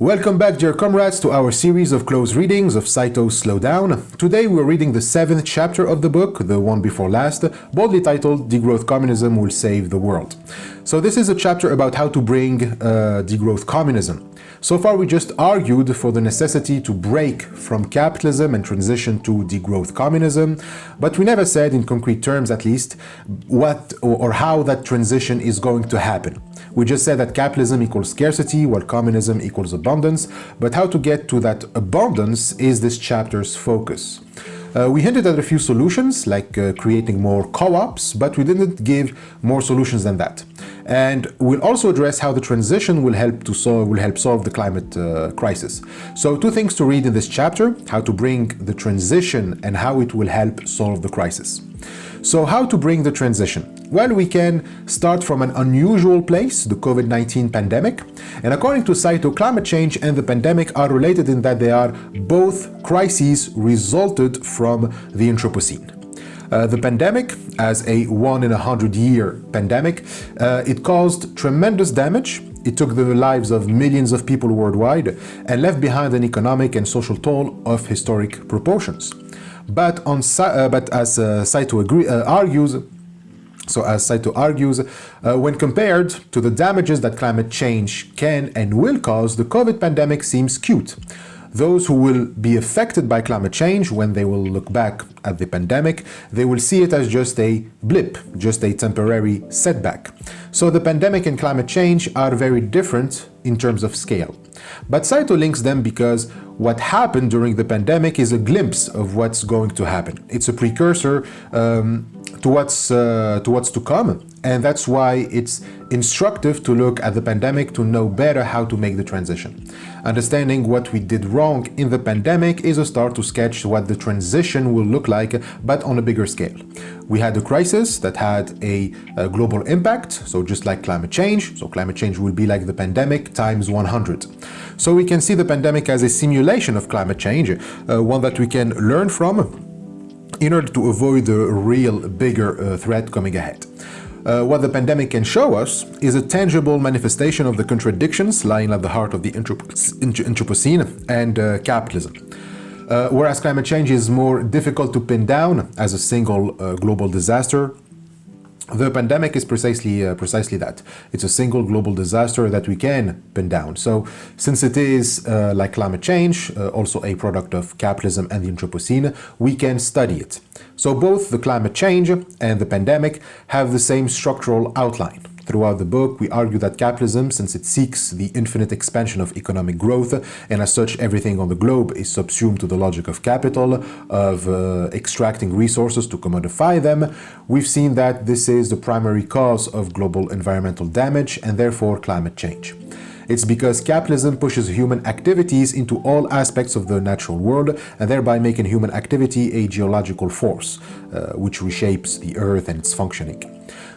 Welcome back, dear comrades, to our series of close readings of Saito's Slow Down. Today we're reading the 7th chapter of the book, the one before last, boldly titled Degrowth Communism Will Save the World. So this is a chapter about how to bring degrowth communism. So far we just argued for the necessity to break from capitalism and transition to degrowth communism, but we never said, in concrete terms at least, what or how that transition is going to happen. We just said that capitalism equals scarcity while communism equals abundance, but how to get to that abundance is this chapter's focus. We hinted at a few solutions, like creating more co-ops, but we didn't give more solutions than that. And we'll also address how the transition will help solve the climate crisis. So 2 things to read in this chapter: how to bring the transition and how it will help solve the crisis. So how to bring the transition? Well, we can start from an unusual place, the COVID-19 pandemic. And according to Saito, climate change and the pandemic are related in that they are both crises resulted from the Anthropocene. The pandemic, as a 1 in 100-year pandemic, it caused tremendous damage. It took the lives of millions of people worldwide and left behind an economic and social toll of historic proportions. But as Saito argues, when compared to the damages that climate change can and will cause, the COVID pandemic seems cute. Those who will be affected by climate change, when they will look back at the pandemic, they will see it as just a blip, just a temporary setback. So the pandemic and climate change are very different in terms of scale. But Saito links them because what happened during the pandemic is a glimpse of what's going to happen. It's a precursor to what's to come, and that's why it's instructive to look at the pandemic to know better how to make the transition. Understanding what we did wrong in the pandemic is a start to sketch what the transition will look like, but on a bigger scale. We had a crisis that had a global impact, so just like climate change. So climate change will be like the pandemic times 100. So we can see the pandemic as a simulation of climate change, one that we can learn from in order to avoid the real bigger threat coming ahead. What the pandemic can show us is a tangible manifestation of the contradictions lying at the heart of the Anthropocene and capitalism. Whereas climate change is more difficult to pin down as a single global disaster, the pandemic is precisely that. It's a single global disaster that we can pin down. So since it is, like climate change, also a product of capitalism and the Anthropocene, we can study it. So both the climate change and the pandemic have the same structural outline. Throughout the book, we argue that capitalism, since it seeks the infinite expansion of economic growth, and as such everything on the globe is subsumed to the logic of capital, of extracting resources to commodify them, we've seen that this is the primary cause of global environmental damage and therefore climate change. It's because capitalism pushes human activities into all aspects of the natural world and thereby making human activity a geological force, which reshapes the earth and its functioning.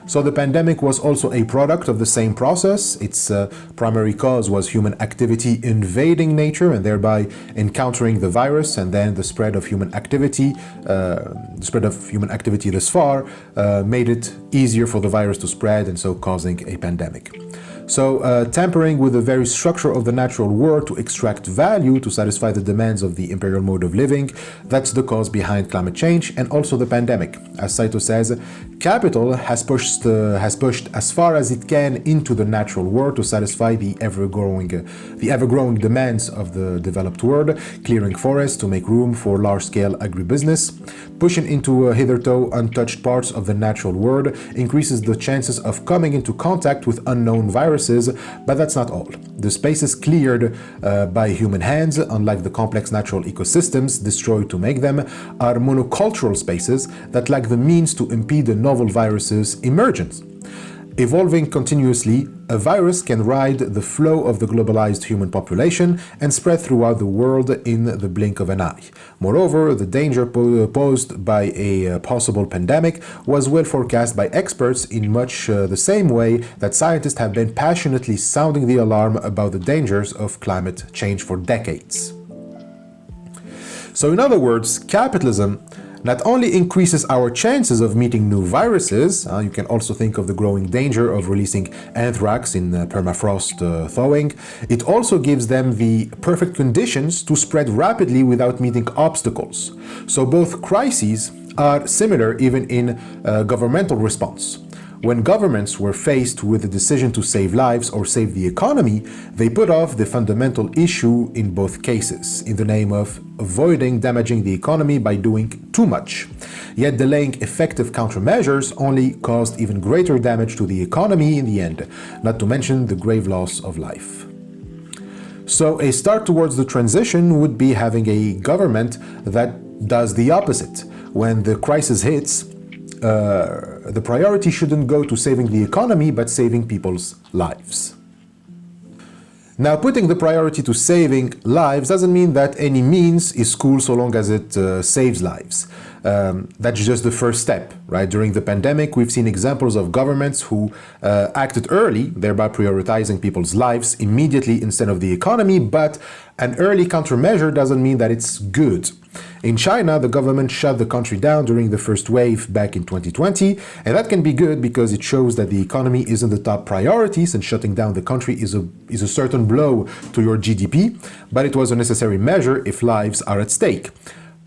So the pandemic was also a product of the same process. Its primary cause was human activity invading nature and thereby encountering the virus, and then the spread of human activity thus far made it easier for the virus to spread and so causing a pandemic. So tampering with the very structure of the natural world to extract value to satisfy the demands of the Imperial Mode of Living, that's the cause behind climate change and also the pandemic. As Saito says, capital has pushed as far as it can into the natural world to satisfy the ever-growing demands of the developed world, clearing forests to make room for large-scale agribusiness. Pushing into hitherto untouched parts of the natural world increases the chances of coming into contact with unknown viruses, but that's not all. The spaces cleared by human hands, unlike the complex natural ecosystems destroyed to make them, are monocultural spaces that lack the means to impede the novel virus's emergence. Evolving continuously, a virus can ride the flow of the globalized human population and spread throughout the world in the blink of an eye. Moreover, the danger posed by a possible pandemic was well forecast by experts in much the same way that scientists have been passionately sounding the alarm about the dangers of climate change for decades. So in other words, capitalism not only increases our chances of meeting new viruses, you can also think of the growing danger of releasing anthrax in permafrost thawing, it also gives them the perfect conditions to spread rapidly without meeting obstacles. So both crises are similar even in governmental response. When governments were faced with the decision to save lives or save the economy, they put off the fundamental issue in both cases, in the name of avoiding damaging the economy by doing too much. Yet delaying effective countermeasures only caused even greater damage to the economy in the end, not to mention the grave loss of life. So a start towards the transition would be having a government that does the opposite. When the crisis hits, the priority shouldn't go to saving the economy, but saving people's lives. Now, putting the priority to saving lives doesn't mean that any means is cool so long as it saves lives. That's just the first step, right? During the pandemic, we've seen examples of governments who acted early, thereby prioritizing people's lives immediately instead of the economy, but an early countermeasure doesn't mean that it's good. In China, the government shut the country down during the first wave back in 2020, and that can be good because it shows that the economy isn't the top priority, since shutting down the country is a certain blow to your GDP, but it was a necessary measure if lives are at stake.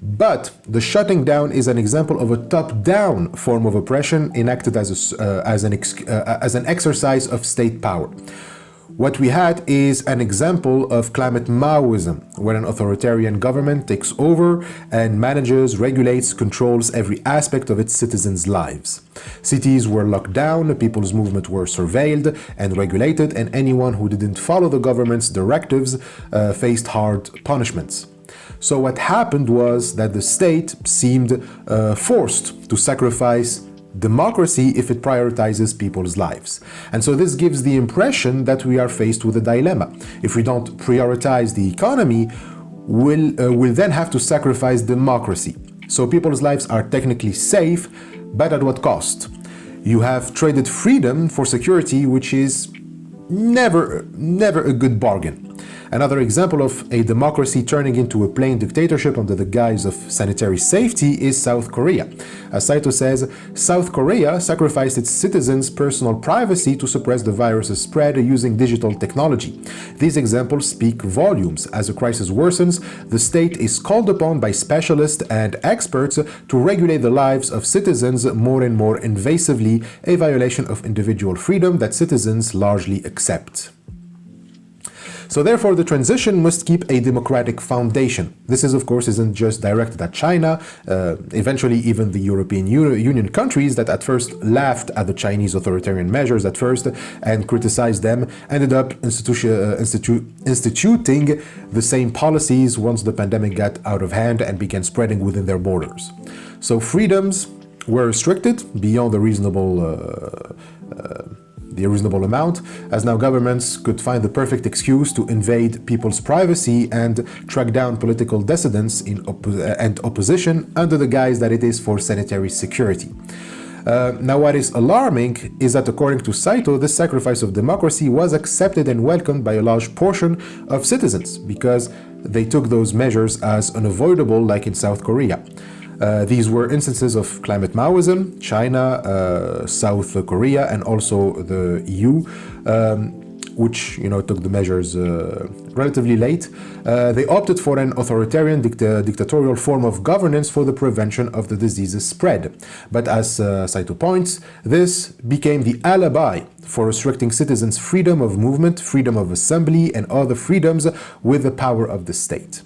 But the shutting down is an example of a top-down form of oppression enacted as an exercise of state power. What we had is an example of climate Maoism, where an authoritarian government takes over and manages, regulates, controls every aspect of its citizens' lives. Cities were locked down, people's movement were surveilled and regulated, and anyone who didn't follow the government's directives faced hard punishments. So what happened was that the state seemed forced to sacrifice democracy if it prioritizes people's lives. And so this gives the impression that we are faced with a dilemma. If we don't prioritize the economy, we'll then have to sacrifice democracy. So people's lives are technically safe, but at what cost? You have traded freedom for security, which is never a good bargain. Another example of a democracy turning into a plain dictatorship under the guise of sanitary safety is South Korea. As Saito says, South Korea sacrificed its citizens' personal privacy to suppress the virus's spread using digital technology. These examples speak volumes. As the crisis worsens, the state is called upon by specialists and experts to regulate the lives of citizens more and more invasively, a violation of individual freedom that citizens largely accept. So therefore, the transition must keep a democratic foundation. This of course, isn't just directed at China. Eventually, even the European Union countries that at first laughed at the Chinese authoritarian measures at first and criticized them ended up instituting the same policies once the pandemic got out of hand and began spreading within their borders. So freedoms were restricted beyond the reasonable amount, as now governments could find the perfect excuse to invade people's privacy and track down political dissidents and opposition under the guise that it is for sanitary security. Now, what is alarming is that, according to Saito, this sacrifice of democracy was accepted and welcomed by a large portion of citizens because they took those measures as unavoidable, like in South Korea. These were instances of climate Maoism, China, South Korea, and also the EU, which took the measures relatively late. They opted for an authoritarian dictatorial form of governance for the prevention of the disease's spread. But as Saito points, this became the alibi for restricting citizens' freedom of movement, freedom of assembly, and other freedoms with the power of the state.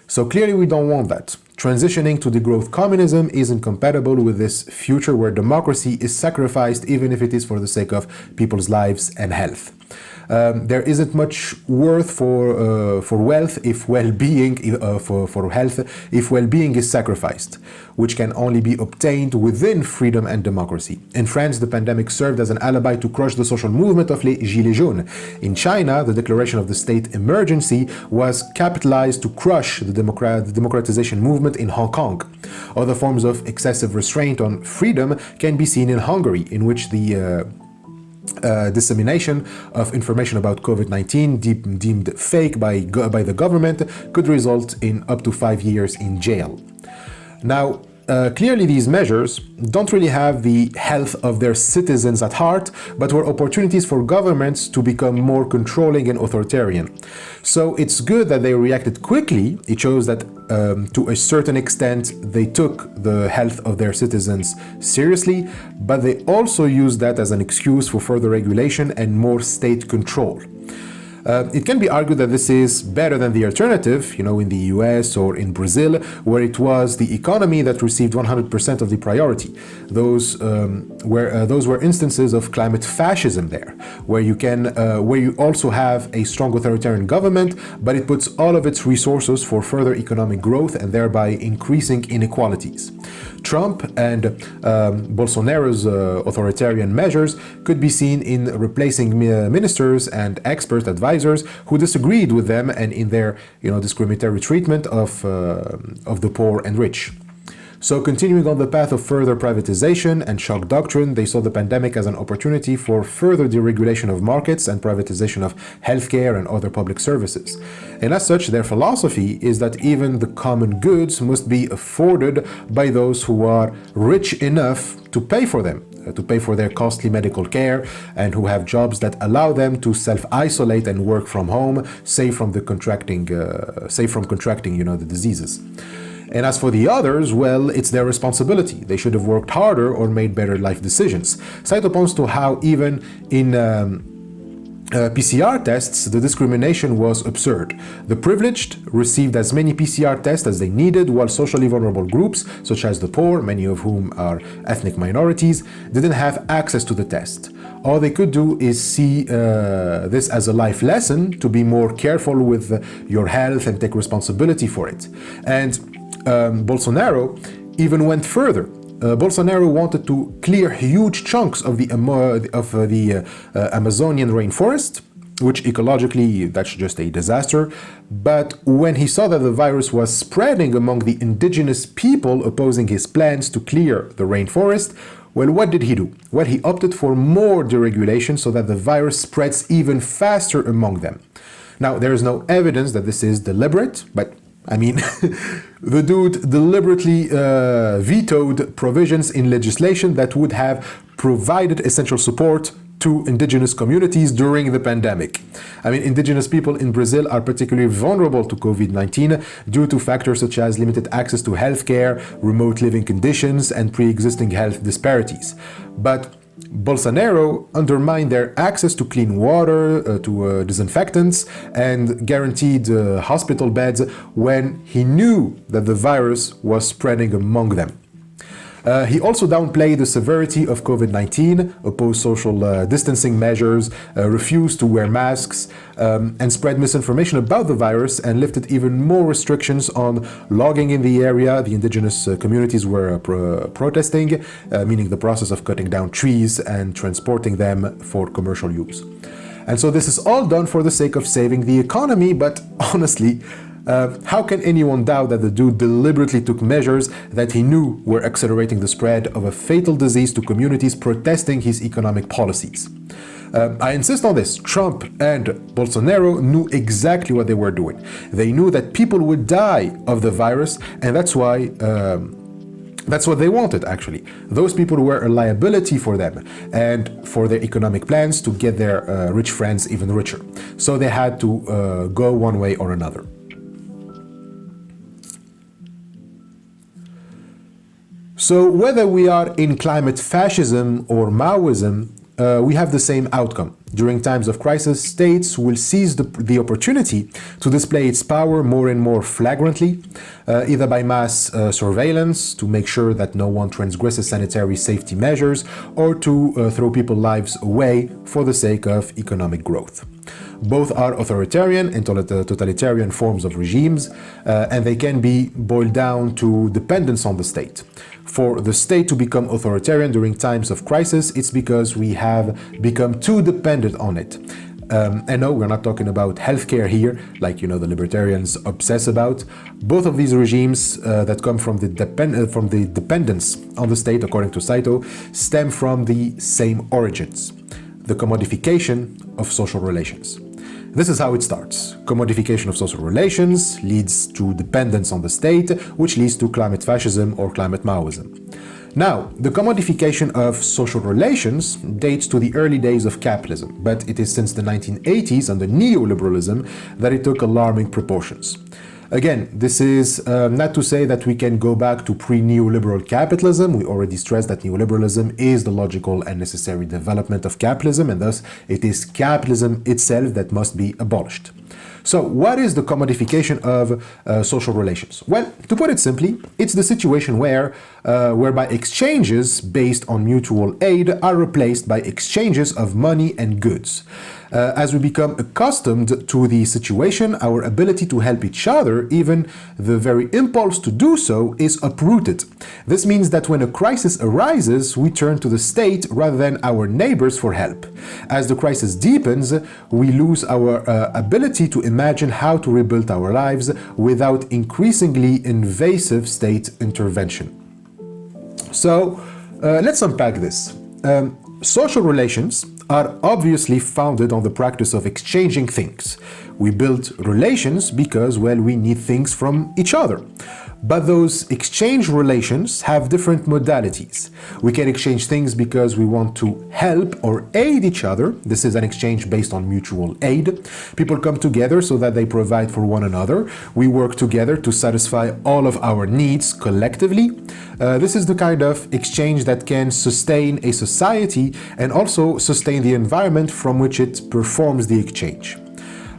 So clearly we don't want that. Transitioning to degrowth communism is incompatible with this future where democracy is sacrificed even if it is for the sake of people's lives and health. There isn't much worth for wealth if well-being for health if well-being is sacrificed, which can only be obtained within freedom and democracy. In France, the pandemic served as an alibi to crush the social movement of les Gilets jaunes. In China, the declaration of the state emergency was capitalized to crush the democratization movement in Hong Kong. Other forms of excessive restraint on freedom can be seen in Hungary, in which the dissemination of information about COVID-19 deemed fake by the government could result in up to 5 years in jail. Now, clearly these measures don't really have the health of their citizens at heart, but were opportunities for governments to become more controlling and authoritarian. So it's good that they reacted quickly. It shows that to a certain extent they took the health of their citizens seriously, but they also used that as an excuse for further regulation and more state control. It can be argued that this is better than the alternative, in the US or in Brazil, where it was the economy that received 100% of the priority. Those were instances of climate fascism there, where you also have a strong authoritarian government, but it puts all of its resources for further economic growth and thereby increasing inequalities. Trump and Bolsonaro's authoritarian measures could be seen in replacing ministers and expert advisors who disagreed with them and in their discriminatory treatment of the poor and rich. So continuing on the path of further privatization and shock doctrine, they saw the pandemic as an opportunity for further deregulation of markets and privatization of healthcare and other public services. And as such, their philosophy is that even the common goods must be afforded by those who are rich enough to pay for them, to pay for their costly medical care, and who have jobs that allow them to self-isolate and work from home, safe from contracting the diseases. And as for the others, well, it's their responsibility. They should have worked harder or made better life decisions. Saito points to how even in PCR tests, the discrimination was absurd. The privileged received as many PCR tests as they needed, while socially vulnerable groups, such as the poor, many of whom are ethnic minorities, didn't have access to the test. All they could do is see this as a life lesson to be more careful with your health and take responsibility for it. And Bolsonaro even went further. Bolsonaro wanted to clear huge chunks of the Amazonian rainforest, which ecologically, that's just a disaster. But when he saw that the virus was spreading among the indigenous people opposing his plans to clear the rainforest, well, what did he do? Well, he opted for more deregulation so that the virus spreads even faster among them. Now, there is no evidence that this is deliberate, but the dude deliberately vetoed provisions in legislation that would have provided essential support to indigenous communities during the pandemic. Indigenous people in Brazil are particularly vulnerable to COVID-19 due to factors such as limited access to healthcare, remote living conditions, and pre-existing health disparities. But Bolsonaro undermined their access to clean water, to disinfectants, and guaranteed hospital beds when he knew that the virus was spreading among them. He also downplayed the severity of COVID-19, opposed social distancing measures, refused to wear masks, and spread misinformation about the virus, and lifted even more restrictions on logging in the area the indigenous communities were protesting, meaning the process of cutting down trees and transporting them for commercial use. And so this is all done for the sake of saving the economy, but honestly, how can anyone doubt that the dude deliberately took measures that he knew were accelerating the spread of a fatal disease to communities protesting his economic policies? I insist on this. Trump and Bolsonaro knew exactly what they were doing. They knew that people would die of the virus, and that's why that's what they wanted, actually. Those people were a liability for them and for their economic plans to get their rich friends even richer. So they had to go one way or another. So whether we are in climate fascism or Maoism, we have the same outcome. During times of crisis, states will seize the opportunity to display its power more and more flagrantly, either by mass surveillance to make sure that no one transgresses sanitary safety measures, or to throw people's lives away for the sake of economic growth. Both are authoritarian and totalitarian forms of regimes, and they can be boiled down to dependence on the state. For the state to become authoritarian during times of crisis, it's because we have become too dependent on it. And no, we're not talking about healthcare here, like the libertarians obsess about. Both of these regimes that come from the dependence on the state, according to Saito, stem from the same origins: the commodification of social relations. This is how it starts. Commodification of social relations leads to dependence on the state, which leads to climate fascism or climate Maoism. Now, the commodification of social relations dates to the early days of capitalism, but it is since the 1980s under neoliberalism that it took alarming proportions. Again, this is not to say that we can go back to pre-neoliberal capitalism. We already stressed that neoliberalism is the logical and necessary development of capitalism, and thus it is capitalism itself that must be abolished. So what is the commodification of social relations? Well, to put it simply, it's the situation whereby exchanges based on mutual aid are replaced by exchanges of money and goods. As we become accustomed to the situation, our ability to help each other, even the very impulse to do so, is uprooted. This means that when a crisis arises, we turn to the state rather than our neighbors for help. As the crisis deepens, we lose our ability to imagine how to rebuild our lives without increasingly invasive state intervention. So, let's unpack this. Social relations are obviously founded on the practice of exchanging things. We build relations because, well, we need things from each other. But those exchange relations have different modalities. We can exchange things because we want to help or aid each other. This is an exchange based on mutual aid. People come together so that they provide for one another. We work together to satisfy all of our needs collectively. This is the kind of exchange that can sustain a society and also sustain the environment from which it performs the exchange.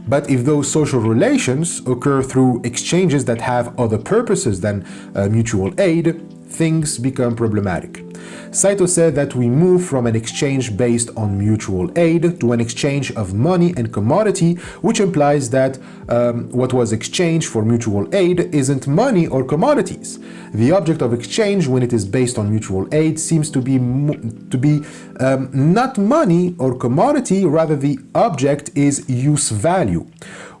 But if those social relations occur through exchanges that have other purposes than mutual aid, things become problematic. Saito said that we move from an exchange based on mutual aid to an exchange of money and commodity, which implies that what was exchanged for mutual aid isn't money or commodities. The object of exchange, when it is based on mutual aid, seems to be not money or commodity, rather the object is use value.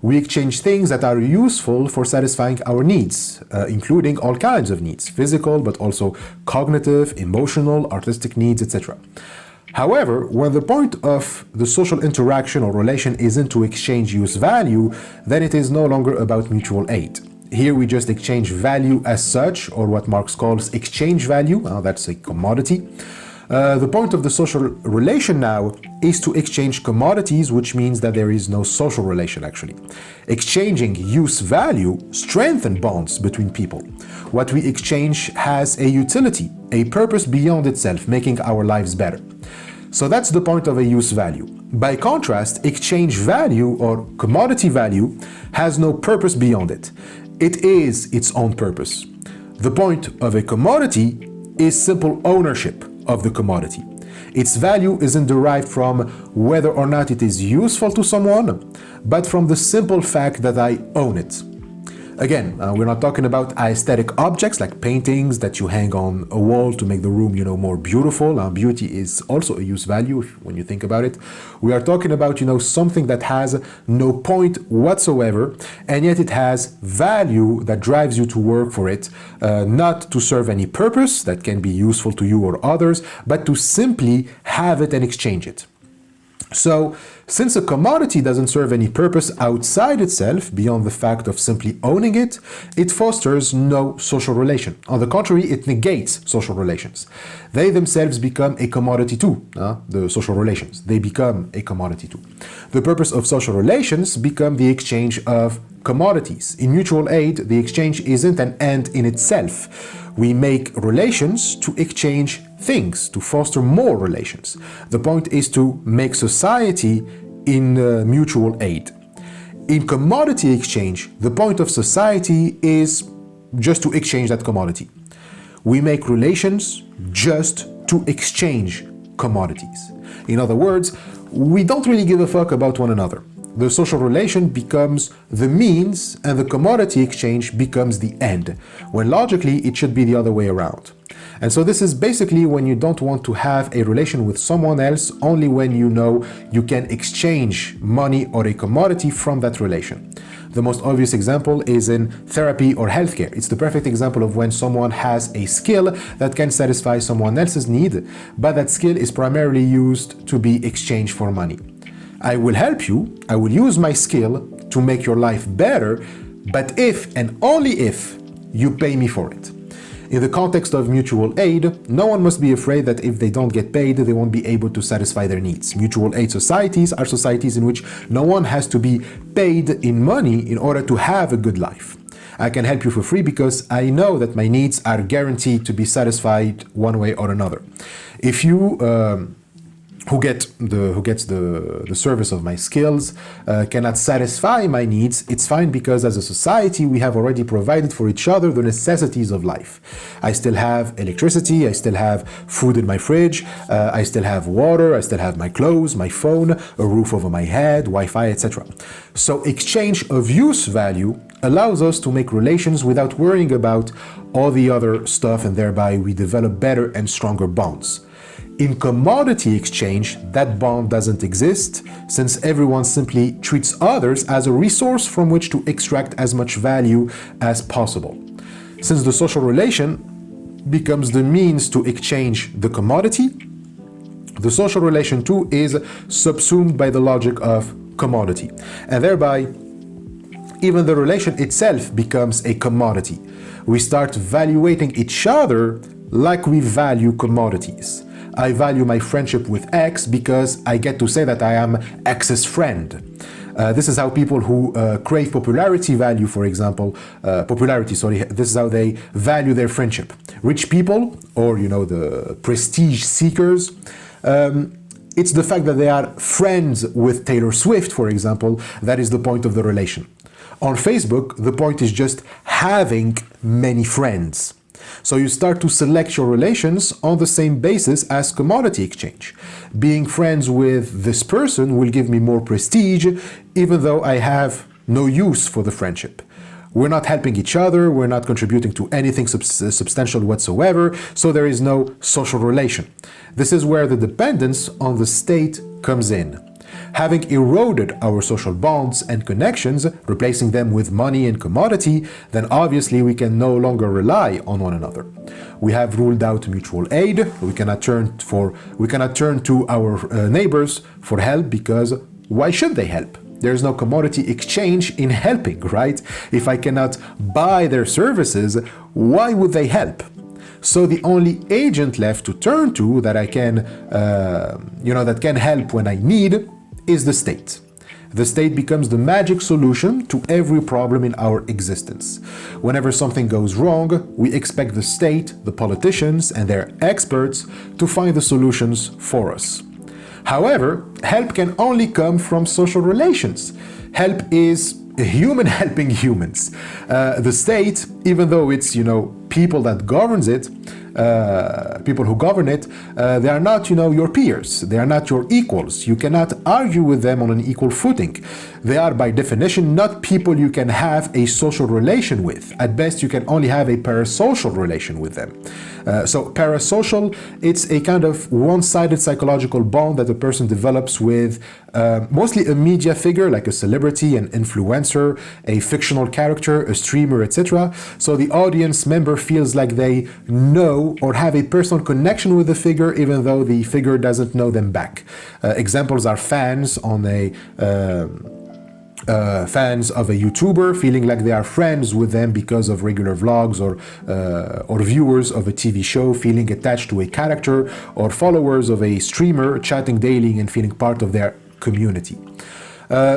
We exchange things that are useful for satisfying our needs, including all kinds of needs, physical, but also cognitive, emotional, artistic needs, etc. However, when the point of the social interaction or relation isn't to exchange use value, then it is no longer about mutual aid. Here we just exchange value as such, or what Marx calls exchange value, that's a commodity. The point of the social relation now is to exchange commodities, which means that there is no social relation actually. Exchanging use value strengthens bonds between people. What we exchange has a utility, a purpose beyond itself, making our lives better. So that's the point of a use value. By contrast, exchange value or commodity value has no purpose beyond it. It is its own purpose. The point of a commodity is simple ownership of the commodity. Its value isn't derived from whether or not it is useful to someone, but from the simple fact that I own it. Again, we're not talking about aesthetic objects like paintings that you hang on a wall to make the room, more beautiful. Beauty is also a use value when you think about it. We are talking about, something that has no point whatsoever, and yet it has value that drives you to work for it, not to serve any purpose that can be useful to you or others, but to simply have it and exchange it. So, since a commodity doesn't serve any purpose outside itself, beyond the fact of simply owning it, it fosters no social relation. On the contrary, it negates social relations. They themselves become a commodity too, the social relations. They become a commodity too. The purpose of social relations become the exchange of commodities. In mutual aid, the exchange isn't an end in itself. We make relations to exchange things, to foster more relations. The point is to make society in mutual aid. In commodity exchange, the point of society is just to exchange that commodity. We make relations just to exchange commodities. In other words, we don't really give a fuck about one another. The social relation becomes the means and the commodity exchange becomes the end, when logically it should be the other way around. And so this is basically when you don't want to have a relation with someone else, only when you know you can exchange money or a commodity from that relation. The most obvious example is in therapy or healthcare. It's the perfect example of when someone has a skill that can satisfy someone else's need, but that skill is primarily used to be exchanged for money. I will help you, I will use my skill to make your life better, but if and only if you pay me for it. In the context of mutual aid, no one must be afraid that if they don't get paid, they won't be able to satisfy their needs. Mutual aid societies are societies in which no one has to be paid in money in order to have a good life. I can help you for free because I know that my needs are guaranteed to be satisfied one way or another. If you who gets the service of my skills cannot satisfy my needs, it's fine, because as a society we have already provided for each other the necessities of life. I still have electricity, I still have food in my fridge, I still have water, I still have my clothes, my phone, a roof over my head, Wi-Fi, etc. So exchange of use value allows us to make relations without worrying about all the other stuff, and thereby we develop better and stronger bonds. In commodity exchange, that bond doesn't exist, since everyone simply treats others as a resource from which to extract as much value as possible. Since the social relation becomes the means to exchange the commodity, the social relation too is subsumed by the logic of commodity, and thereby even the relation itself becomes a commodity. We start valuating each other like we value commodities. I value my friendship with X because I get to say that I am X's friend. This is how people who crave popularity value, for example, this is how they value their friendship. Rich people, or the prestige seekers, it's the fact that they are friends with Taylor Swift, for example, that is the point of the relation. On Facebook, the point is just having many friends. So you start to select your relations on the same basis as commodity exchange. Being friends with this person will give me more prestige, even though I have no use for the friendship. We're not helping each other, we're not contributing to anything substantial whatsoever, so there is no social relation. This is where the dependence on the state comes in. Having eroded our social bonds and connections, replacing them with money and commodity, then obviously we can no longer rely on one another. We have ruled out mutual aid. We cannot turn to our neighbors for help, because why should they help? There's no commodity exchange in helping, right? If I cannot buy their services, why would they help? So the only agent left to turn to that can help when I need is the state. The state becomes the magic solution to every problem in our existence. Whenever something goes wrong, we expect the state, the politicians, and their experts to find the solutions for us. However, help can only come from social relations. Help is a human helping humans. The state, even though it's people that governs it, people who govern it, they are not your peers, they are not your equals. You cannot argue with them on an equal footing. They are by definition not people you can have a social relation with. At best you can only have a parasocial relation with them. So parasocial, it's a kind of one-sided psychological bond that a person develops with mostly a media figure like a celebrity, an influencer, a fictional character, a streamer, etc. So the audience member feels like they know or have a personal connection with the figure, even though the figure doesn't know them back. Examples are fans of a YouTuber feeling like they are friends with them because of regular vlogs, or viewers of a TV show feeling attached to a character, or followers of a streamer chatting daily and feeling part of their community.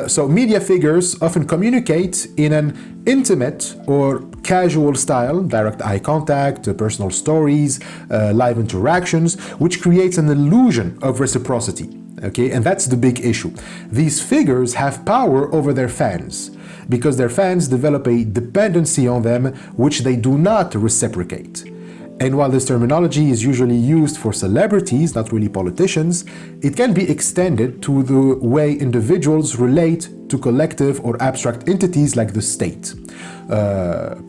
So media figures often communicate in an intimate or casual style, direct eye contact, personal stories, live interactions, which creates an illusion of reciprocity. Okay, and that's the big issue. These figures have power over their fans because their fans develop a dependency on them which they do not reciprocate. And while this terminology is usually used for celebrities, not really politicians, it can be extended to the way individuals relate to collective or abstract entities like the state.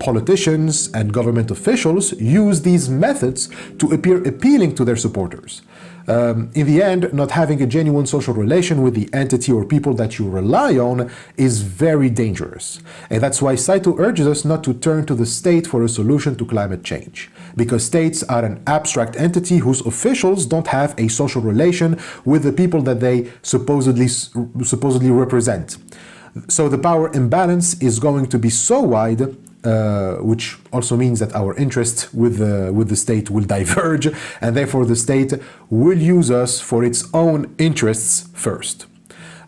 Politicians and government officials use these methods to appear appealing to their supporters. In the end, not having a genuine social relation with the entity or people that you rely on is very dangerous. And that's why Saito urges us not to turn to the state for a solution to climate change. Because states are an abstract entity whose officials don't have a social relation with the people that they supposedly represent. So the power imbalance is going to be so wide, which also means that our interest with the state will diverge, and therefore the state will use us for its own interests first.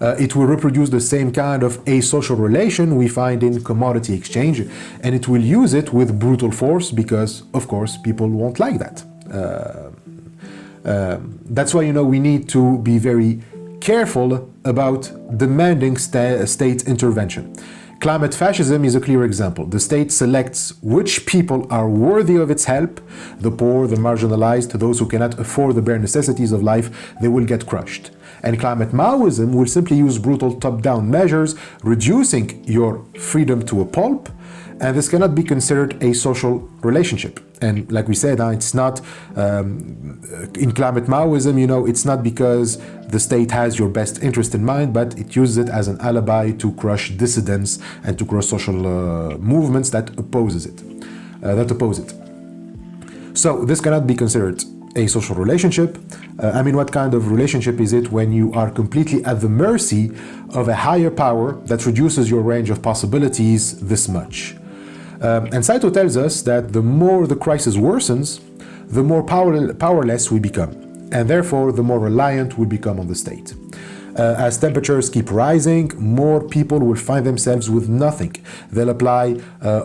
It will reproduce the same kind of asocial relation we find in commodity exchange, and it will use it with brutal force because, of course, people won't like that. That's why, we need to be very careful about demanding state intervention. Climate fascism is a clear example. The state selects which people are worthy of its help. The poor, the marginalized, those who cannot afford the bare necessities of life, they will get crushed. And climate Maoism will simply use brutal top-down measures, reducing your freedom to a pulp, and this cannot be considered a social relationship. And like we said, it's not, in climate Maoism, it's not because the state has your best interest in mind, but it uses it as an alibi to crush dissidents and to crush social movements that oppose it. So this cannot be considered a social relationship. What kind of relationship is it when you are completely at the mercy of a higher power that reduces your range of possibilities this much? And Saito tells us that the more the crisis worsens, the more powerless we become, and therefore the more reliant we become on the state. As temperatures keep rising, more people will find themselves with nothing. They'll apply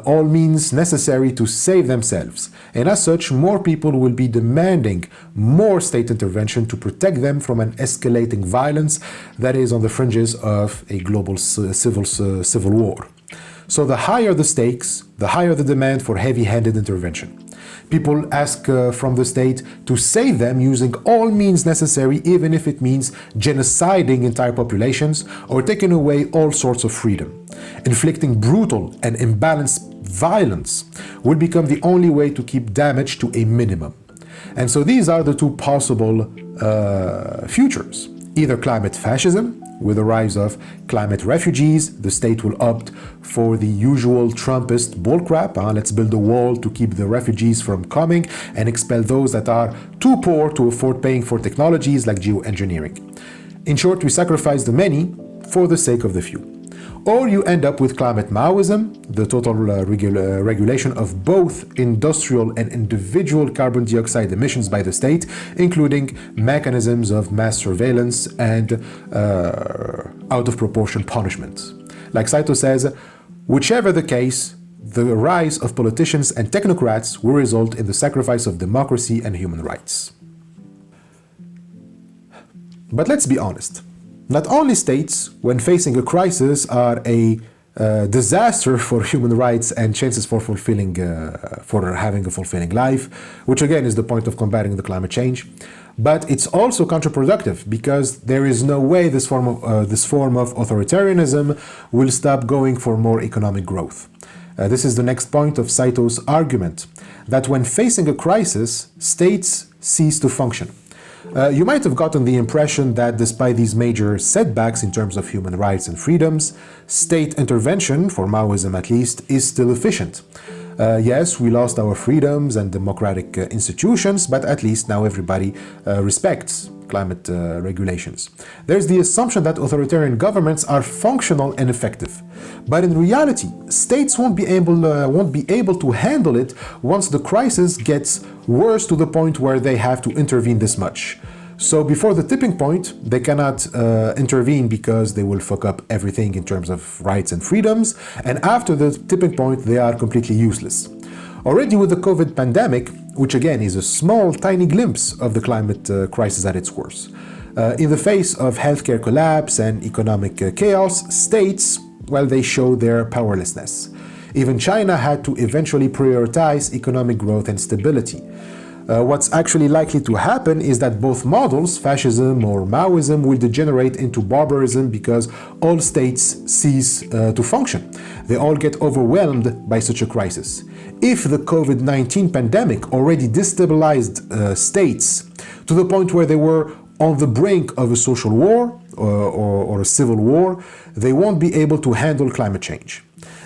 all means necessary to save themselves. And as such, more people will be demanding more state intervention to protect them from an escalating violence that is on the fringes of a global civil war. So the higher the stakes, the higher the demand for heavy-handed intervention. People ask from the state to save them using all means necessary, even if it means genociding entire populations or taking away all sorts of freedom. Inflicting brutal and imbalanced violence will become the only way to keep damage to a minimum. And so these are the two possible futures. Either climate fascism, with the rise of climate refugees, the state will opt for the usual Trumpist bullcrap. Let's build a wall to keep the refugees from coming and expel those that are too poor to afford paying for technologies like geoengineering. In short, we sacrifice the many for the sake of the few. Or you end up with climate Maoism, the total regulation of both industrial and individual carbon dioxide emissions by the state, including mechanisms of mass surveillance and out of proportion punishment. Like Saito says, whichever the case, the rise of politicians and technocrats will result in the sacrifice of democracy and human rights. But let's be honest. Not only states, when facing a crisis, are a disaster for human rights and chances for having a fulfilling life, which again is the point of combating the climate change, but it's also counterproductive because there is no way this form of authoritarianism will stop going for more economic growth. This is the next point of Saito's argument, that when facing a crisis, states cease to function. You might have gotten the impression that despite these major setbacks in terms of human rights and freedoms, state intervention, for Maoism at least, is still efficient. Yes, we lost our freedoms and democratic institutions, but at least now everybody respects climate regulations. There's the assumption that authoritarian governments are functional and effective. But in reality, states won't be able to handle it once the crisis gets worse to the point where they have to intervene this much. So before the tipping point, they cannot intervene because they will fuck up everything in terms of rights and freedoms. And after the tipping point, they are completely useless. Already with the COVID pandemic, which again is a small, tiny glimpse of the climate crisis at its worst. In the face of healthcare collapse and economic chaos, states, well, they show their powerlessness. Even China had to eventually prioritize economic growth and stability. What's actually likely to happen is that both models, fascism or Maoism, will degenerate into barbarism because all states cease to function. They all get overwhelmed by such a crisis. If the COVID-19 pandemic already destabilized states to the point where they were on the brink of a social war or a civil war, they won't be able to handle climate change.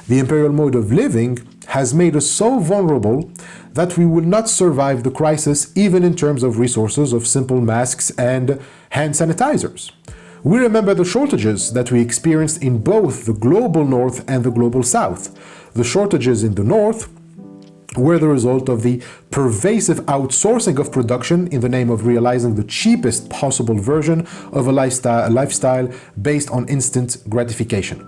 The imperial mode of living has made us so vulnerable that we will not survive the crisis even in terms of resources of simple masks and hand sanitizers. We remember the shortages that we experienced in both the global north and the global south. The shortages in the north were the result of the pervasive outsourcing of production in the name of realizing the cheapest possible version of a lifestyle based on instant gratification.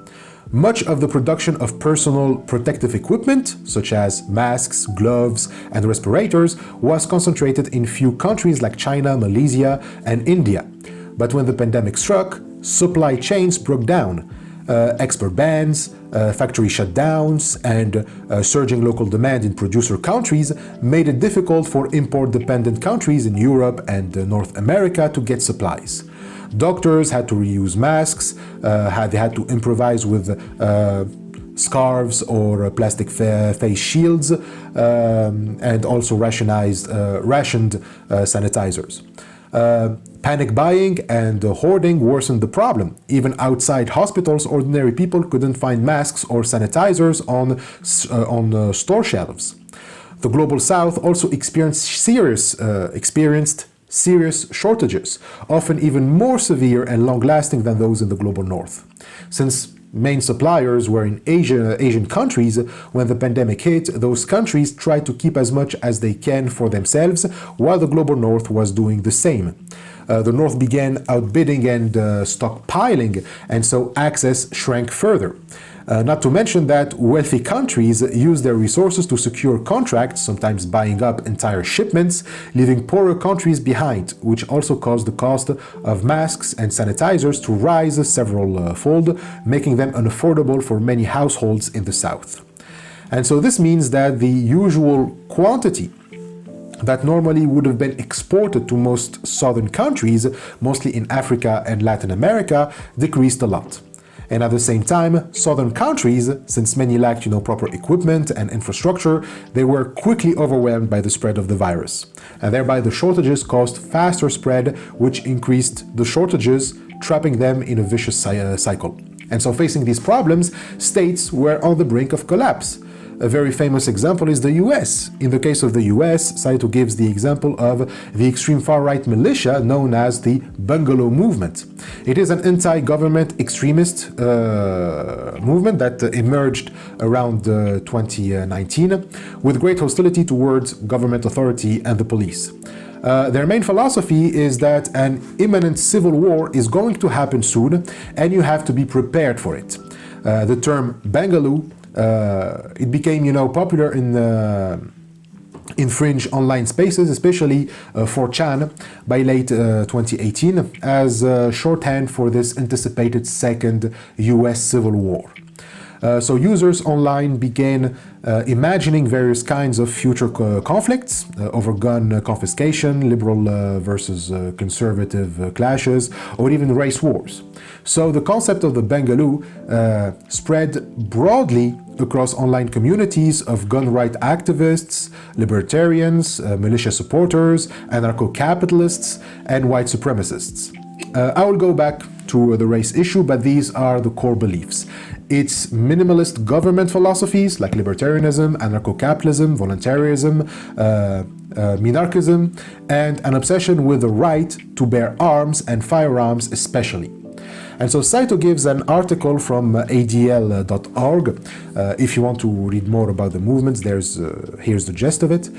Much of the production of personal protective equipment, such as masks, gloves, and respirators, was concentrated in few countries like China, Malaysia, and India. But when the pandemic struck, supply chains broke down. Export bans, factory shutdowns, and surging local demand in producer countries made it difficult for import-dependent countries in Europe and North America to get supplies. Doctors had to reuse masks, they had to improvise with scarves or plastic face shields, and also rationed sanitizers. Panic buying and hoarding worsened the problem. Even outside hospitals, ordinary people couldn't find masks or sanitizers on store shelves. The Global South also experienced serious shortages, often even more severe and long-lasting than those in the Global North. Since main suppliers were in Asian countries, when the pandemic hit, those countries tried to keep as much as they can for themselves, while the Global North was doing the same. The North began outbidding and stockpiling, and so access shrank further. Not to mention that wealthy countries use their resources to secure contracts, sometimes buying up entire shipments, leaving poorer countries behind, which also caused the cost of masks and sanitizers to rise several-fold, making them unaffordable for many households in the South. And so this means that the usual quantity that normally would have been exported to most southern countries, mostly in Africa and Latin America, decreased a lot. And at the same time, southern countries, since many lacked proper equipment and infrastructure, they were quickly overwhelmed by the spread of the virus. And thereby the shortages caused faster spread, which increased the shortages, trapping them in a vicious cycle. And so facing these problems, states were on the brink of collapse. A very famous example is the US. In the case of the US, Saito gives the example of the extreme far-right militia known as the Bungalow Movement. It is an anti-government extremist movement that emerged around 2019 with great hostility towards government authority and the police. Their main philosophy is that an imminent civil war is going to happen soon and you have to be prepared for it. The term Bungalow it became, popular in fringe online spaces, especially 4chan, by late 2018, as shorthand for this anticipated second US Civil War. So users online began imagining various kinds of future conflicts over gun confiscation, liberal versus conservative clashes, or even race wars. So the concept of the Bungalow spread broadly across online communities of gun rights activists, libertarians, militia supporters, anarcho-capitalists, and white supremacists. I will go back to the race issue, but these are the core beliefs. It's minimalist government philosophies like libertarianism, anarcho-capitalism, voluntarism, minarchism, and an obsession with the right to bear arms and firearms especially. And so Saito gives an article from adl.org. If you want to read more about the movements, here's the gist of it.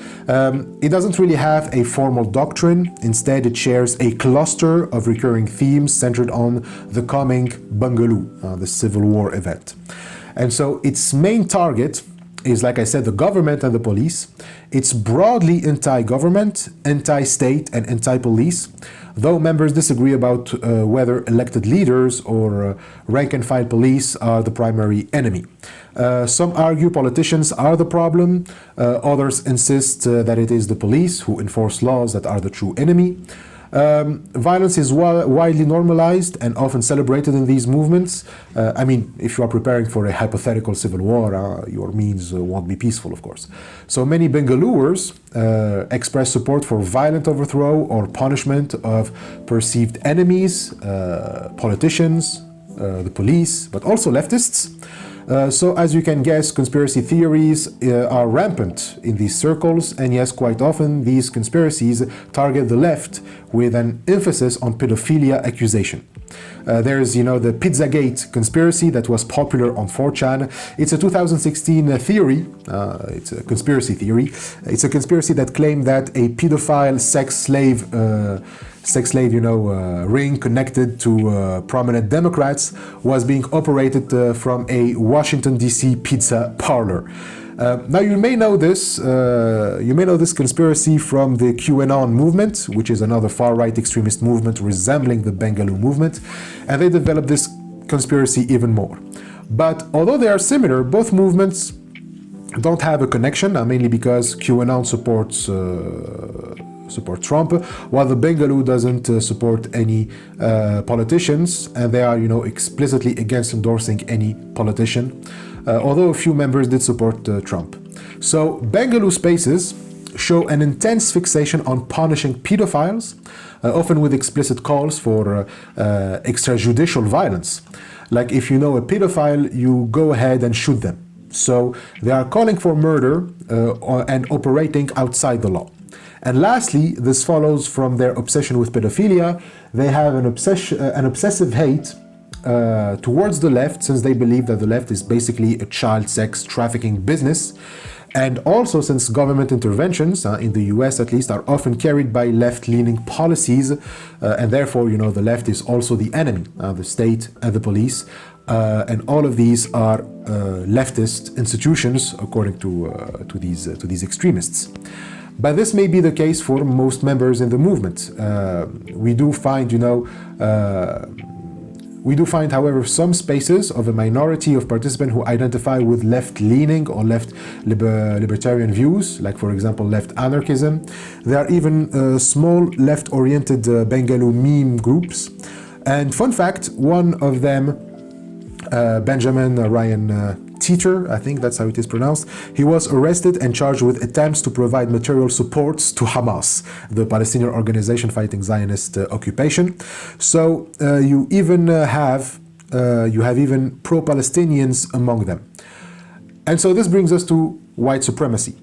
It doesn't really have a formal doctrine. Instead, it shares a cluster of recurring themes centered on the coming Bungalow, the Civil War event. And so its main target is, like I said, the government and the police. It's broadly anti-government, anti-state, and anti-police, though members disagree about whether elected leaders or rank-and-file police are the primary enemy. Some argue politicians are the problem, others insist that it is the police who enforce laws that are the true enemy. Violence is widely normalized and often celebrated in these movements. I mean, if you are preparing for a hypothetical civil war, your means won't be peaceful, of course. So many Bengaluers express support for violent overthrow or punishment of perceived enemies, politicians, the police, but also leftists. So as you can guess, conspiracy theories are rampant in these circles, and yes, quite often these conspiracies target the left with an emphasis on pedophilia accusation. There's, the Pizzagate conspiracy that was popular on 4chan. It's a 2016 theory, it's a conspiracy theory. It's a conspiracy that claimed that a pedophile sex slave, ring connected to prominent Democrats was being operated from a Washington, D.C. pizza parlor. Now you may know this conspiracy from the QAnon movement, which is another far-right extremist movement resembling the Bengaluru movement, and they developed this conspiracy even more. But although they are similar, both movements don't have a connection, mainly because QAnon supports Trump, while the Bengaluru doesn't support any politicians, and they are, explicitly against endorsing any politician. Although a few members did support Trump. So Bengaluru spaces show an intense fixation on punishing pedophiles, often with explicit calls for extrajudicial violence. Like if you know a pedophile, you go ahead and shoot them. So they are calling for murder and operating outside the law. And lastly, this follows from their obsession with pedophilia. They have an obsessive hate towards the left, since they believe that the left is basically a child sex trafficking business, and also since government interventions, in the US at least, are often carried by left-leaning policies, and therefore, the left is also the enemy, the state and the police, and all of these are leftist institutions, according to these extremists. But this may be the case for most members in the movement. We do find, however, some spaces of a minority of participants who identify with left-leaning or libertarian views, like, for example, left anarchism. There are even small left-oriented Bengaluru meme groups. And fun fact, one of them, Benjamin Ryan Teeter, I think that's how it is pronounced, he was arrested and charged with attempts to provide material supports to Hamas, the Palestinian organization fighting Zionist occupation. So you have even pro-Palestinians among them. And so this brings us to white supremacy.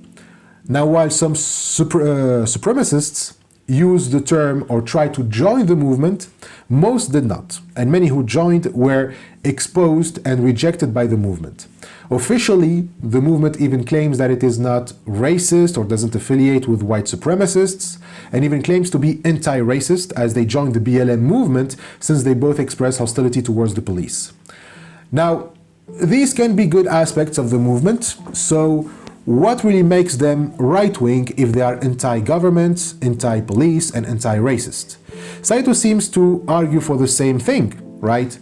Now, while some supremacists use the term or try to join the movement, most did not, and many who joined were exposed and rejected by the movement. Officially, the movement even claims that it is not racist or doesn't affiliate with white supremacists, and even claims to be anti-racist as they joined the BLM movement, since they both express hostility towards the police. Now, these can be good aspects of the movement, so what really makes them right-wing if they are anti-government, anti-police, and anti-racist? Saito seems to argue for the same thing, right?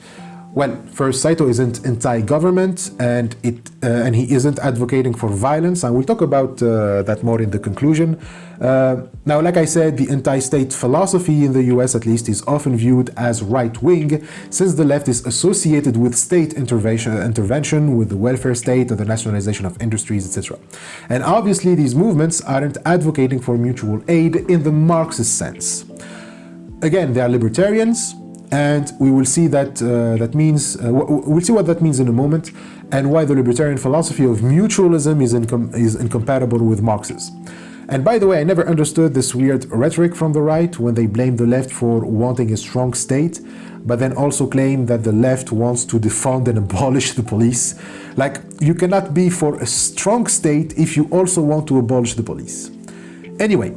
Well, first, Saito isn't anti-government, and he isn't advocating for violence, and we'll talk about that more in the conclusion. Now, like I said, the anti-state philosophy in the US, at least, is often viewed as right-wing, since the left is associated with state intervention, with the welfare state and the nationalization of industries, etc. And obviously, these movements aren't advocating for mutual aid in the Marxist sense. Again, they are libertarians, and we will see we'll see what that means in a moment, and why the libertarian philosophy of mutualism is incompatible with Marx's. And by the way, I never understood this weird rhetoric from the right when they blame the left for wanting a strong state, but then also claim that the left wants to defund and abolish the police. Like, you cannot be for a strong state if you also want to abolish the police. Anyway,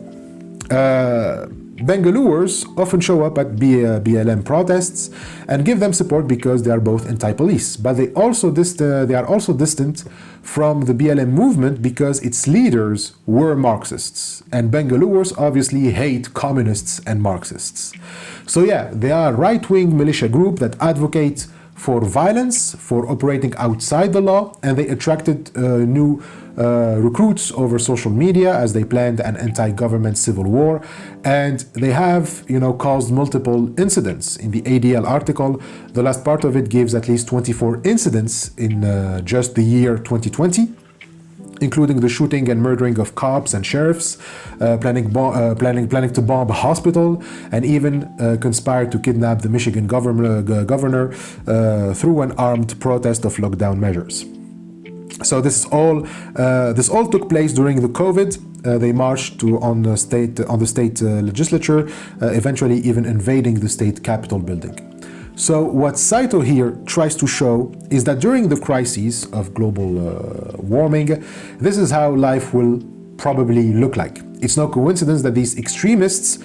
Bengaluers often show up at BLM protests and give them support because they are both anti-police, but they are also distant from the BLM movement because its leaders were Marxists, and Bengaluers obviously hate communists and Marxists. So yeah, they are a right-wing militia group that advocate for violence, for operating outside the law, and they attracted new recruits over social media as they planned an anti-government civil war, and they have, caused multiple incidents. In the ADL article, the last part of it gives at least 24 incidents in just the year 2020. Including the shooting and murdering of cops and sheriffs, planning to bomb a hospital, and even conspired to kidnap the Michigan governor through an armed protest of lockdown measures. So this all took place during the COVID. They marched on the state legislature, eventually even invading the state capitol building. So what Saito here tries to show is that during the crises of global warming, this is how life will probably look like. It's no coincidence that these extremist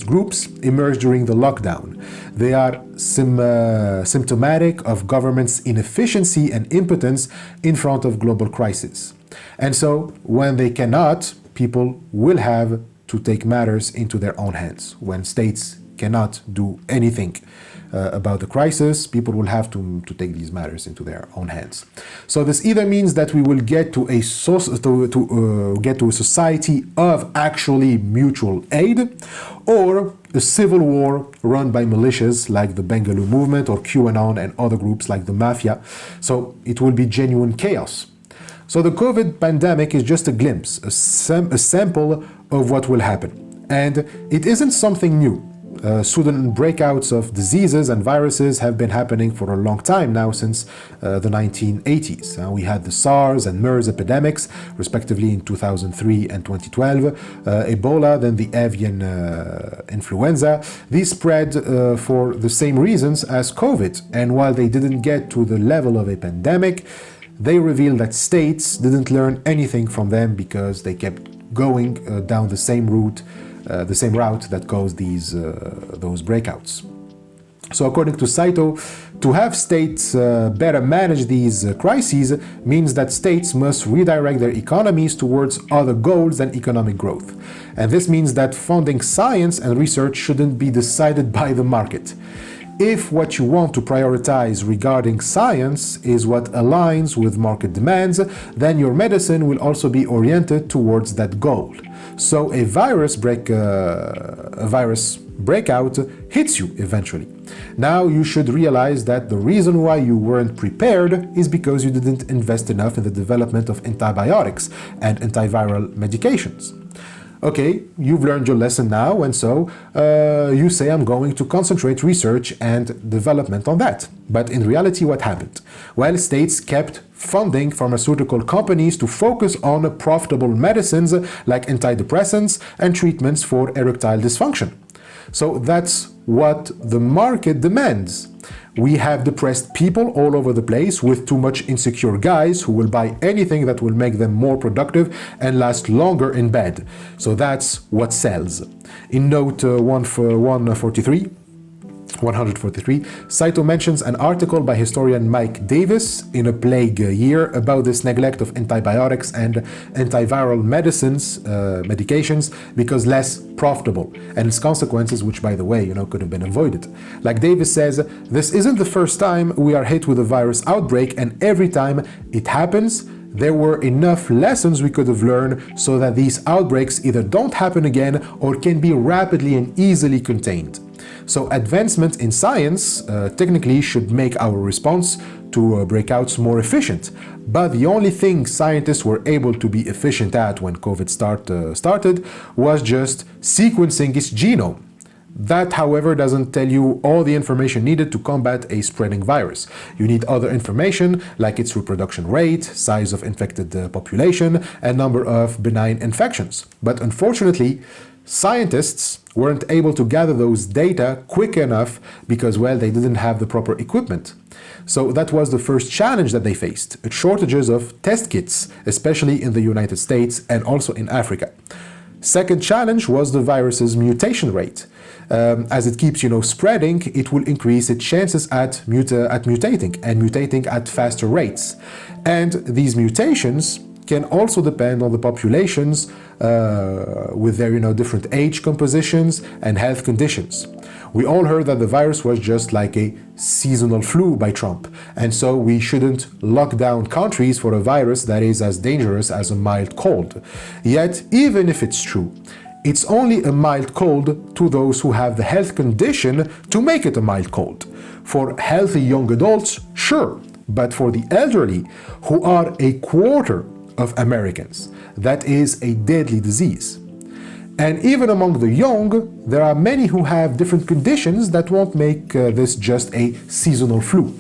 groups emerged during the lockdown. They are symptomatic of government's inefficiency and impotence in front of global crisis. And so when they cannot, people will have to take matters into their own hands. When states cannot do anything about the crisis, people will have to take these matters into their own hands. So this either means that we will get to a society of actually mutual aid, or a civil war run by militias like the Bengaluru movement or QAnon and other groups like the Mafia. So it will be genuine chaos. So the COVID pandemic is just a glimpse, a sample of what will happen. And it isn't something new. Sudden breakouts of diseases and viruses have been happening for a long time now, since the 1980s. We had the SARS and MERS epidemics, respectively in 2003 and 2012, Ebola, then the avian influenza. These spread for the same reasons as COVID, and while they didn't get to the level of a pandemic, they reveal that states didn't learn anything from them because they kept going down the same route that caused those breakouts. So according to Saito, to have states better manage these crises means that states must redirect their economies towards other goals than economic growth. And this means that funding science and research shouldn't be decided by the market. If what you want to prioritize regarding science is what aligns with market demands, then your medicine will also be oriented towards that goal. So a virus breakout hits you eventually. Now you should realize that the reason why you weren't prepared is because you didn't invest enough in the development of antibiotics and antiviral medications. Okay, you've learned your lesson now, and so you say I'm going to concentrate research and development on that. But in reality, what happened? Well, states kept funding pharmaceutical companies to focus on profitable medicines like antidepressants and treatments for erectile dysfunction. So that's what the market demands. We have depressed people all over the place with too much insecure guys who will buy anything that will make them more productive and last longer in bed. So that's what sells. In note 143, Saito mentions an article by historian Mike Davis in A Plague Year about this neglect of antibiotics and antiviral medications because less profitable, and its consequences, which by the way, could have been avoided. Like Davis says, this isn't the first time we are hit with a virus outbreak, and every time it happens, there were enough lessons we could have learned so that these outbreaks either don't happen again or can be rapidly and easily contained. So advancement in science technically should make our response to breakouts more efficient. But the only thing scientists were able to be efficient at when COVID started was just sequencing its genome. That, however, doesn't tell you all the information needed to combat a spreading virus. You need other information like its reproduction rate, size of infected population, and number of benign infections. But unfortunately, scientists weren't able to gather those data quick enough because, well, they didn't have the proper equipment. So that was the first challenge that they faced, shortages of test kits, especially in the United States and also in Africa. Second challenge was the virus's mutation rate. As it keeps, spreading, it will increase its chances at mutating at faster rates. And these mutations can also depend on the populations with their different age compositions and health conditions. We all heard that the virus was just like a seasonal flu by Trump, and so we shouldn't lock down countries for a virus that is as dangerous as a mild cold. Yet, even if it's true, it's only a mild cold to those who have the health condition to make it a mild cold. For healthy young adults, sure, but for the elderly, who are a quarter of Americans, that is a deadly disease. And even among the young, there are many who have different conditions that won't make this just a seasonal flu.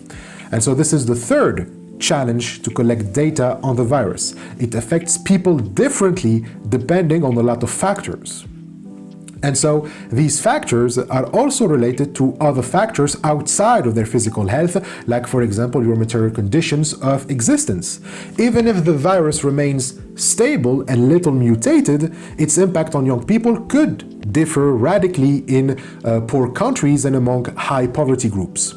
And so this is the third challenge to collect data on the virus. It affects people differently depending on a lot of factors. And so these factors are also related to other factors outside of their physical health, like for example your material conditions of existence. Even if the virus remains stable and little mutated, its impact on young people could differ radically in poor countries and among high poverty groups.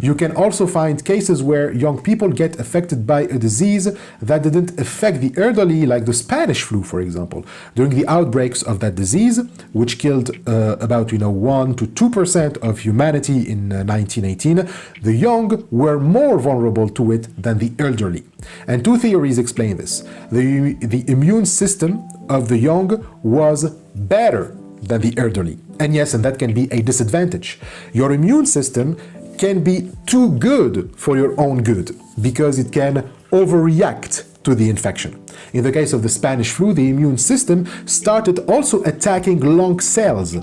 You can also find cases where young people get affected by a disease that didn't affect the elderly, like the Spanish flu, for example. During the outbreaks of that disease, which killed about 1 to 2% of humanity in 1918, the young were more vulnerable to it than the elderly. And two theories explain this. The immune system of the young was better than the elderly. And yes, and that can be a disadvantage. Your immune system can be too good for your own good because it can overreact to the infection. In the case of the Spanish flu, the immune system started also attacking lung cells.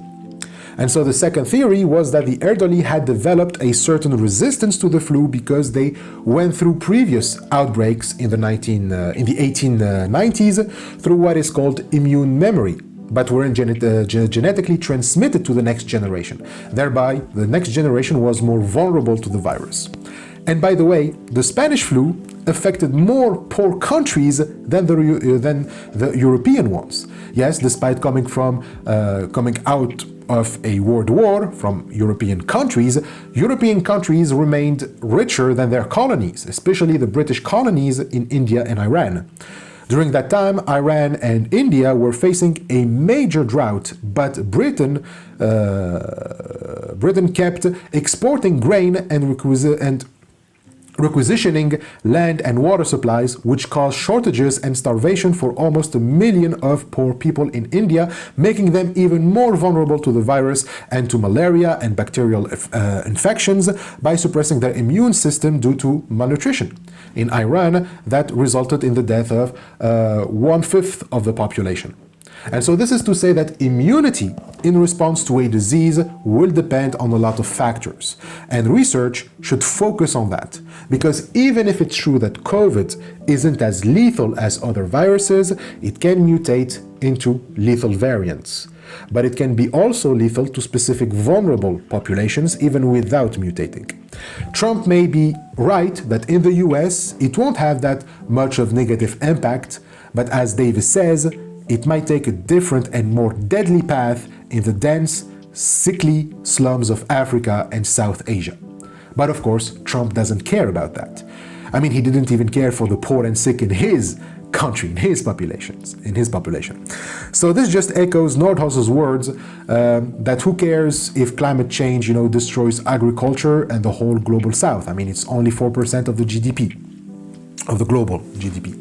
And so the second theory was that the elderly had developed a certain resistance to the flu because they went through previous outbreaks in the 1890s through what is called immune memory, but were genetically transmitted to the next generation. Thereby, the next generation was more vulnerable to the virus. And by the way, the Spanish flu affected more poor countries than the European ones. Yes, despite coming out of a world war from European countries remained richer than their colonies, especially the British colonies in India and Iran. During that time, Iran and India were facing a major drought, but Britain kept exporting grain and requisitioning land and water supplies, which caused shortages and starvation for almost 1 million of poor people in India, making them even more vulnerable to the virus and to malaria and bacterial infections by suppressing their immune system due to malnutrition. In Iran, that resulted in the death of 1/5 of the population. And so this is to say that immunity in response to a disease will depend on a lot of factors. And research should focus on that. Because even if it's true that COVID isn't as lethal as other viruses, it can mutate into lethal variants. But it can be also lethal to specific vulnerable populations even without mutating. Trump may be right that in the US it won't have that much of negative impact, but as Davis says, it might take a different and more deadly path in the dense, sickly slums of Africa and South Asia. But of course, Trump doesn't care about that. I mean, he didn't even care for the poor and sick in his country, in his population. So this just echoes Nordhaus's words that who cares if climate change, destroys agriculture and the whole global South. I mean, it's only 4% of the GDP, of the global GDP.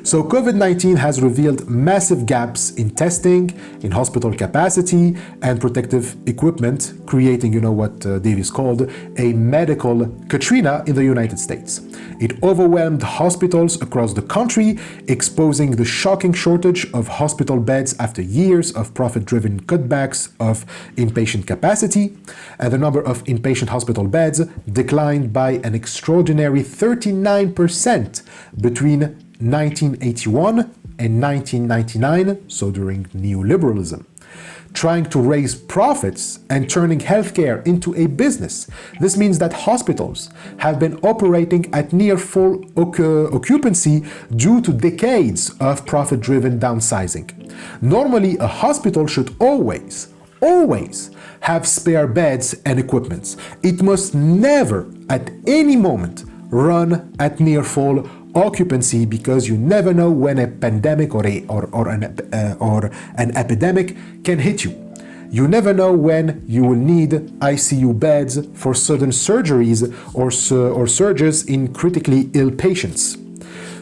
So COVID-19 has revealed massive gaps in testing, in hospital capacity, and protective equipment, creating, what Davis called a medical Katrina in the United States. It overwhelmed hospitals across the country, exposing the shocking shortage of hospital beds after years of profit-driven cutbacks of inpatient capacity, and the number of inpatient hospital beds declined by an extraordinary 39% between 1981 and 1999, so during neoliberalism. Trying to raise profits and turning healthcare into a business. This means that hospitals have been operating at near full occupancy due to decades of profit-driven downsizing. Normally, a hospital should always have spare beds and equipment. It must never, at any moment, run at near full occupancy, because you never know when a pandemic or an epidemic can hit you. You never know when you will need ICU beds for certain surgeries or surges in critically ill patients.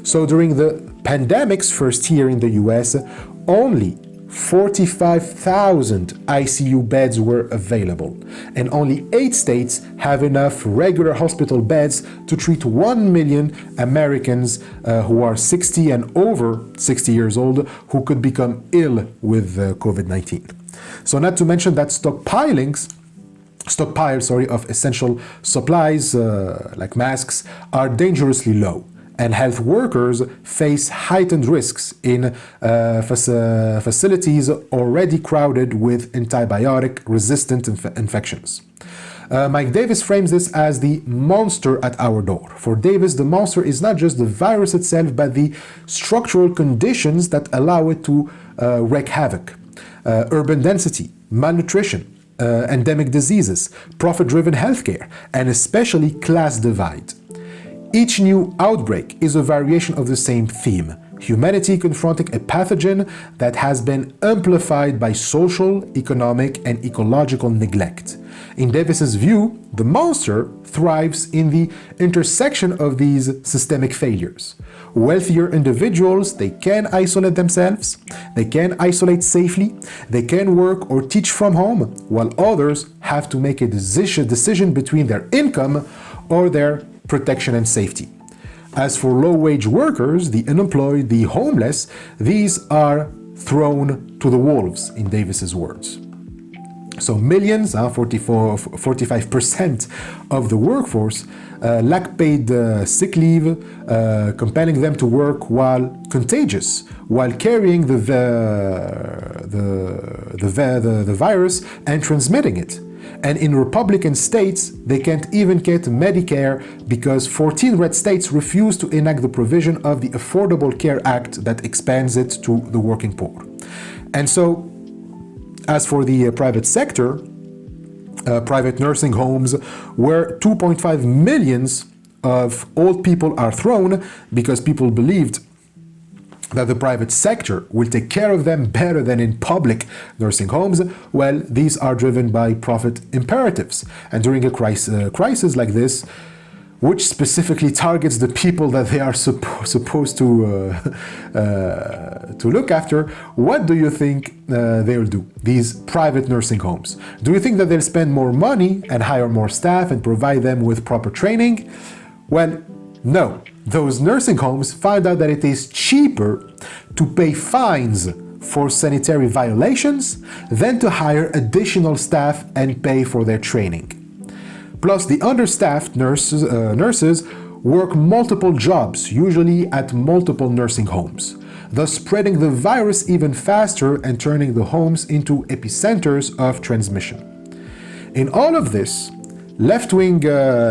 So during the pandemic's first year in the US, only 45,000 ICU beds were available, and only 8 states have enough regular hospital beds to treat 1 million Americans who are 60 and over 60 years old who could become ill with COVID-19. So not to mention that stockpiles of essential supplies like masks are dangerously low, and health workers face heightened risks in facilities already crowded with antibiotic-resistant infections. Mike Davis frames this as the monster at our door. For Davis, the monster is not just the virus itself, but the structural conditions that allow it to wreak havoc. Urban density, malnutrition, endemic diseases, profit-driven healthcare, and especially class divide. Each new outbreak is a variation of the same theme: humanity confronting a pathogen that has been amplified by social, economic, and ecological neglect. In Davis's view, the monster thrives in the intersection of these systemic failures. Wealthier individuals, they can isolate themselves, they can isolate safely, they can work or teach from home, while others have to make a decision between their income or their protection and safety. As for low-wage workers, the unemployed, the homeless, these are thrown to the wolves, in Davis's words. So millions, 45% of the workforce, lack paid sick leave, compelling them to work while contagious, while carrying the virus and transmitting it. And in Republican states, they can't even get Medicare because 14 red states refuse to enact the provision of the Affordable Care Act that expands it to the working poor. And so, as for the private sector, private nursing homes, where 2.5 million of old people are thrown because people believed that the private sector will take care of them better than in public nursing homes, well, these are driven by profit imperatives. And during a crisis like this, which specifically targets the people that they are supposed to look after, what do you think they'll do, these private nursing homes? Do you think that they'll spend more money and hire more staff and provide them with proper training? Well, no. Those nursing homes find out that it is cheaper to pay fines for sanitary violations than to hire additional staff and pay for their training. Plus, the understaffed nurses work multiple jobs, usually at multiple nursing homes, thus spreading the virus even faster and turning the homes into epicenters of transmission. In all of this, left-wing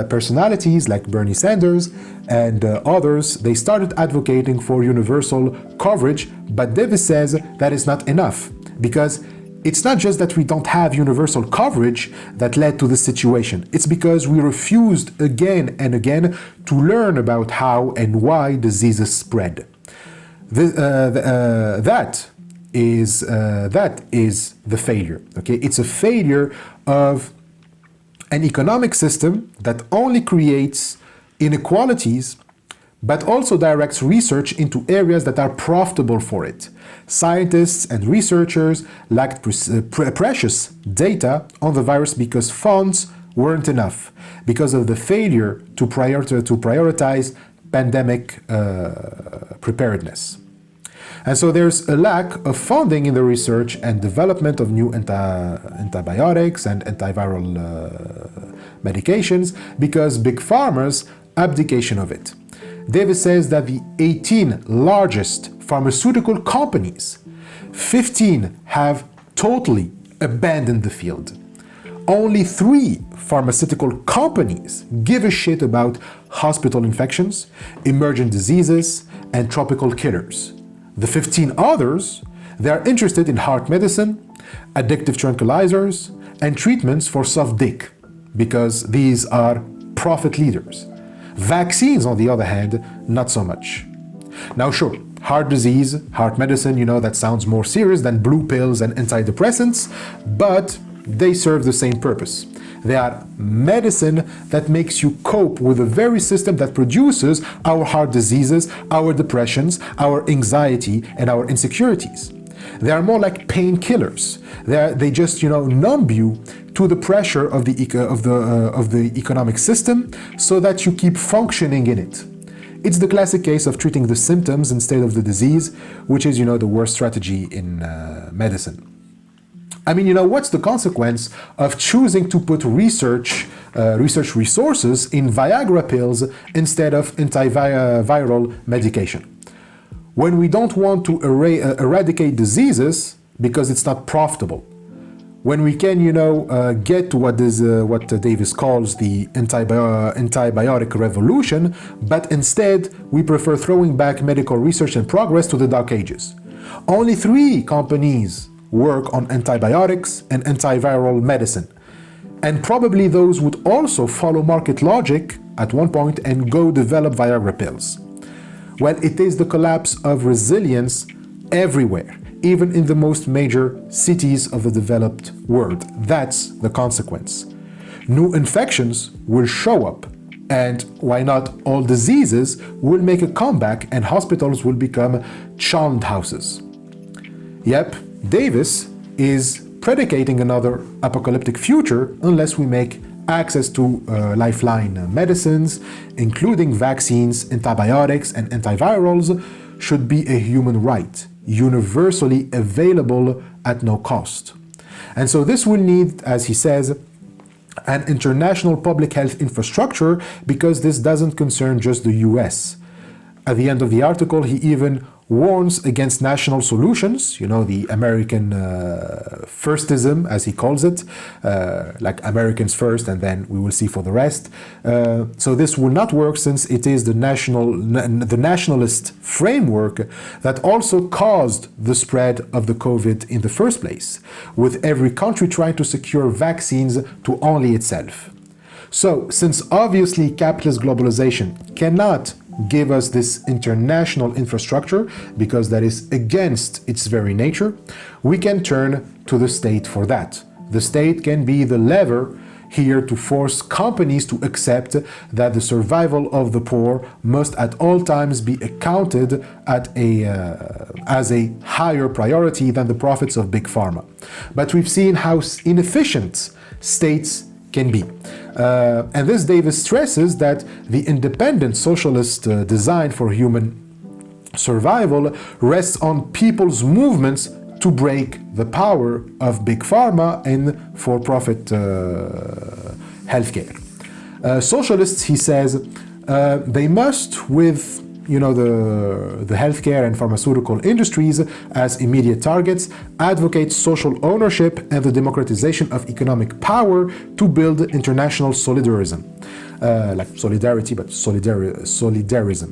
personalities like Bernie Sanders and others, they started advocating for universal coverage, but Davis says that is not enough, because it's not just that we don't have universal coverage that led to this situation. It's because we refused again and again to learn about how and why diseases spread. That is the failure. Okay, it's a failure of an economic system that only creates inequalities, but also directs research into areas that are profitable for it. Scientists and researchers lacked precious data on the virus because funds weren't enough, because of the failure to prioritize pandemic preparedness. And so there's a lack of funding in the research and development of new antibiotics and antiviral medications because big pharma's abdication of it. Davis says that the 18 largest pharmaceutical companies, 15 have totally abandoned the field. Only 3 pharmaceutical companies give a shit about hospital infections, emergent diseases, and tropical killers. The 15 others, they are interested in heart medicine, addictive tranquilizers, and treatments for soft dick, because these are profit leaders. Vaccines, on the other hand, not so much. Now sure, heart disease, heart medicine, that sounds more serious than blue pills and antidepressants, but they serve the same purpose. They are medicine that makes you cope with the very system that produces our heart diseases, our depressions, our anxiety, and our insecurities. They are more like painkillers. They just, numb you to the pressure of the economic system so that you keep functioning in it. It's the classic case of treating the symptoms instead of the disease, which is, the worst strategy in medicine. I mean, what's the consequence of choosing to put research resources in Viagra pills instead of antiviral medication? When we don't want to eradicate diseases because it's not profitable. When we can, get what Davis calls the antibiotic revolution, but instead we prefer throwing back medical research and progress to the Dark Ages. Only 3 companies work on antibiotics and antiviral medicine. And probably those would also follow market logic at one point and go develop Viagra pills. Well, it is the collapse of resilience everywhere, even in the most major cities of the developed world. That's the consequence. New infections will show up, and why not all diseases will make a comeback and hospitals will become charnel houses. Yep, Davis is predicating another apocalyptic future unless we make access to lifeline medicines, including vaccines, antibiotics, and antivirals, should be a human right, universally available at no cost. And so this will need, as he says, an international public health infrastructure because this doesn't concern just the US. At the end of the article, he even warns against national solutions, the American firstism, as he calls it, like Americans first and then we will see for the rest. So this will not work since it is the nationalist framework that also caused the spread of the COVID in the first place, with every country trying to secure vaccines to only itself. So, since obviously capitalist globalization cannot give us this international infrastructure because that is against its very nature, we can turn to the state for that. The state can be the lever here to force companies to accept that the survival of the poor must at all times be accounted as a higher priority than the profits of big pharma. But we've seen how inefficient states can be. And this Davis stresses that the independent socialist design for human survival rests on people's movements to break the power of big pharma and for-profit healthcare. Socialists, he says, they must, with the healthcare and pharmaceutical industries as immediate targets, advocate social ownership and the democratization of economic power to build international solidarism. Like solidarity, but solidarism.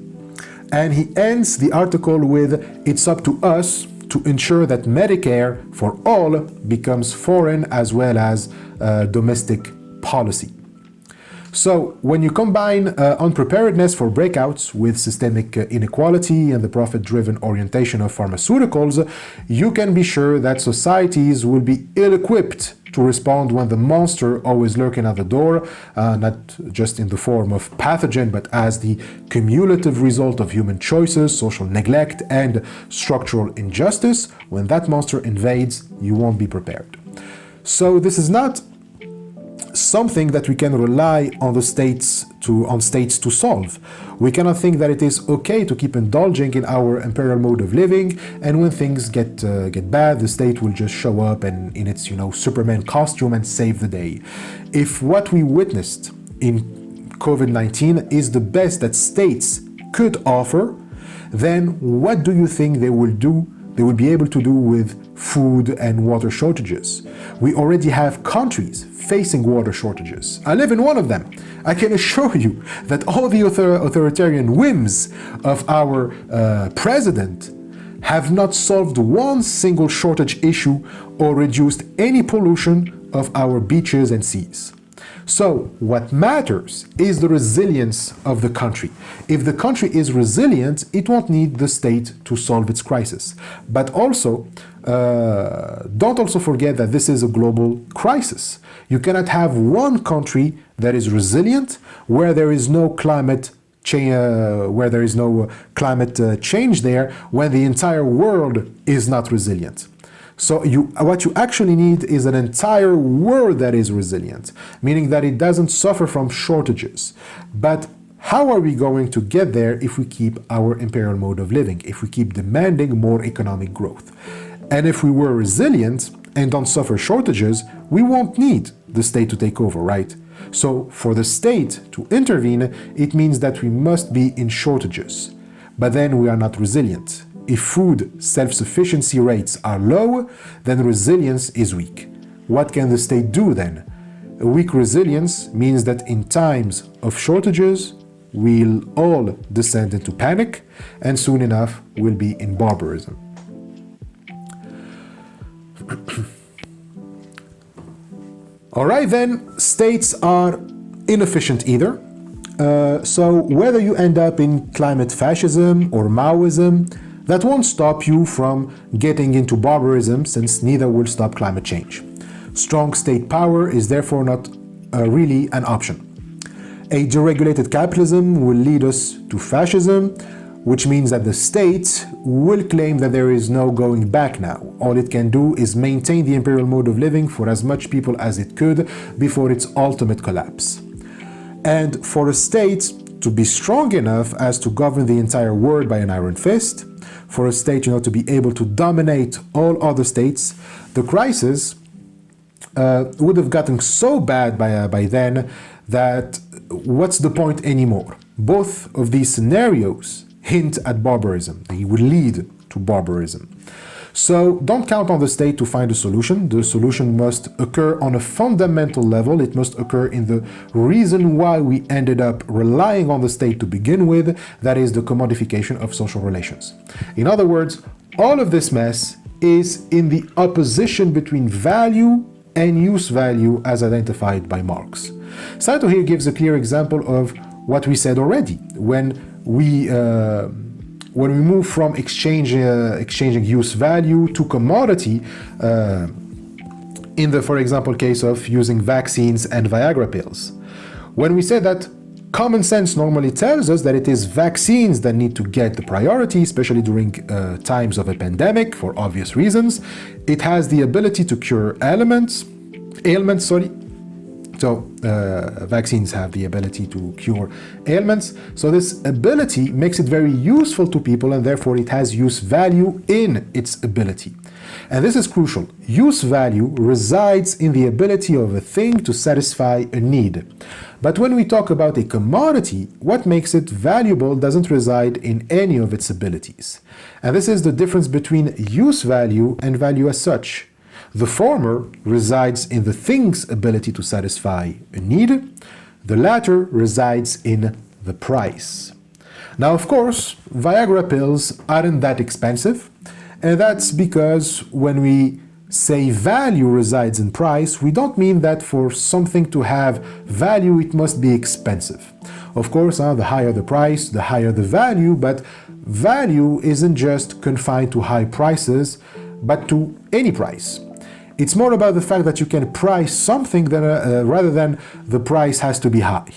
And he ends the article with, "It's up to us to ensure that Medicare for all becomes foreign as well as domestic policy." So when you combine unpreparedness for breakouts with systemic inequality and the profit-driven orientation of pharmaceuticals, you can be sure that societies will be ill-equipped to respond when the monster always lurking at the door, not just in the form of pathogen, but as the cumulative result of human choices, social neglect, and structural injustice. When that monster invades, you won't be prepared. So this is not something that we can rely on states to solve. We cannot think that it is okay to keep indulging in our imperial mode of living, and when things get bad, the state will just show up and in its Superman costume and save the day. If what we witnessed in COVID-19 is the best that states could offer, then what do you think they will do? They will be able to do with food and water shortages. We already have countries facing water shortages. I live in one of them. I can assure you that all the authoritarian whims of our president have not solved one single shortage issue or reduced any pollution of our beaches and seas. So what matters is the resilience of the country. If the country is resilient, it won't need the state to solve its crisis. But also, don't also forget that this is a global crisis. You cannot have one country that is resilient where there is no climate change there, when the entire world is not resilient. So what you actually need is an entire world that is resilient, meaning that it doesn't suffer from shortages. But how are we going to get there if we keep our imperial mode of living, if we keep demanding more economic growth? And if we were resilient and don't suffer shortages, we won't need the state to take over, right? So for the state to intervene, it means that we must be in shortages. But then we are not resilient. If food self-sufficiency rates are low, then resilience is weak. What can the state do then? A weak resilience means that in times of shortages, we'll all descend into panic, and soon enough, we'll be in barbarism. Alright then, states are inefficient either. So whether you end up in climate fascism or Maoism, that won't stop you from getting into barbarism, since neither will stop climate change. Strong state power is therefore not really an option. A deregulated capitalism will lead us to fascism, which means that the state will claim that there is no going back now. All it can do is maintain the imperial mode of living for as much people as it could before its ultimate collapse. And for a state to be strong enough as to govern the entire world by an iron fist, for a state, to be able to dominate all other states, the crisis would have gotten so bad by then that what's the point anymore? Both of these scenarios hint at barbarism. They will lead to barbarism. So don't count on the state to find a solution. The solution must occur on a fundamental level. It must occur in the reason why we ended up relying on the state to begin with, that is the commodification of social relations. In other words, all of this mess is in the opposition between value and use value as identified by Marx. Saito here gives a clear example of what we said already. When we move from exchanging use value to commodity, in the, for example, case of using vaccines and Viagra pills. When we say that common sense normally tells us that it is vaccines that need to get the priority, especially during times of a pandemic, for obvious reasons. It has the ability to cure ailments. So vaccines have the ability to cure ailments. So this ability makes it very useful to people, and therefore it has use value in its ability. And this is crucial. Use value resides in the ability of a thing to satisfy a need. But when we talk about a commodity, what makes it valuable doesn't reside in any of its abilities. And this is the difference between use value and value as such. The former resides in the thing's ability to satisfy a need. The latter resides in the price. Now, of course, Viagra pills aren't that expensive, and that's because when we say value resides in price, we don't mean that for something to have value, it must be expensive. Of course, the higher the price, the higher the value, but value isn't just confined to high prices, but to any price. It's more about the fact that you can price something rather than the price has to be high.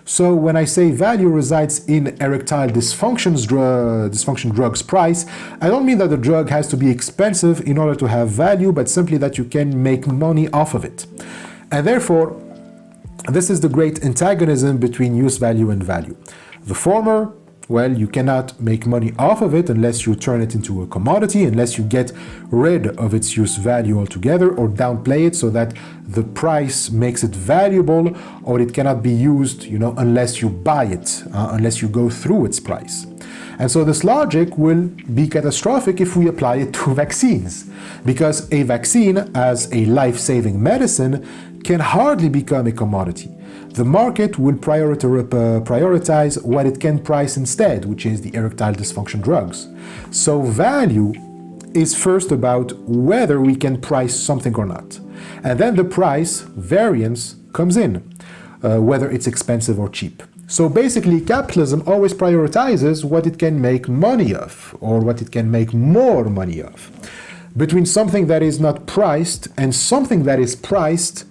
So when I say value resides in erectile dysfunction drug's price, I don't mean that the drug has to be expensive in order to have value, but simply that you can make money off of it. And therefore, this is the great antagonism between use value and value. The former, well, you cannot make money off of it unless you turn it into a commodity, unless you get rid of its use value altogether or downplay it so that the price makes it valuable, or it cannot be used, unless you buy it, unless you go through its price. And so this logic will be catastrophic if we apply it to vaccines, because a vaccine as a life-saving medicine can hardly become a commodity. The market will prioritize what it can price instead, which is the erectile dysfunction drugs. So value is first about whether we can price something or not. And then the price variance comes in. whether it's expensive or cheap. So basically, capitalism always prioritizes what it can make money of, or what it can make more money of. Between something that is not priced and something that is priced,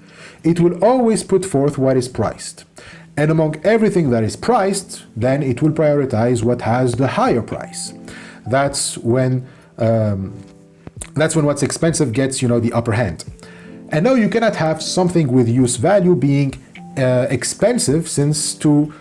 it will always put forth what is priced. And among everything that is priced, then it will prioritize what has the higher price. That's when what's expensive gets, the upper hand. And now you cannot have something with use value being expensive, since to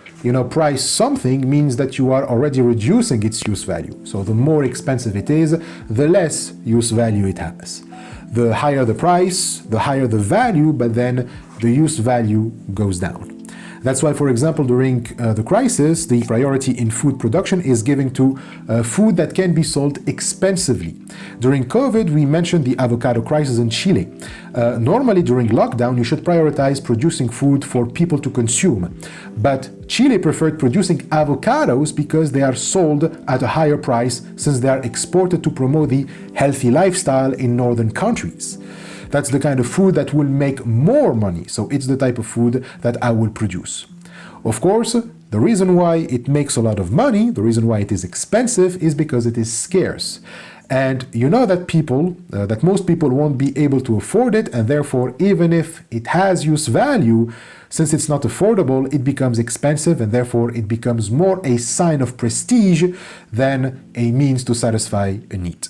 price something means that you are already reducing its use value. So the more expensive it is, the less use value it has. The higher the price, the higher the value, but then the use value goes down. That's why, for example, during the crisis, the priority in food production is given to food that can be sold expensively. During COVID, we mentioned the avocado crisis in Chile. Normally, during lockdown, you should prioritize producing food for people to consume. But Chile preferred producing avocados because they are sold at a higher price, since they are exported to promote the healthy lifestyle in northern countries. That's the kind of food that will make more money, so it's the type of food that I will produce. Of course, the reason why it makes a lot of money, the reason why it is expensive, is because it is scarce. And you know that that most people won't be able to afford it, and therefore, even if it has use value, since it's not affordable, it becomes expensive, and therefore it becomes more a sign of prestige than a means to satisfy a need.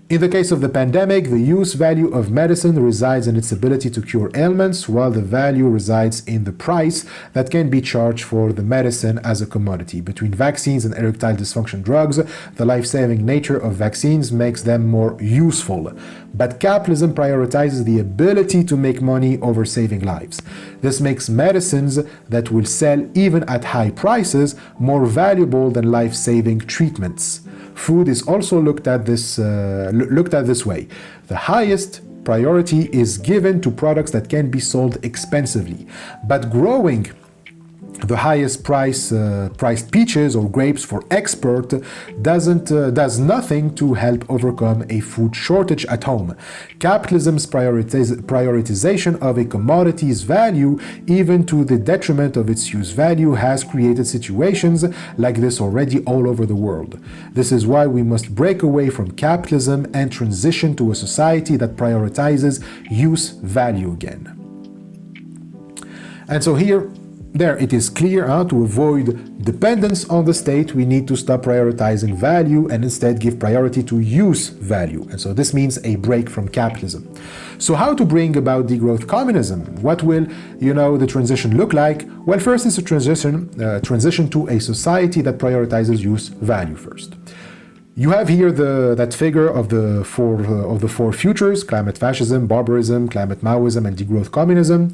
In the case of the pandemic, the use value of medicine resides in its ability to cure ailments, while the value resides in the price that can be charged for the medicine as a commodity. Between vaccines and erectile dysfunction drugs, the life-saving nature of vaccines makes them more useful. But capitalism prioritizes the ability to make money over saving lives. This makes medicines that will sell even at high prices more valuable than life-saving treatments. Food is also looked at this way. The highest priority is given to products that can be sold expensively, but growing the highest priced peaches or grapes for export does nothing to help overcome a food shortage at home. Capitalism's prioritization of a commodity's value, even to the detriment of its use value, has created situations like this already all over the world. This is why we must break away from capitalism and transition to a society that prioritizes use value again. And so there it is clear, to avoid dependence on the state, we need to stop prioritizing value and instead give priority to use value. And so this means a break from capitalism. So how to bring about degrowth communism? What will, the transition look like? Well, first is a transition to a society that prioritizes use value first. You have here that figure of the four futures: climate fascism, barbarism, climate Maoism, and degrowth communism.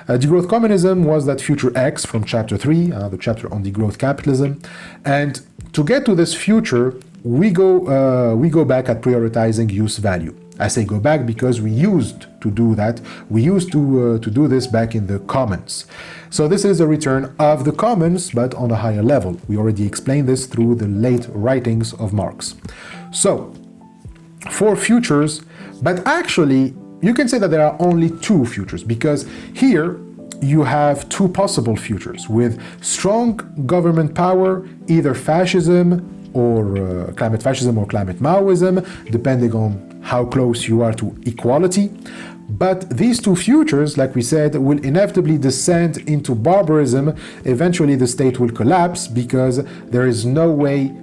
Degrowth communism was that future X from chapter 3, the chapter on degrowth capitalism. And to get to this future, we go back at prioritizing use value. I say go back because we used to do that. We used to do this back in the commons. So this is a return of the commons, but on a higher level. We already explained this through the late writings of Marx. So, 4 futures, but actually, you can say that there are only 2 futures, because here you have 2 possible futures with strong government power, either fascism or climate fascism or climate Maoism, depending on how close you are to equality. But these 2 futures, like we said, will inevitably descend into barbarism. Eventually the state will collapse because there is no way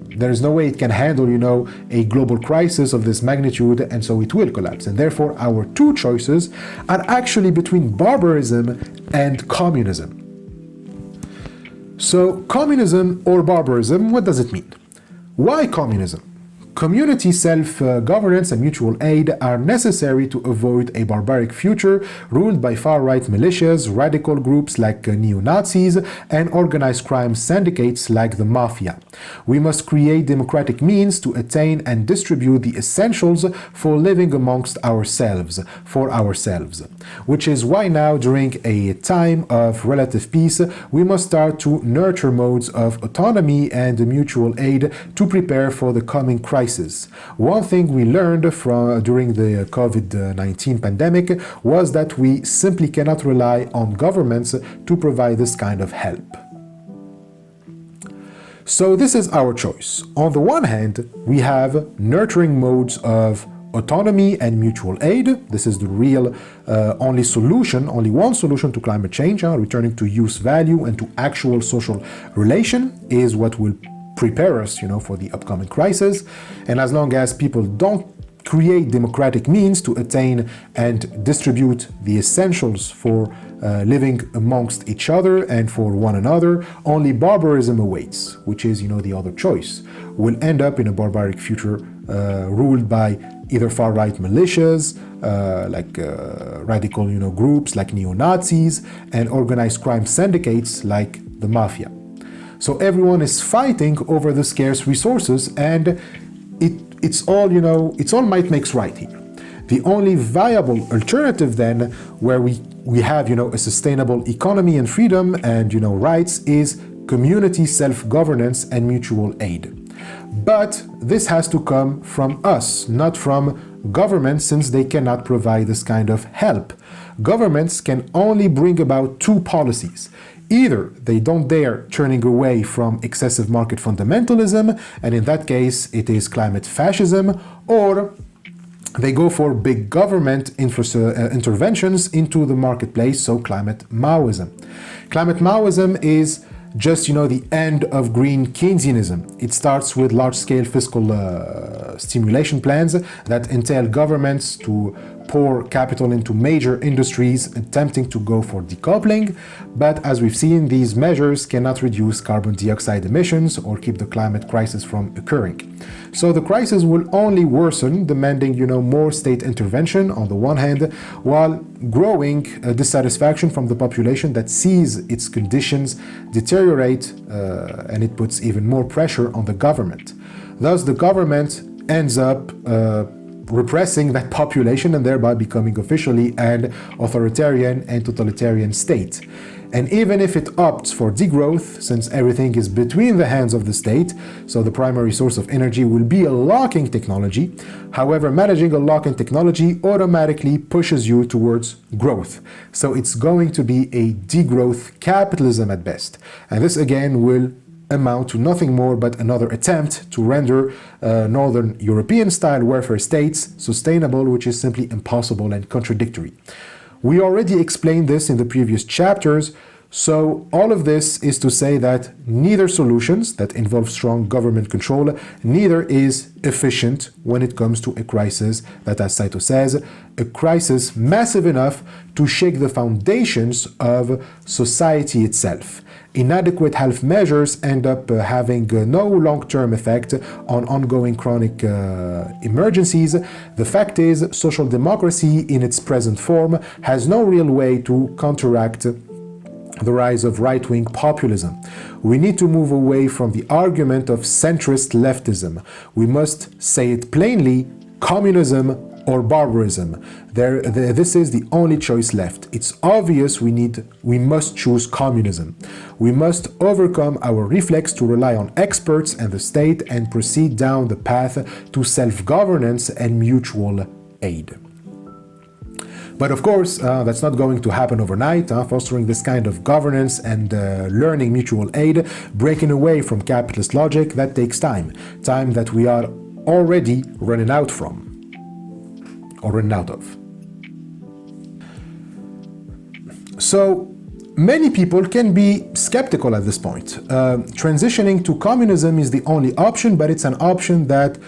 it can handle, a global crisis of this magnitude, and so it will collapse. And therefore our 2 choices are actually between barbarism and communism. So communism or barbarism, what does it mean? Why communism? Community self-governance and mutual aid are necessary to avoid a barbaric future ruled by far-right militias, radical groups like neo-Nazis, and organized crime syndicates like the mafia. We must create democratic means to attain and distribute the essentials for living amongst ourselves, which is why now, during a time of relative peace, we must start to nurture modes of autonomy and mutual aid to prepare for the coming crisis crisis. One thing we learned during the COVID-19 pandemic was that we simply cannot rely on governments to provide this kind of help. So this is our choice. On the one hand, we have nurturing modes of autonomy and mutual aid. This is the real only one solution to climate change. Returning to use value and to actual social relation is what will prepare us, for the upcoming crisis. And as long as people don't create democratic means to attain and distribute the essentials for living amongst each other and for one another, only barbarism awaits, which is, the other choice. We'll end up in a barbaric future ruled by either far-right militias, like radical, groups like neo-Nazis, and organized crime syndicates like the mafia. So everyone is fighting over the scarce resources, and it's all might makes right here. The only viable alternative then, where we have, a sustainable economy and freedom and, rights, is community self-governance and mutual aid. But this has to come from us, not from governments, since they cannot provide this kind of help. Governments can only bring about two policies. Either they don't dare turning away from excessive market fundamentalism, and in that case it is climate fascism, or they go for big government interventions into the marketplace, so climate Maoism. Climate Maoism is just, the end of green Keynesianism. It starts with large-scale fiscal stimulation plans that entail governments to pour capital into major industries attempting to go for decoupling, but as we've seen, these measures cannot reduce carbon dioxide emissions or keep the climate crisis from occurring. So the crisis will only worsen, demanding, more state intervention on the one hand, while growing dissatisfaction from the population that sees its conditions deteriorate, and it puts even more pressure on the government. Thus, the government ends up repressing that population and thereby becoming officially an authoritarian and totalitarian state. And even if it opts for degrowth, since everything is between the hands of the state, so the primary source of energy will be a locking technology. However, managing a locking technology automatically pushes you towards growth. So it's going to be a degrowth capitalism at best. And this again will amount to nothing more but another attempt to render Northern European-style welfare states sustainable, which is simply impossible and contradictory. We already explained this in the previous chapters, so all of this is to say that neither solutions that involve strong government control, neither is efficient when it comes to a crisis that, as Saito says, a crisis massive enough to shake the foundations of society itself. Inadequate health measures end up having no long-term effect on ongoing chronic emergencies. The fact is, social democracy in its present form has no real way to counteract the rise of right-wing populism. We need to move away from the argument of centrist leftism. We must say it plainly: communism or barbarism. This is the only choice left. It's obvious we must choose communism. We must overcome our reflex to rely on experts and the state and proceed down the path to self-governance and mutual aid. But of course, that's not going to happen overnight. Fostering this kind of governance and learning mutual aid, breaking away from capitalist logic, that takes time. Time that we are already running out from. Or running out of. So, many people can be skeptical at this point. Transitioning to communism is the only option, but it's an option that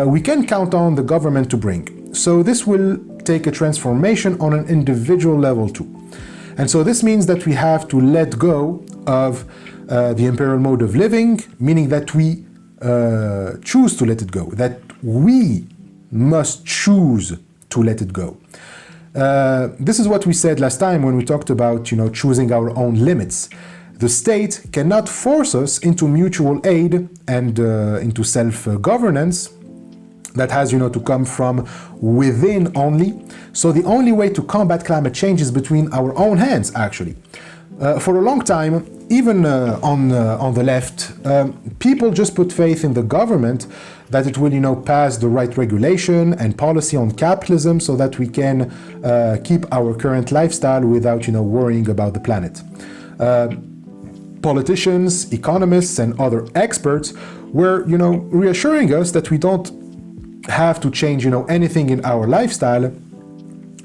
we can count on the government to bring. So this will take a transformation on an individual level too. And so this means that we have to let go of the Imperial Mode of Living, meaning that we choose to let it go, that we must choose to let it go. This is what we said last time when we talked about, choosing our own limits. The state cannot force us into mutual aid and into self-governance that has, to come from within only. So the only way to combat climate change is between our own hands, actually. For a long time, even on the left, people just put faith in the government that it will, pass the right regulation and policy on capitalism so that we can keep our current lifestyle without, worrying about the planet. Politicians, economists, and other experts were, reassuring us that we don't have to change, anything in our lifestyle.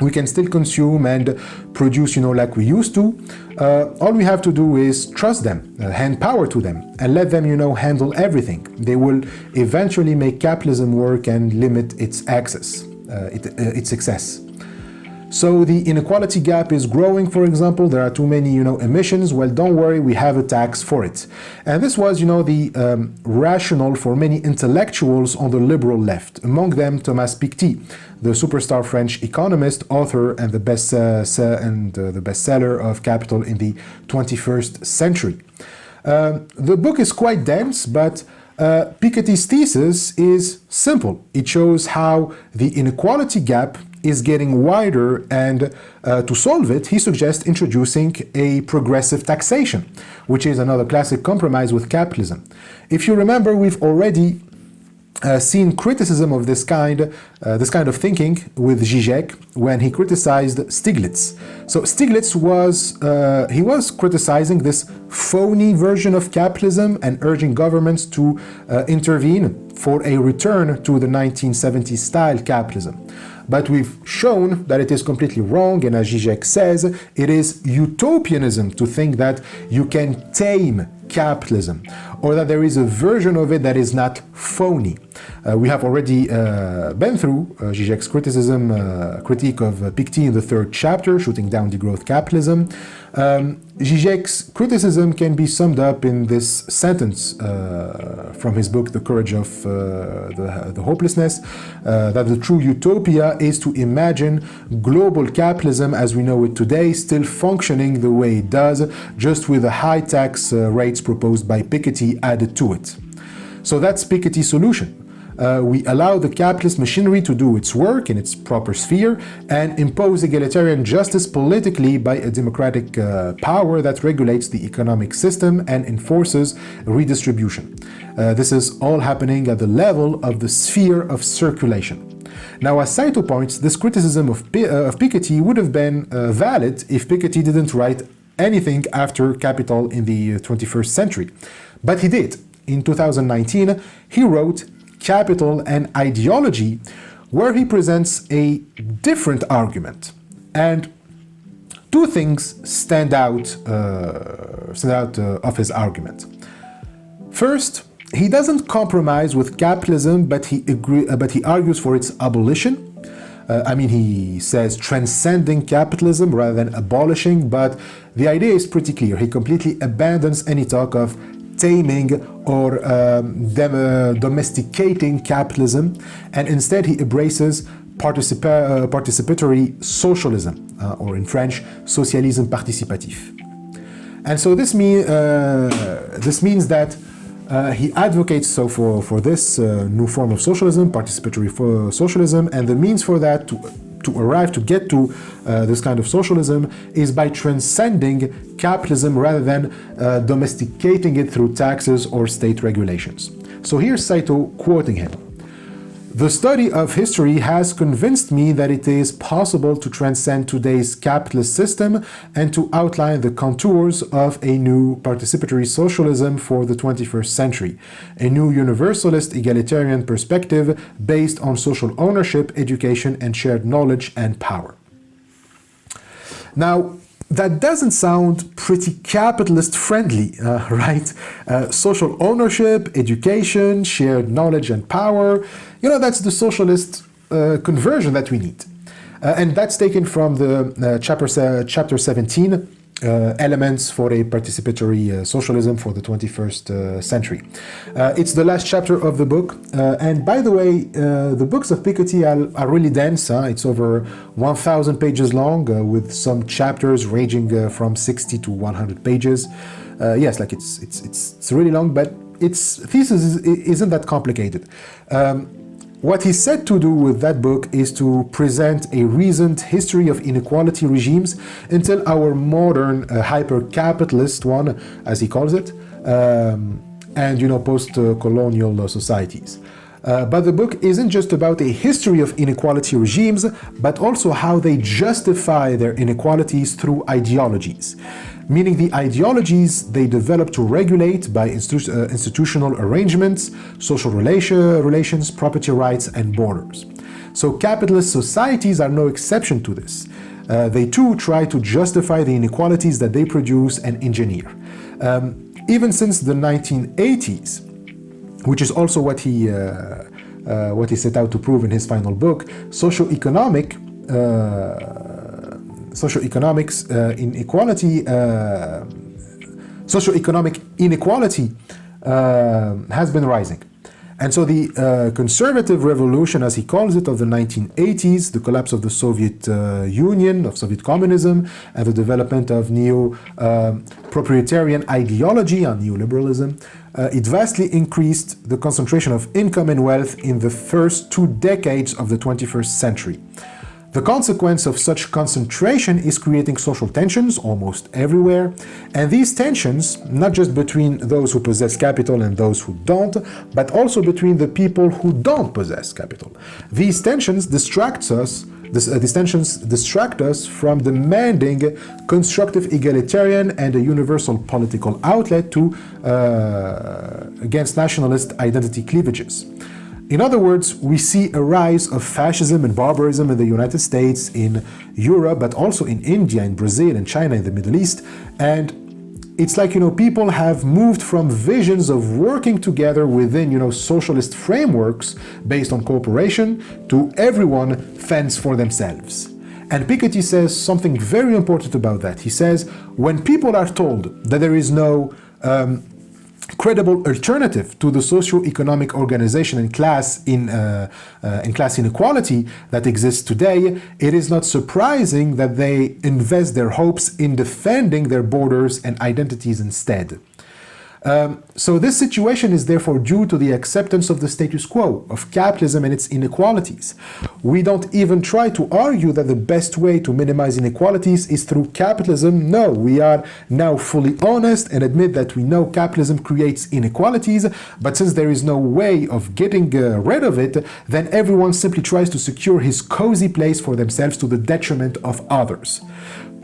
We can still consume and produce, like we used to. All we have to do is trust them, hand power to them, and let them, handle everything. They will eventually make capitalism work and limit its access, its success. So the inequality gap is growing, for example. There are too many, emissions. Well, don't worry, we have a tax for it. And this was, the rationale for many intellectuals on the liberal left, among them Thomas Piketty, the superstar French economist, author, and the bestseller of Capital in the 21st century. The book is quite dense, but Piketty's thesis is simple. It shows how the inequality gap is getting wider, and to solve it, he suggests introducing a progressive taxation, which is another classic compromise with capitalism. If you remember, we've already seen criticism of this kind of thinking with Zizek when he criticized Stiglitz. So Stiglitz was criticizing this phony version of capitalism and urging governments to intervene for a return to the 1970s style capitalism. But we've shown that it is completely wrong, and as Zizek says, it is utopianism to think that you can tame capitalism, or that there is a version of it that is not phony. We have already been through Zizek's critique of Piketty in the 3rd chapter, Shooting Down Degrowth Capitalism. Zizek's criticism can be summed up in this sentence from his book, The Courage of the Hopelessness, that the true utopia is to imagine global capitalism as we know it today still functioning the way it does, just with the high tax rates proposed by Piketty added to it. So that's Piketty's solution. We allow the capitalist machinery to do its work in its proper sphere and impose egalitarian justice politically by a democratic power that regulates the economic system and enforces redistribution. This is all happening at the level of the sphere of circulation. Now, as Saito points, this criticism of Piketty would have been valid if Piketty didn't write anything after Capital in the 21st century. But he did. In 2019, he wrote Capital and Ideology, where he presents a different argument. And two things stand out of his argument. First, he doesn't compromise with capitalism, but he argues for its abolition. He says transcending capitalism rather than abolishing, but the idea is pretty clear. He completely abandons any talk of taming or domesticating capitalism, and instead he embraces participatory socialism, or in French, socialisme participatif. And so this means that he advocates for this new form of socialism, participatory socialism, and the means for that to get to this kind of socialism is by transcending capitalism rather than domesticating it through taxes or state regulations. So here's Saito quoting him. The study of history has convinced me that it is possible to transcend today's capitalist system and to outline the contours of a new participatory socialism for the 21st century, a new universalist egalitarian perspective based on social ownership, education, and shared knowledge and power. Now, that doesn't sound pretty capitalist friendly, right? Social ownership, education, shared knowledge and power, that's the socialist conversion that we need. And that's taken from the chapter 17, Elements for a Participatory Socialism for the 21st Century. It's the last chapter of the book. And by the way, the books of Piketty are really dense. It's over 1,000 pages long, with some chapters ranging from 60 to 100 pages. Yes, it's really long, but its thesis isn't that complicated. What he's said to do with that book is to present a recent history of inequality regimes until our modern hyper-capitalist one, as he calls it, and post-colonial societies. But the book isn't just about a history of inequality regimes, but also how they justify their inequalities through ideologies. Meaning the ideologies they develop to regulate by institutional arrangements, social relations, property rights, and borders. So capitalist societies are no exception to this. They too try to justify the inequalities that they produce and engineer. Even since the 1980s, which is also what he set out to prove in his final book, socioeconomic inequality has been rising. And so the conservative revolution, as he calls it, of the 1980s, the collapse of the Soviet Union, of Soviet communism, and the development of neo-proprietarian ideology and neoliberalism, it vastly increased the concentration of income and wealth in the first 2 decades of the 21st century. The consequence of such concentration is creating social tensions almost everywhere, and these tensions, not just between those who possess capital and those who don't, but also between the people who don't possess capital. These tensions distract us from demanding constructive egalitarian and a universal political outlet against nationalist identity cleavages. In other words, we see a rise of fascism and barbarism in the United States, in Europe, but also in India, in Brazil, in China, in the Middle East. And it's like, people have moved from visions of working together within, socialist frameworks based on cooperation to everyone fends for themselves. And Piketty says something very important about that. He says, when people are told that there is no credible alternative to the socio-economic organization and class inequality that exists today, it is not surprising that they invest their hopes in defending their borders and identities instead. So this situation is therefore due to the acceptance of the status quo, of capitalism and its inequalities. We don't even try to argue that the best way to minimize inequalities is through capitalism. No, we are now fully honest and admit that we know capitalism creates inequalities, but since there is no way of getting rid of it, then everyone simply tries to secure his cozy place for themselves to the detriment of others.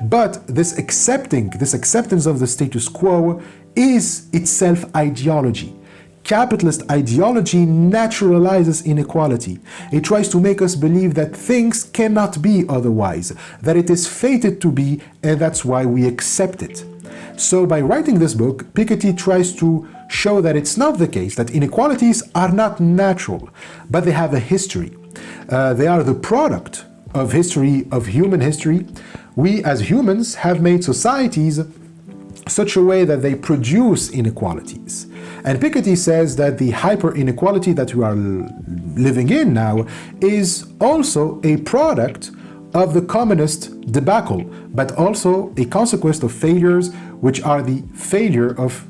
But this acceptance of the status quo is itself ideology. Capitalist ideology naturalizes inequality. It tries to make us believe that things cannot be otherwise, that it is fated to be, and that's why we accept it. So by writing this book, Piketty tries to show that it's not the case, that inequalities are not natural, but they have a history. They are the product of history, of human history. We as humans have made societies such a way that they produce inequalities. And Piketty says that the hyper-inequality that we are living in now is also a product of the communist debacle, but also a consequence of failures, which are the failure of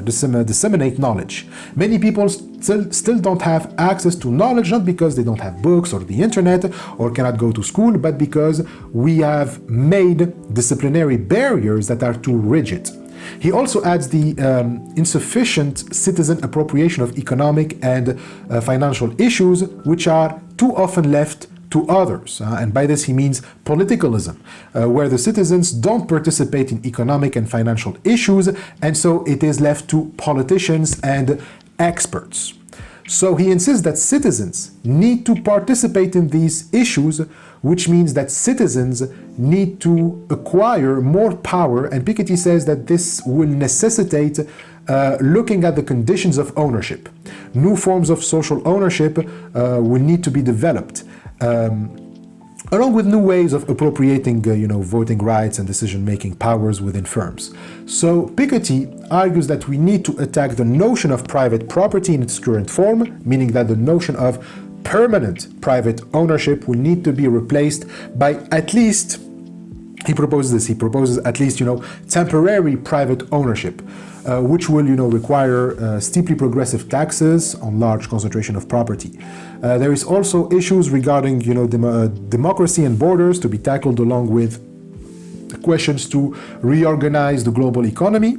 disseminate knowledge. Many people still don't have access to knowledge, not because they don't have books or the internet or cannot go to school, but because we have made disciplinary barriers that are too rigid. He also adds the insufficient citizen appropriation of economic and financial issues, which are too often left to others. And by this he means politicalism, where the citizens don't participate in economic and financial issues, and so it is left to politicians and experts. So he insists that citizens need to participate in these issues, which means that citizens need to acquire more power, and Piketty says that this will necessitate looking at the conditions of ownership. New forms of social ownership will need to be developed, along with new ways of appropriating voting rights and decision-making powers within firms. So Piketty argues that we need to attack the notion of private property in its current form, meaning that the notion of permanent private ownership will need to be replaced by at least, he proposes at least, temporary private ownership, which will, require steeply progressive taxes on large concentration of property. There is also issues regarding, democracy and borders to be tackled, along with questions to reorganize the global economy.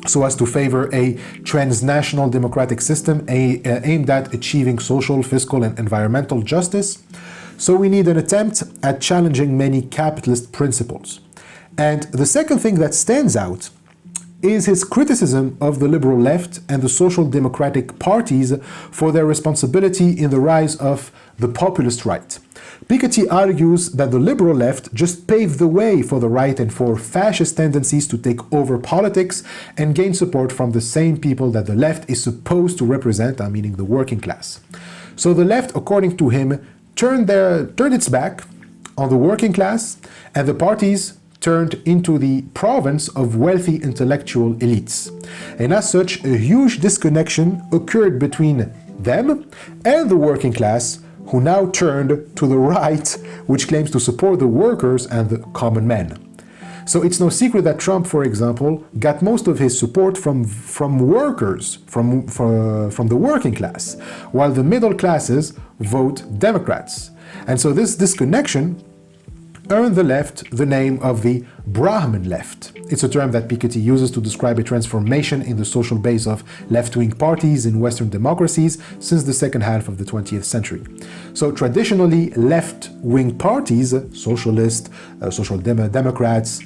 so as to favor a transnational democratic system aimed at achieving social, fiscal, and environmental justice. So we need an attempt at challenging many capitalist principles. And the second thing that stands out is his criticism of the liberal left and the social democratic parties for their responsibility in the rise of the populist right. Piketty argues that the liberal left just paved the way for the right and for fascist tendencies to take over politics and gain support from the same people that the left is supposed to represent, meaning the working class. So the left, according to him, turned its back on the working class, and the parties turned into the province of wealthy intellectual elites. And as such, a huge disconnection occurred between them and the working class, who now turned to the right, which claims to support the workers and the common man. So it's no secret that Trump, for example, got most of his support from workers, from the working class, while the middle classes vote Democrats. And so this disconnection earned the left the name of the Brahmin left. It's a term that Piketty uses to describe a transformation in the social base of left-wing parties in Western democracies since the second half of the 20th century. So traditionally, left-wing parties, socialist, social democrats,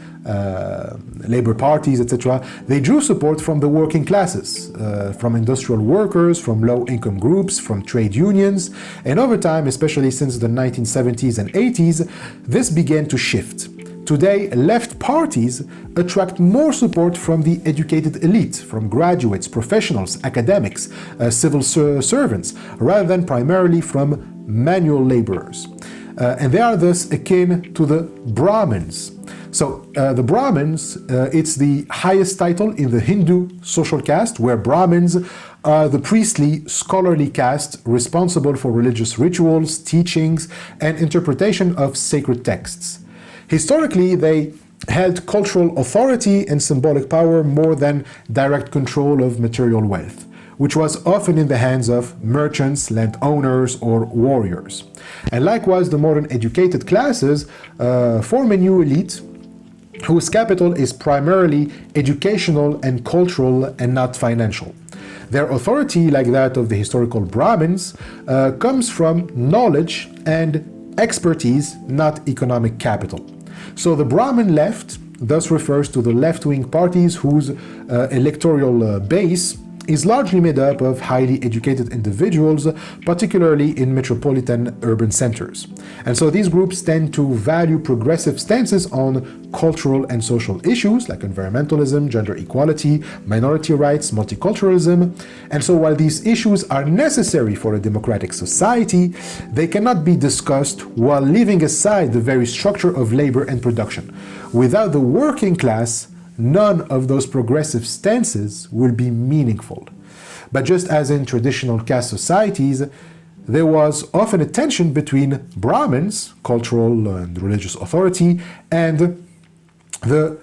labor parties, etc., they drew support from the working classes, from industrial workers, from low-income groups, from trade unions, and over time, especially since the 1970s and 80s, this began to shift. Today, left parties attract more support from the educated elite, from graduates, professionals, academics, civil servants, rather than primarily from manual laborers. And they are thus akin to the Brahmins. So the Brahmins, it's the highest title in the Hindu social caste, where Brahmins are the priestly, scholarly caste responsible for religious rituals, teachings, and interpretation of sacred texts. Historically, they held cultural authority and symbolic power more than direct control of material wealth, which was often in the hands of merchants, landowners, or warriors. And likewise, the modern educated classes form a new elite whose capital is primarily educational and cultural and not financial. Their authority, like that of the historical Brahmins, comes from knowledge and expertise, not economic capital. So the Brahmin left thus refers to the left-wing parties whose electoral base is largely made up of highly educated individuals, particularly in metropolitan urban centers. And so these groups tend to value progressive stances on cultural and social issues like environmentalism, gender equality, minority rights, multiculturalism. And so while these issues are necessary for a democratic society, they cannot be discussed while leaving aside the very structure of labor and production. Without the working class, none of those progressive stances will be meaningful. But just as in traditional caste societies, there was often a tension between Brahmins, cultural and religious authority, and the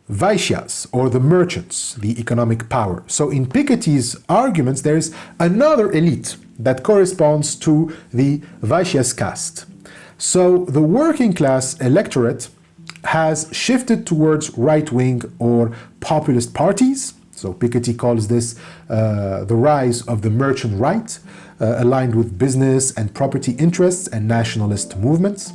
Vaishyas, or the merchants, the economic power. So in Piketty's arguments, there is another elite that corresponds to the Vaishyas caste. So the working class electorate has shifted towards right-wing or populist parties. So Piketty calls this the rise of the merchant right, aligned with business and property interests and nationalist movements.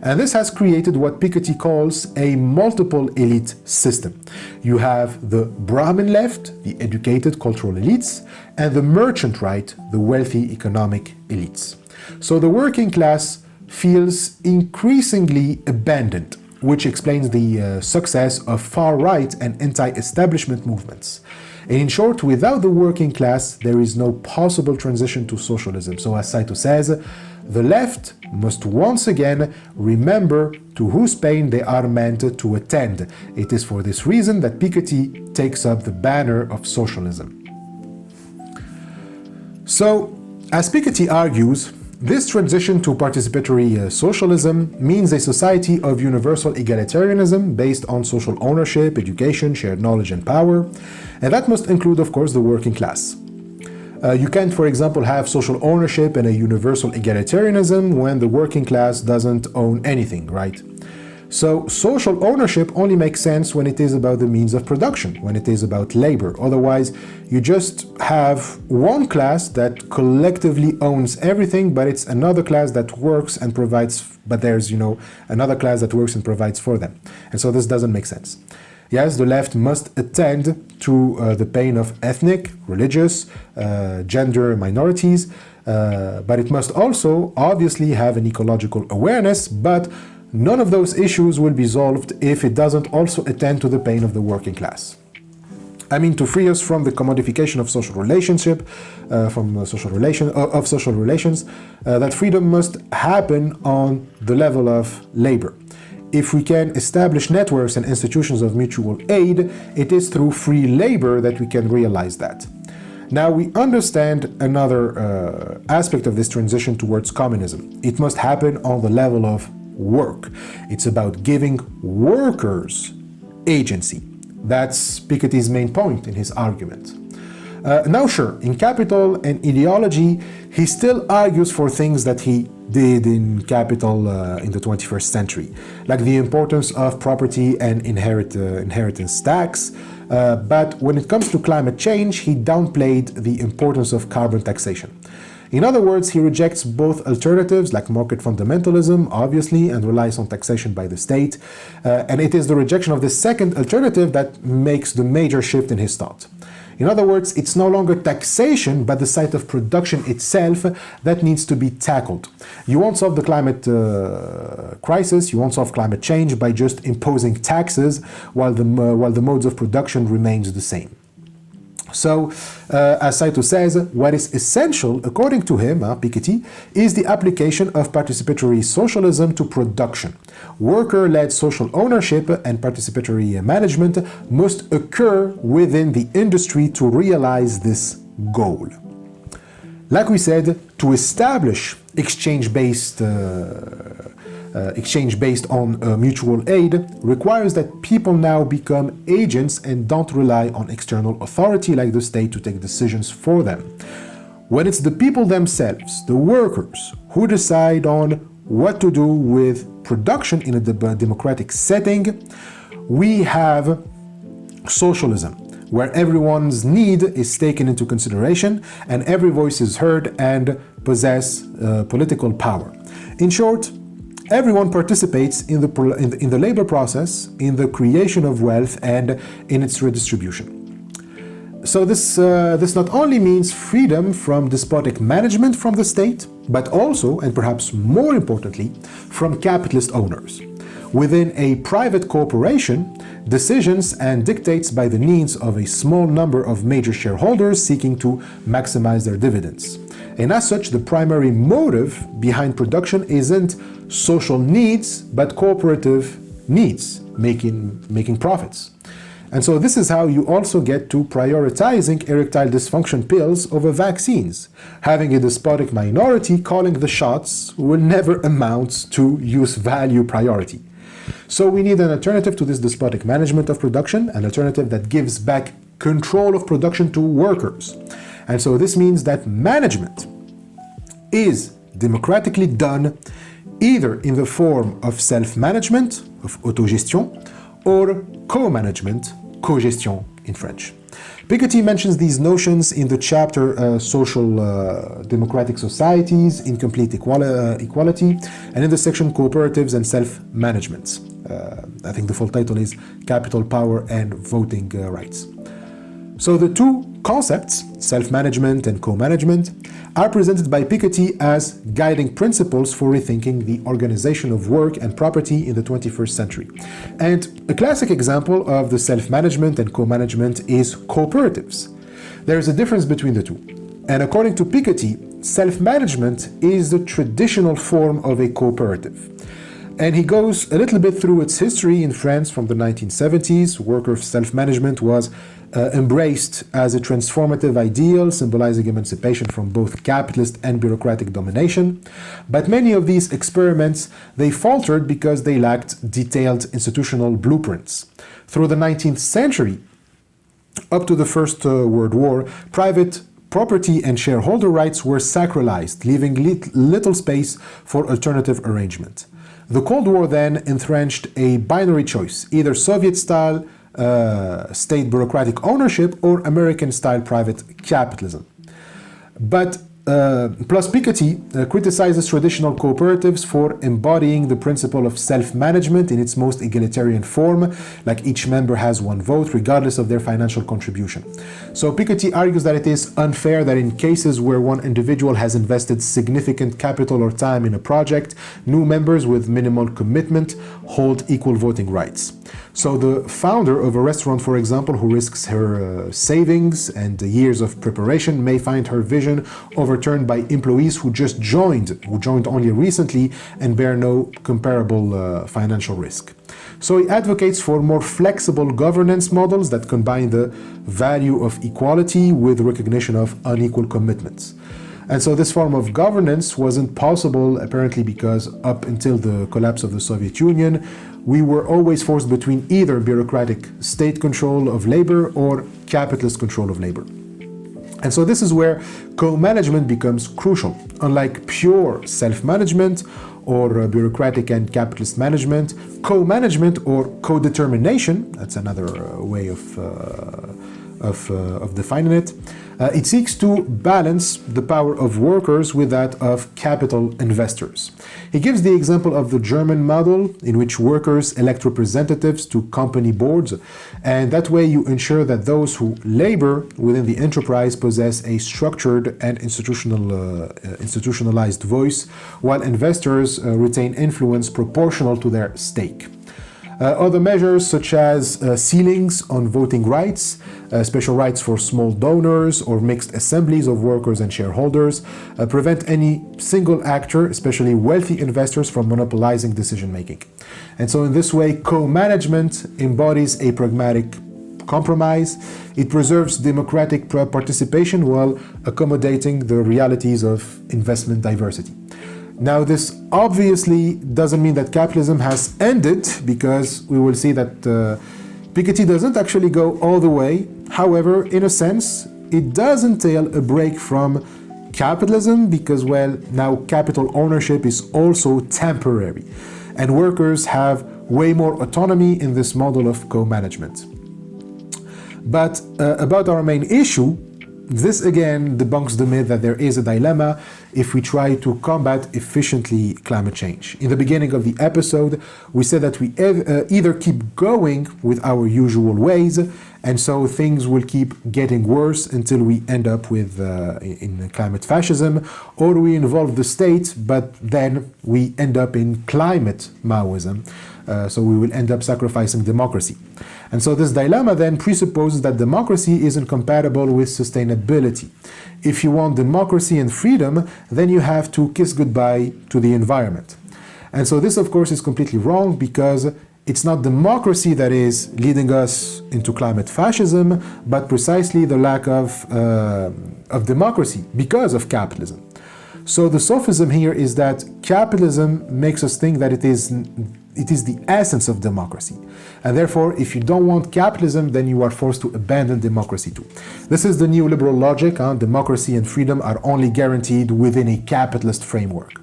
And this has created what Piketty calls a multiple elite system. You have the Brahmin left, the educated cultural elites, and the merchant right, the wealthy economic elites. So the working class feels increasingly abandoned, which explains the success of far-right and anti-establishment movements. And in short, without the working class, there is no possible transition to socialism. So as Saito says, the left must once again remember to whose pain they are meant to attend. It is for this reason that Piketty takes up the banner of socialism. So, as Piketty argues, this transition to participatory socialism means a society of universal egalitarianism based on social ownership, education, shared knowledge and power, and that must include, of course, the working class. You can't, for example, have social ownership and a universal egalitarianism when the working class doesn't own anything, right? So social ownership only makes sense when it is about the means of production, when it is about labor. Otherwise, you just have one class that collectively owns everything, but it's another class that works and provides, but there's, another class that works and provides for them. And so this doesn't make sense. Yes, the left must attend to the pain of ethnic, religious, gender minorities, but it must also obviously have an ecological awareness, but none of those issues will be solved if it doesn't also attend to the pain of the working class. I mean, to free us from the commodification of social relationship, of social relations, that freedom must happen on the level of labor. If we can establish networks and institutions of mutual aid, it is through free labor that we can realize that. Now we understand another aspect of this transition towards communism. It must happen on the level of work. It's about giving workers agency. That's Piketty's main point in his argument. Now sure, in Capital and Ideology, he still argues for things that he did in Capital in the 21st century, like the importance of property and inheritance tax, but when it comes to climate change, he downplayed the importance of carbon taxation. In other words, he rejects both alternatives like market fundamentalism, obviously, and relies on taxation by the state. And it is the rejection of the second alternative that makes the major shift in his thought. In other words, it's no longer taxation, but the site of production itself that needs to be tackled. You won't solve the climate crisis, you won't solve climate change by just imposing taxes while the modes of production remains the same. So, as Saito says, what is essential, according to him, Piketty, is the application of participatory socialism to production. Worker-led social ownership and participatory management must occur within the industry to realize this goal. Like we said, to establish exchange based on mutual aid requires that people now become agents and don't rely on external authority like the state to take decisions for them. When it's the people themselves, the workers, who decide on what to do with production in a democratic setting, we have socialism, where everyone's need is taken into consideration and every voice is heard and possess political power. In short, everyone participates in the labor process, in the creation of wealth, and in its redistribution. So this not only means freedom from despotic management from the state, but also, and perhaps more importantly, from capitalist owners. Within a private corporation, decisions and dictates by the needs of a small number of major shareholders seeking to maximize their dividends. And as such, the primary motive behind production isn't social needs, but cooperative needs, making profits. And so this is how you also get to prioritizing erectile dysfunction pills over vaccines. Having a despotic minority calling the shots will never amount to use-value priority. So we need an alternative to this despotic management of production, an alternative that gives back control of production to workers. And so this means that management is democratically done either in the form of self-management, of autogestion, or co-management, cogestion in French. Piketty mentions these notions in the chapter Social Democratic Societies, Incomplete Equality, and in the section Cooperatives and Self-Management. I think the full title is Capital, Power, and Voting Rights. So the two concepts, self-management and co-management, are presented by Piketty as guiding principles for rethinking the organization of work and property in the 21st century. And a classic example of the self-management and co-management is cooperatives. There is a difference between the two. And according to Piketty, self-management is the traditional form of a cooperative. And he goes a little bit through its history in France from the 1970s. Worker self-management was embraced as a transformative ideal, symbolizing emancipation from both capitalist and bureaucratic domination. But many of these experiments, they faltered because they lacked detailed institutional blueprints. Through the 19th century, up to the First World War, private property and shareholder rights were sacralized, leaving little space for alternative arrangement. The Cold War then entrenched a binary choice, either Soviet-style state bureaucratic ownership or American-style private capitalism. But plus Piketty criticizes traditional cooperatives for embodying the principle of self-management in its most egalitarian form, like each member has one vote regardless of their financial contribution. So Piketty argues that it is unfair that in cases where one individual has invested significant capital or time in a project, new members with minimal commitment hold equal voting rights. So the founder of a restaurant, for example, who risks her savings and years of preparation may find her vision overturned by employees who joined only recently and bear no comparable financial risk. So he advocates for more flexible governance models that combine the value of equality with recognition of unequal commitments. And so this form of governance wasn't possible apparently because up until the collapse of the Soviet Union, we were always forced between either bureaucratic state control of labor or capitalist control of labor. And so this is where co-management becomes crucial. Unlike pure self-management or bureaucratic and capitalist management, co-management or co-determination, that's another way of defining it, it seeks to balance the power of workers with that of capital investors. He gives the example of the German model in which workers elect representatives to company boards, and that way you ensure that those who labor within the enterprise possess a structured and institutionalized voice, while investors retain influence proportional to their stake. Other measures such as ceilings on voting rights, special rights for small donors or mixed assemblies of workers and shareholders prevent any single actor, especially wealthy investors, from monopolizing decision-making. And so in this way, co-management embodies a pragmatic compromise. It preserves democratic participation while accommodating the realities of investment diversity. Now, this obviously doesn't mean that capitalism has ended, because we will see that Piketty doesn't actually go all the way. However, in a sense, it does entail a break from capitalism because, well, now capital ownership is also temporary, and workers have way more autonomy in this model of co-management. But about our main issue, this again debunks the myth that there is a dilemma if we try to combat efficiently climate change. In the beginning of the episode, we said that we either keep going with our usual ways, and so things will keep getting worse until we end up with in climate fascism, or we involve the state, but then we end up in climate Maoism. So we will end up sacrificing democracy. And so this dilemma then presupposes that democracy is incompatible with sustainability. If you want democracy and freedom, then you have to kiss goodbye to the environment. And so this, of course, is completely wrong, because it's not democracy that is leading us into climate fascism, but precisely the lack of democracy because of capitalism. So the sophism here is that capitalism makes us think that it is the essence of democracy. And therefore, if you don't want capitalism, then you are forced to abandon democracy too. This is the neoliberal logic. Democracy and freedom are only guaranteed within a capitalist framework.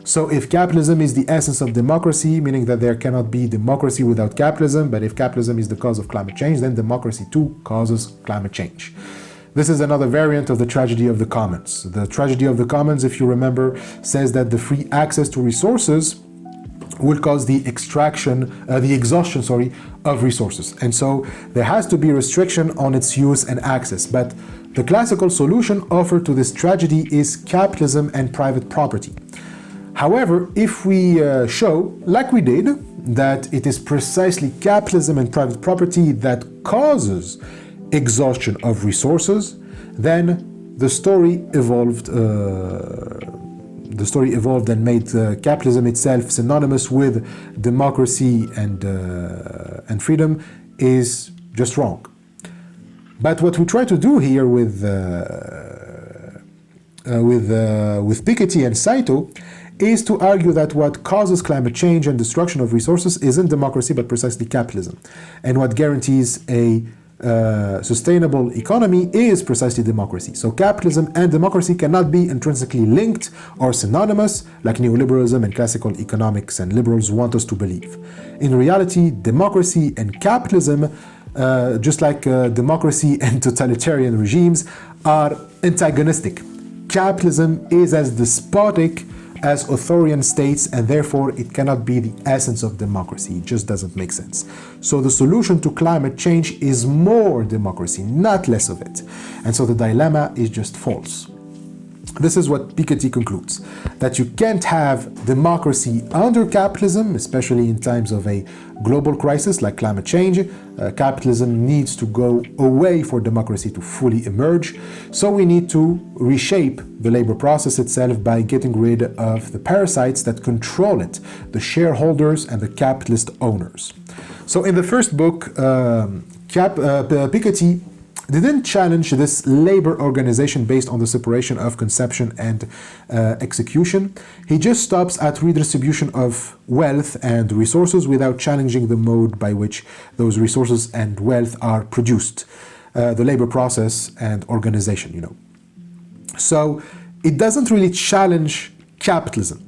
So if capitalism is the essence of democracy, meaning that there cannot be democracy without capitalism, but if capitalism is the cause of climate change, then democracy too causes climate change. This is another variant of the tragedy of the commons. The tragedy of the commons, if you remember, says that the free access to resources will cause the exhaustion of resources. And so there has to be restriction on its use and access. But the classical solution offered to this tragedy is capitalism and private property. However, if we show, like we did, that it is precisely capitalism and private property that causes exhaustion of resources, then the story evolved and made capitalism itself synonymous with democracy and freedom is just wrong. But what we try to do here with Piketty and Saito is to argue that what causes climate change and destruction of resources isn't democracy but precisely capitalism, and what guarantees a sustainable economy is precisely democracy. So capitalism and democracy cannot be intrinsically linked or synonymous, like neoliberalism and classical economics and liberals want us to believe. In reality, democracy and capitalism, just like democracy and totalitarian regimes, are antagonistic. Capitalism is as despotic as authoritarian states, and therefore it cannot be the essence of democracy. It just doesn't make sense. So the solution to climate change is more democracy, not less of it. And so the dilemma is just false. This is what Piketty concludes, that you can't have democracy under capitalism, especially in times of a global crisis like climate change. Capitalism needs to go away for democracy to fully emerge. So we need to reshape the labor process itself by getting rid of the parasites that control it, the shareholders and the capitalist owners. So in the first book, Piketty didn't challenge this labor organization based on the separation of conception and execution. He just stops at redistribution of wealth and resources without challenging the mode by which those resources and wealth are produced, the labor process and organization, you know. So it doesn't really challenge capitalism.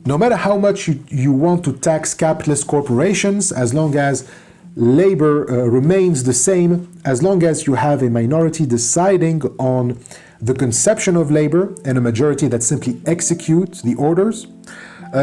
No matter how much you want to tax capitalist corporations, as long as labor remains the same, as long as you have a minority deciding on the conception of labor and a majority that simply executes the orders,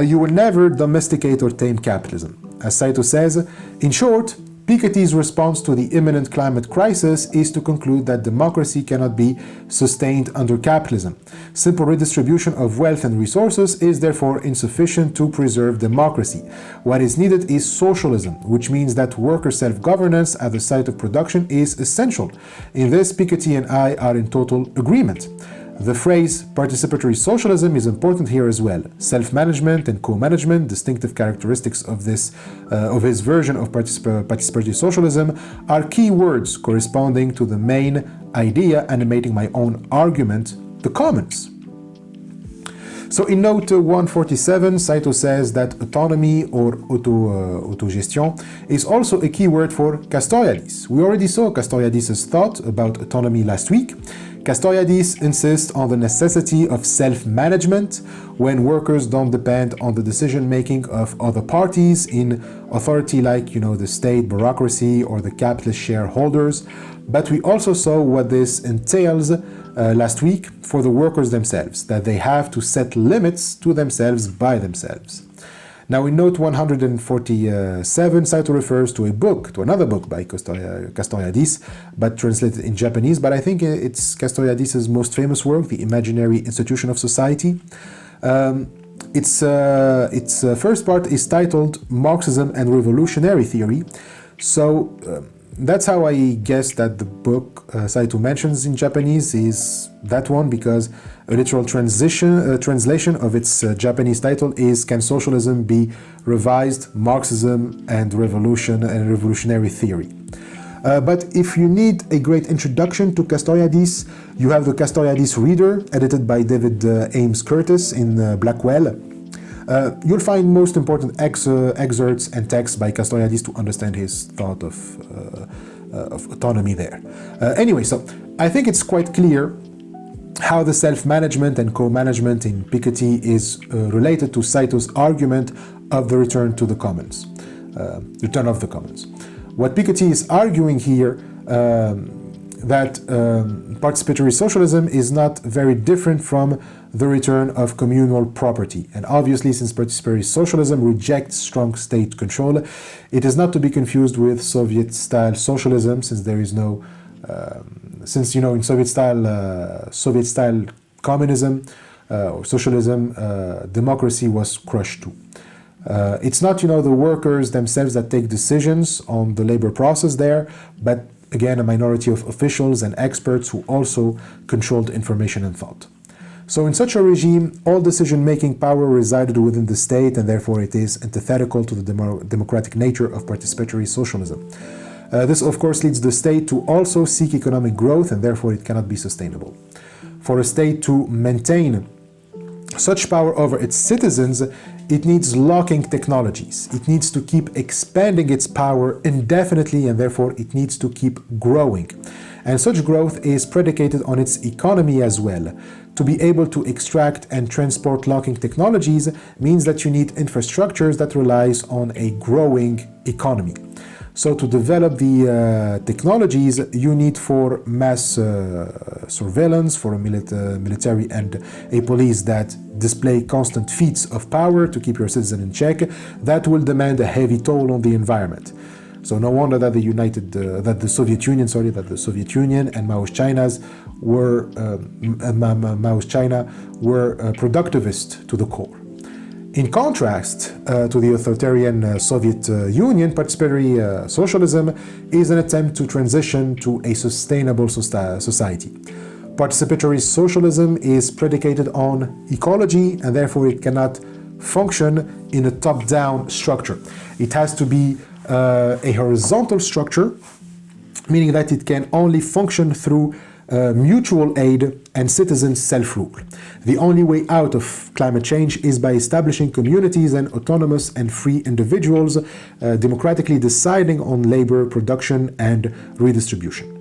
you will never domesticate or tame capitalism. As Saito says, in short, Piketty's response to the imminent climate crisis is to conclude that democracy cannot be sustained under capitalism. Simple redistribution of wealth and resources is therefore insufficient to preserve democracy. What is needed is socialism, which means that worker self-governance at the site of production is essential. In this, Piketty and I are in total agreement. The phrase participatory socialism is important here as well. Self-management and co-management, distinctive characteristics of his version of participatory socialism, are key words corresponding to the main idea animating my own argument, the commons. So in note 147, Saito says that autonomy or autogestion is also a key word for Castoriadis. We already saw Castoriadis' thought about autonomy last week. Castoriadis insists on the necessity of self-management when workers don't depend on the decision-making of other parties in authority like, the state bureaucracy or the capitalist shareholders. But we also saw what this entails last week for the workers themselves, that they have to set limits to themselves by themselves. Now in note 147, Saito refers to another book by Castoriadis, but translated in Japanese, but I think it's Castoriadis' most famous work, The Imaginary Institution of Society. Its first part is titled Marxism and Revolutionary Theory. So that's how I guess that the book Saito mentions in Japanese is that one, because a literal translation of its Japanese title is Can Socialism Be Revised? Marxism and Revolution and Revolutionary Theory. But if you need a great introduction to Castoriadis, you have the Castoriadis Reader, edited by David Ames Curtis in Blackwell. You'll find most important excerpts and texts by Castoriadis to understand his thought of autonomy there. Anyway, so I think it's quite clear how the self-management and co-management in Piketty is related to Saito's argument of the return to the commons, return of the commons. What Piketty is arguing here, that participatory socialism is not very different from the return of communal property. And obviously, since participatory socialism rejects strong state control, it is not to be confused with Soviet-style socialism, since there is no in Soviet-style communism or socialism, democracy was crushed too. It's not, the workers themselves that take decisions on the labor process there, but again, a minority of officials and experts who also controlled information and thought. So in such a regime, all decision-making power resided within the state, and therefore it is antithetical to the democratic nature of participatory socialism. This, of course, leads the state to also seek economic growth, and therefore it cannot be sustainable. For a state to maintain such power over its citizens, it needs locking technologies. It needs to keep expanding its power indefinitely, and therefore it needs to keep growing. And such growth is predicated on its economy as well. To be able to extract and transport locking technologies means that you need infrastructures that relies on a growing economy. So to develop the technologies, you need for mass surveillance, for a military and a police that display constant feats of power to keep your citizen in check, that will demand a heavy toll on the environment. So no wonder that the Soviet Union and Mao's China were productivist to the core. In contrast to the authoritarian Soviet Union, participatory socialism is an attempt to transition to a sustainable society. Participatory socialism is predicated on ecology, and therefore it cannot function in a top-down structure. It has to be a horizontal structure, meaning that it can only function through mutual aid and citizen self-rule. The only way out of climate change is by establishing communities and autonomous and free individuals democratically deciding on labor, production, and redistribution.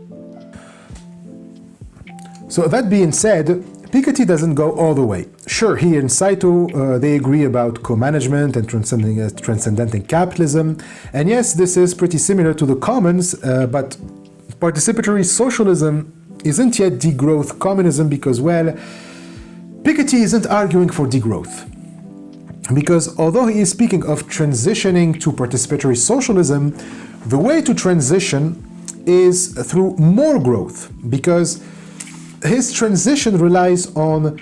So that being said, Piketty doesn't go all the way. Sure, he and Saito, they agree about co-management and transcending capitalism. And yes, this is pretty similar to the commons, but participatory socialism isn't yet degrowth communism because, well, Piketty isn't arguing for degrowth. Because although he is speaking of transitioning to participatory socialism, the way to transition is through more growth, because his transition relies on,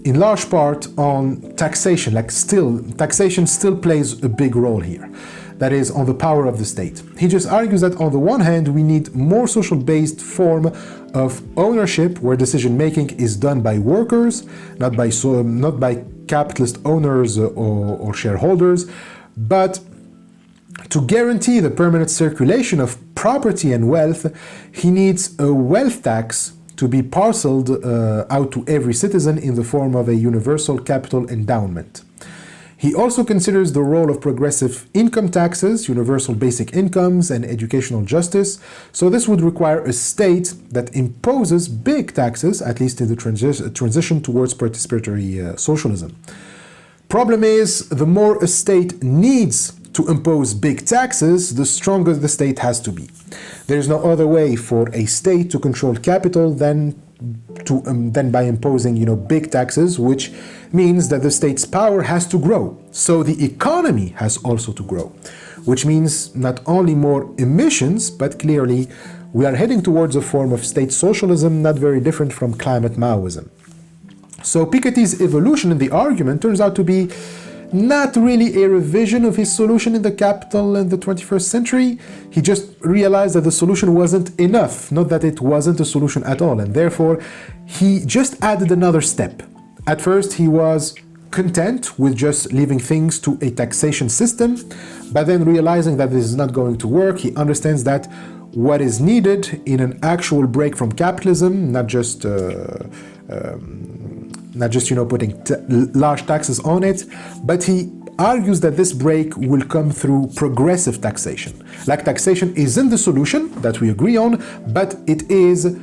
in large part, on taxation. Taxation still plays a big role here. That is, on the power of the state. He just argues that on the one hand, we need more social-based form of ownership where decision-making is done by workers, not by capitalist owners or shareholders, but to guarantee the permanent circulation of property and wealth, he needs a wealth tax to be parceled out to every citizen in the form of a universal capital endowment. He also considers the role of progressive income taxes, universal basic incomes, and educational justice. So this would require a state that imposes big taxes, at least in the transition towards participatory socialism. Problem is, the more a state needs to impose big taxes, the stronger the state has to be. There's no other way for a state to control capital than by imposing, big taxes, which means that the state's power has to grow. So the economy has also to grow, which means not only more emissions, but clearly we are heading towards a form of state socialism not very different from climate Maoism. So Piketty's evolution in the argument turns out to be not really a revision of his solution in the Capital in the 21st century. He just realized that the solution wasn't enough, not that it wasn't a solution at all, and therefore he just added another step. At first he was content with just leaving things to a taxation system, but then realizing that this is not going to work, he understands that what is needed in an actual break from capitalism, not just putting large taxes on it, but he argues that this break will come through progressive taxation. Like taxation isn't the solution that we agree on, but it is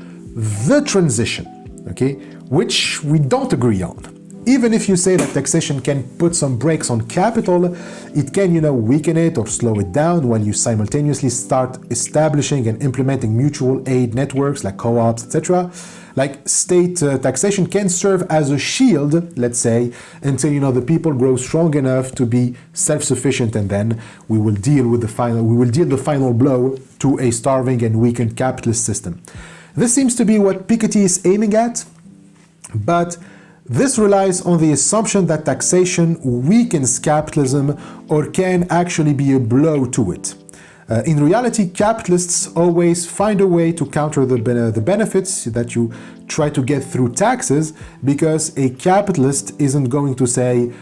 the transition, okay, which we don't agree on. Even if you say that taxation can put some brakes on capital, it can, weaken it or slow it down while you simultaneously start establishing and implementing mutual aid networks like co-ops, etc. Like state taxation can serve as a shield, let's say, until the people grow strong enough to be self-sufficient, and then we will deal the final blow to a starving and weakened capitalist system. This seems to be what Piketty is aiming at, but this relies on the assumption that taxation weakens capitalism or can actually be a blow to it. In reality, capitalists always find a way to counter the benefits that you try to get through taxes, because a capitalist isn't going to say,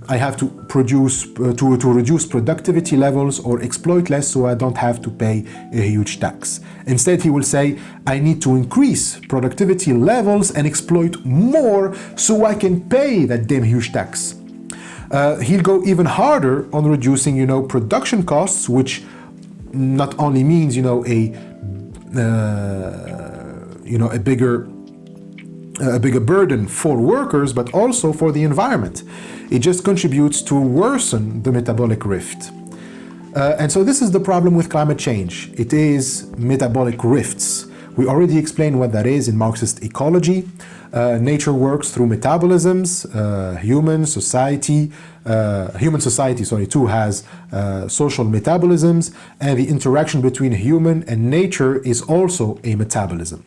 I have to produce to reduce productivity levels or exploit less so I don't have to pay a huge tax. Instead, he will say, I need to increase productivity levels and exploit more so I can pay that damn huge tax. He'll go even harder on reducing, production costs, which not only means, a bigger burden for workers, but also for the environment. It just contributes to worsen the metabolic rift. And so this is the problem with climate change. It is metabolic rifts. We already explained what that is in Marxist ecology. Nature works through metabolisms. Human society too has social metabolisms, and the interaction between human and nature is also a metabolism.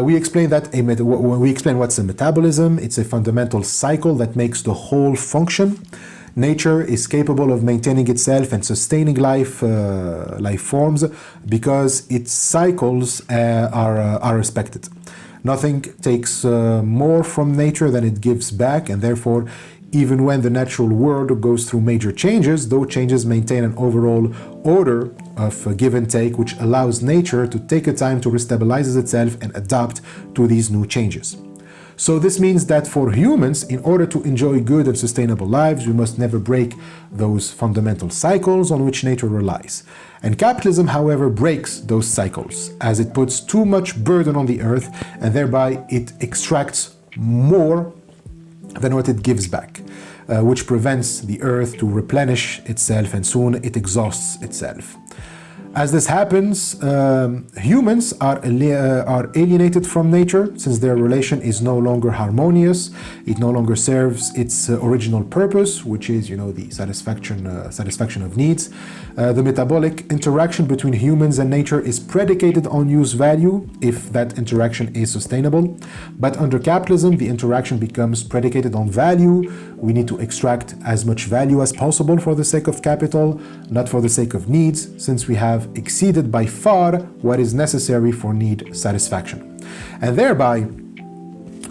We explain what's a metabolism. It's a fundamental cycle that makes the whole function. Nature is capable of maintaining itself and sustaining life forms because its cycles are respected. Nothing takes more from nature than it gives back, and therefore, even when the natural world goes through major changes, those changes maintain an overall order of give and take, which allows nature to take a time to restabilize itself and adapt to these new changes. So this means that for humans, in order to enjoy good and sustainable lives, we must never break those fundamental cycles on which nature relies. And capitalism, however, breaks those cycles, as it puts too much burden on the earth, and thereby it extracts more than what it gives back, which prevents the earth to replenish itself, and soon it exhausts itself. As this happens, humans are alienated from nature, since their relation is no longer harmonious. It no longer serves its original purpose, which is, the satisfaction of needs. The metabolic interaction between humans and nature is predicated on use value, if that interaction is sustainable. But under capitalism, the interaction becomes predicated on value. We need to extract as much value as possible for the sake of capital, not for the sake of needs, since we have exceeded by far what is necessary for need satisfaction. And thereby,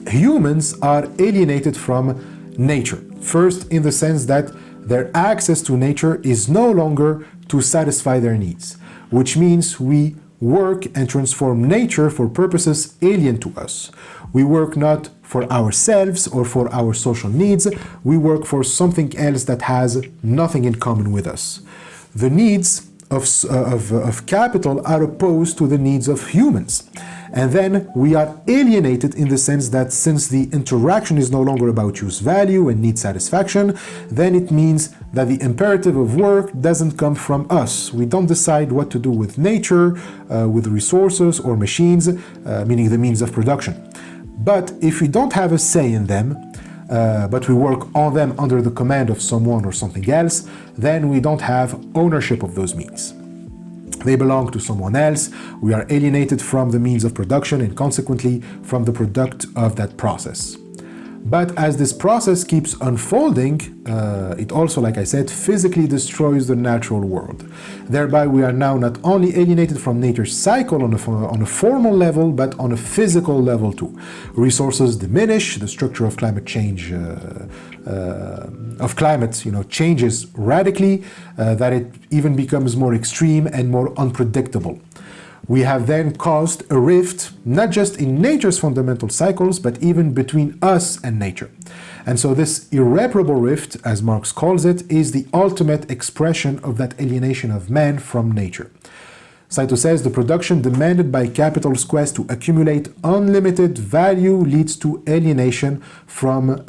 humans are alienated from nature. First, in the sense that their access to nature is no longer to satisfy their needs, which means we work and transform nature for purposes alien to us. We work not for ourselves or for our social needs, we work for something else that has nothing in common with us. The needs of capital are opposed to the needs of humans. And then we are alienated in the sense that since the interaction is no longer about use value and need satisfaction, then it means that the imperative of work doesn't come from us. We don't decide what to do with nature, with resources or machines, meaning the means of production. But if we don't have a say in them, but we work on them under the command of someone or something else, then we don't have ownership of those means. They belong to someone else. We are alienated from the means of production and consequently from the product of that process. But as this process keeps unfolding, it also, like I said, physically destroys the natural world. Thereby, we are now not only alienated from nature's cycle on a formal level, but on a physical level too. Resources diminish, the structure of climate change, changes radically, that it even becomes more extreme and more unpredictable. We have then caused a rift, not just in nature's fundamental cycles, but even between us and nature. And so this irreparable rift, as Marx calls it, is the ultimate expression of that alienation of man from nature. Saito says the production demanded by capital's quest to accumulate unlimited value leads to alienation from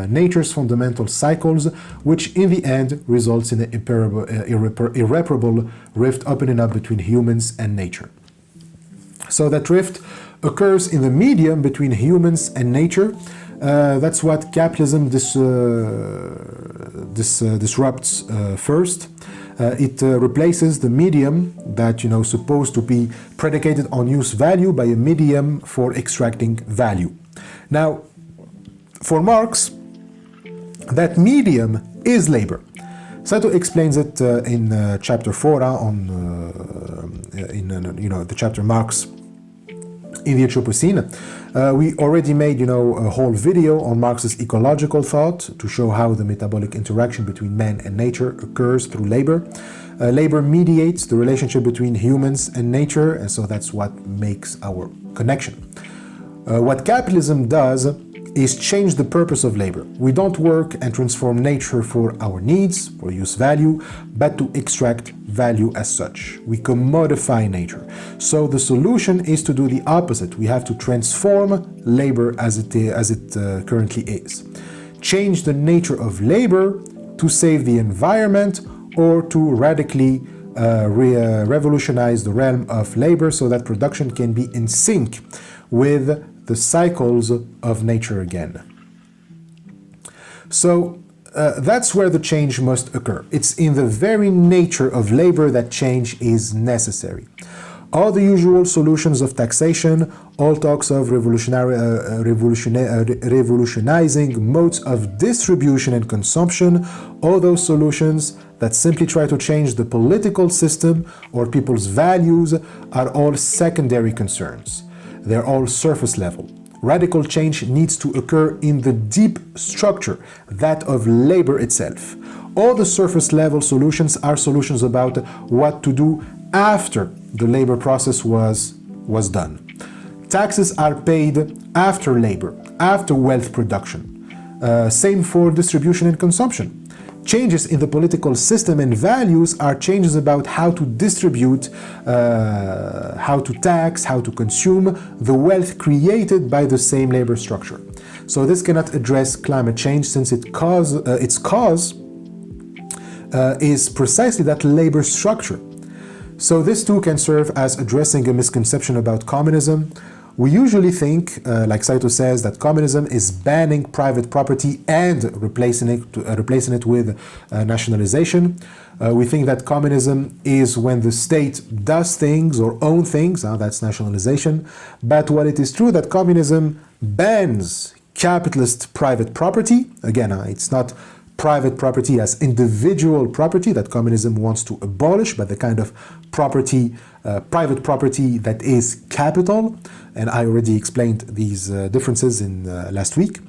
nature's fundamental cycles, which in the end results in an irreparable rift opening up between humans and nature. So that rift occurs in the medium between humans and nature. That's what capitalism disrupts first. It replaces the medium that supposed to be predicated on use value by a medium for extracting value. Now, for Marx, that medium is labor. Saito explains it in chapter 4 the chapter Marx in the Anthropocene. We already made, a whole video on Marx's ecological thought to show how the metabolic interaction between man and nature occurs through labor. Labor mediates the relationship between humans and nature, and so that's what makes our connection. What capitalism does is change the purpose of labor. We don't work and transform nature for our needs, for use value, but to extract value as such. We commodify nature. So the solution is to do the opposite. We have to transform labor as it currently is. Change the nature of labor to save the environment or to radically revolutionize the realm of labor so that production can be in sync with the cycles of nature again. So that's where the change must occur. It's in the very nature of labor that change is necessary. All the usual solutions of taxation, all talks of revolutionizing modes of distribution and consumption, all those solutions that simply try to change the political system or people's values are all secondary concerns. They're all surface level. Radical change needs to occur in the deep structure, that of labor itself. All the surface level solutions are solutions about what to do after the labor process was done. Taxes are paid after labor, after wealth production. Same for distribution and consumption. Changes in the political system and values are changes about how to distribute, how to tax, how to consume the wealth created by the same labor structure. So this cannot address climate change since its cause is precisely that labor structure. So this too can serve as addressing a misconception about communism. We usually think, like Saito says, that communism is banning private property and replacing it with nationalization. We think that communism is when the state does things or own things, that's nationalization. But while it is true that communism bans capitalist private property, again, it's not private property as individual property that communism wants to abolish, but the kind of property, private property that is capital. And I already explained these differences in last week.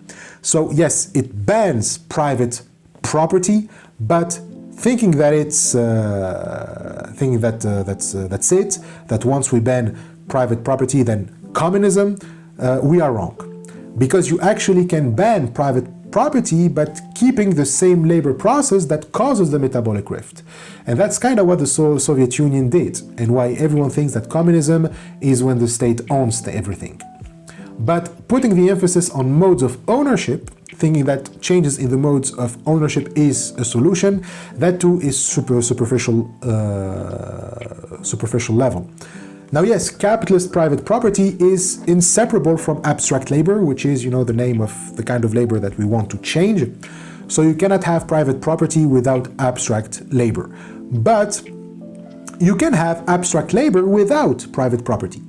So yes, it bans private property, but thinking that that's it, that once we ban private property, then communism, we are wrong. Because you actually can ban private property, but keeping the same labor process that causes the metabolic rift. And that's kind of what the Soviet Union did, and why everyone thinks that communism is when the state owns everything. But putting the emphasis on modes of ownership, thinking that changes in the modes of ownership is a solution, that too is superficial level. Now yes, capitalist private property is inseparable from abstract labor, which is, the name of the kind of labor that we want to change. So you cannot have private property without abstract labor. But you can have abstract labor without private property.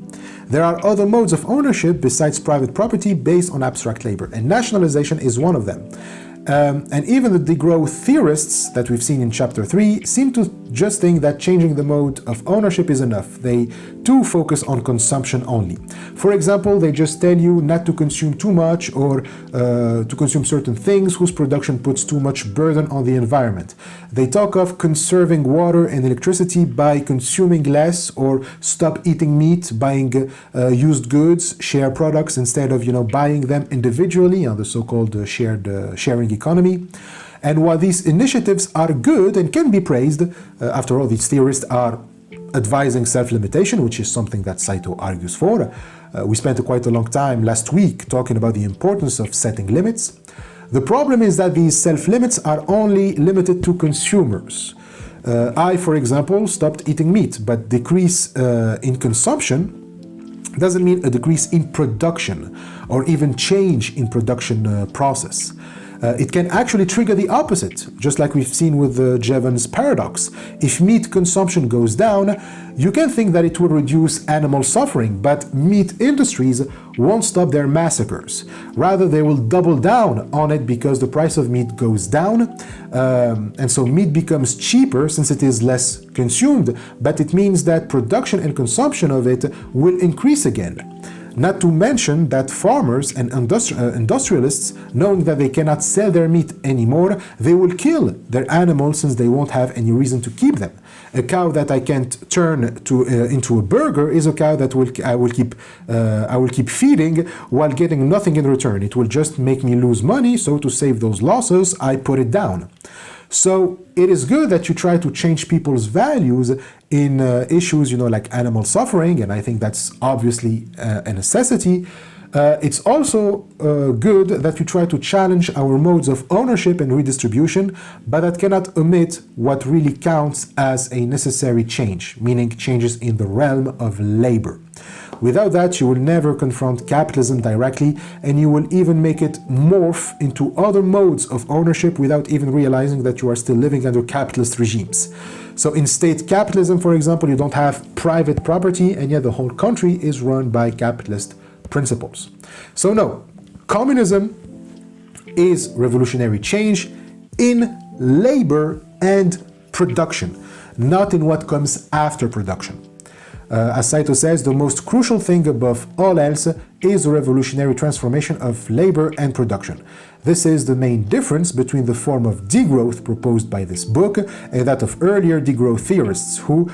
There are other modes of ownership besides private property based on abstract labor, and nationalization is one of them. And even the degrowth theorists that we've seen in chapter 3 seem to just think that changing the mode of ownership is enough. They too focus on consumption only. For example, they just tell you not to consume too much or to consume certain things whose production puts too much burden on the environment. They talk of conserving water and electricity by consuming less, or stop eating meat, buying used goods, share products instead of buying them individually, the so-called sharing economy. And while these initiatives are good and can be praised, after all, these theorists are advising self-limitation, which is something that Saito argues for. We spent quite a long time last week talking about the importance of setting limits. The problem is that these self-limits are only limited to consumers. I, for example, stopped eating meat, but decrease in consumption doesn't mean a decrease in production or even change in production process. It can actually trigger the opposite, just like we've seen with the Jevons paradox. If meat consumption goes down, you can think that it will reduce animal suffering, but meat industries won't stop their massacres. Rather, they will double down on it because the price of meat goes down, and so meat becomes cheaper since it is less consumed, but it means that production and consumption of it will increase again. Not to mention that farmers and industrialists, knowing that they cannot sell their meat anymore, they will kill their animals since they won't have any reason to keep them. A cow that I can't turn into a burger is a cow that I will keep feeding while getting nothing in return. It will just make me lose money, so to save those losses, I put it down. So it is good that you try to change people's values in issues, like animal suffering, and I think that's obviously a necessity. It's also good that you try to challenge our modes of ownership and redistribution, but that cannot omit what really counts as a necessary change, meaning changes in the realm of labor. Without that, you will never confront capitalism directly, and you will even make it morph into other modes of ownership without even realizing that you are still living under capitalist regimes. So in state capitalism, for example, you don't have private property, and yet the whole country is run by capitalist principles. So no, communism is revolutionary change in labor and production, not in what comes after production. As Saito says, the most crucial thing above all else is the revolutionary transformation of labor and production. This is the main difference between the form of degrowth proposed by this book and that of earlier degrowth theorists who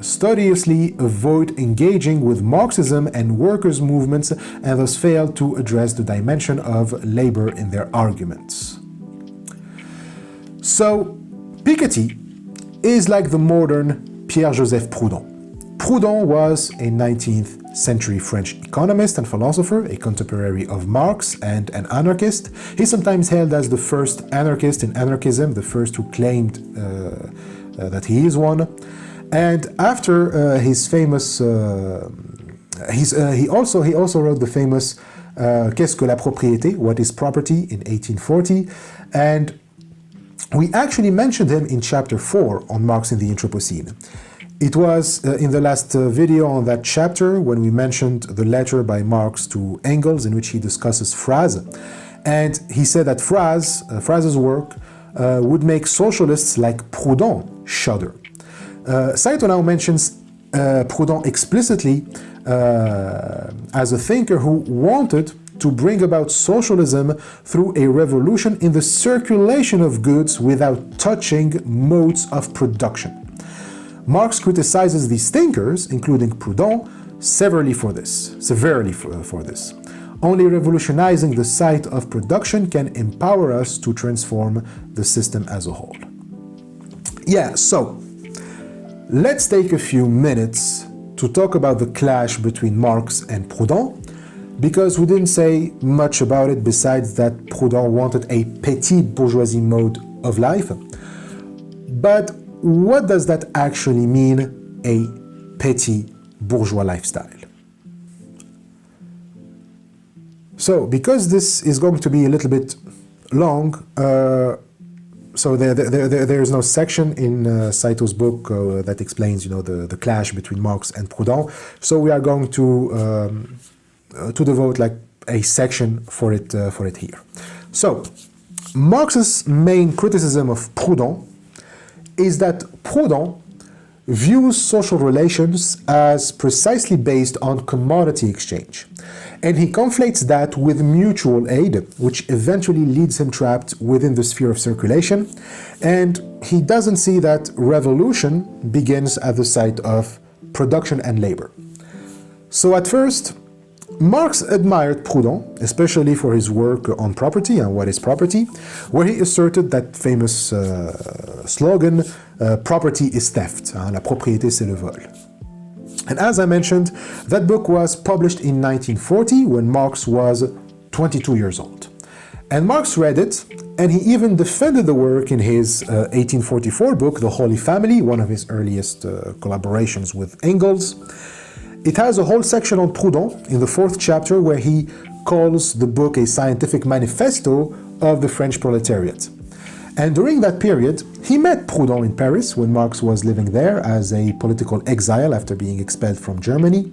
studiously avoid engaging with Marxism and workers' movements and thus fail to address the dimension of labor in their arguments. So, Piketty is like the modern Pierre-Joseph Proudhon. Proudhon was a 19th century French economist and philosopher, a contemporary of Marx and an anarchist. He's sometimes hailed as the first anarchist in anarchism, the first who claimed that he is one. And after his famous, he also wrote the famous Qu'est-ce que la propriété? What is property? In 1840. And we actually mentioned him in chapter 4 on Marx in the Anthropocene. It was in the last video on that chapter when we mentioned the letter by Marx to Engels in which he discusses phrase. And he said that phrase's work would make socialists like Proudhon shudder. Saito now mentions Proudhon explicitly as a thinker who wanted to bring about socialism through a revolution in the circulation of goods without touching modes of production. Marx criticizes these thinkers, including Proudhon, severely for this. Only revolutionizing the site of production can empower us to transform the system as a whole. Yeah, so let's take a few minutes to talk about the clash between Marx and Proudhon, because we didn't say much about it besides that Proudhon wanted a petite bourgeoisie mode of life. But what does that actually mean, a petit bourgeois lifestyle? So, because this is going to be a little bit long, so there is no section in Saito's book that explains, the clash between Marx and Proudhon. So we are going to devote like a section for it here. So, Marx's main criticism of Proudhon is that Proudhon views social relations as precisely based on commodity exchange. And he conflates that with mutual aid, which eventually leads him trapped within the sphere of circulation. And he doesn't see that revolution begins at the site of production and labor. So at first, Marx admired Proudhon, especially for his work on property and what is property, where he asserted that famous slogan, property is theft, la propriété c'est le vol. And as I mentioned, that book was published in 1940 when Marx was 22 years old. And Marx read it, and he even defended the work in his 1844 book, The Holy Family, one of his earliest collaborations with Engels. It has a whole section on Proudhon in the 4th chapter where he calls the book a scientific manifesto of the French proletariat. And during that period, he met Proudhon in Paris when Marx was living there as a political exile after being expelled from Germany.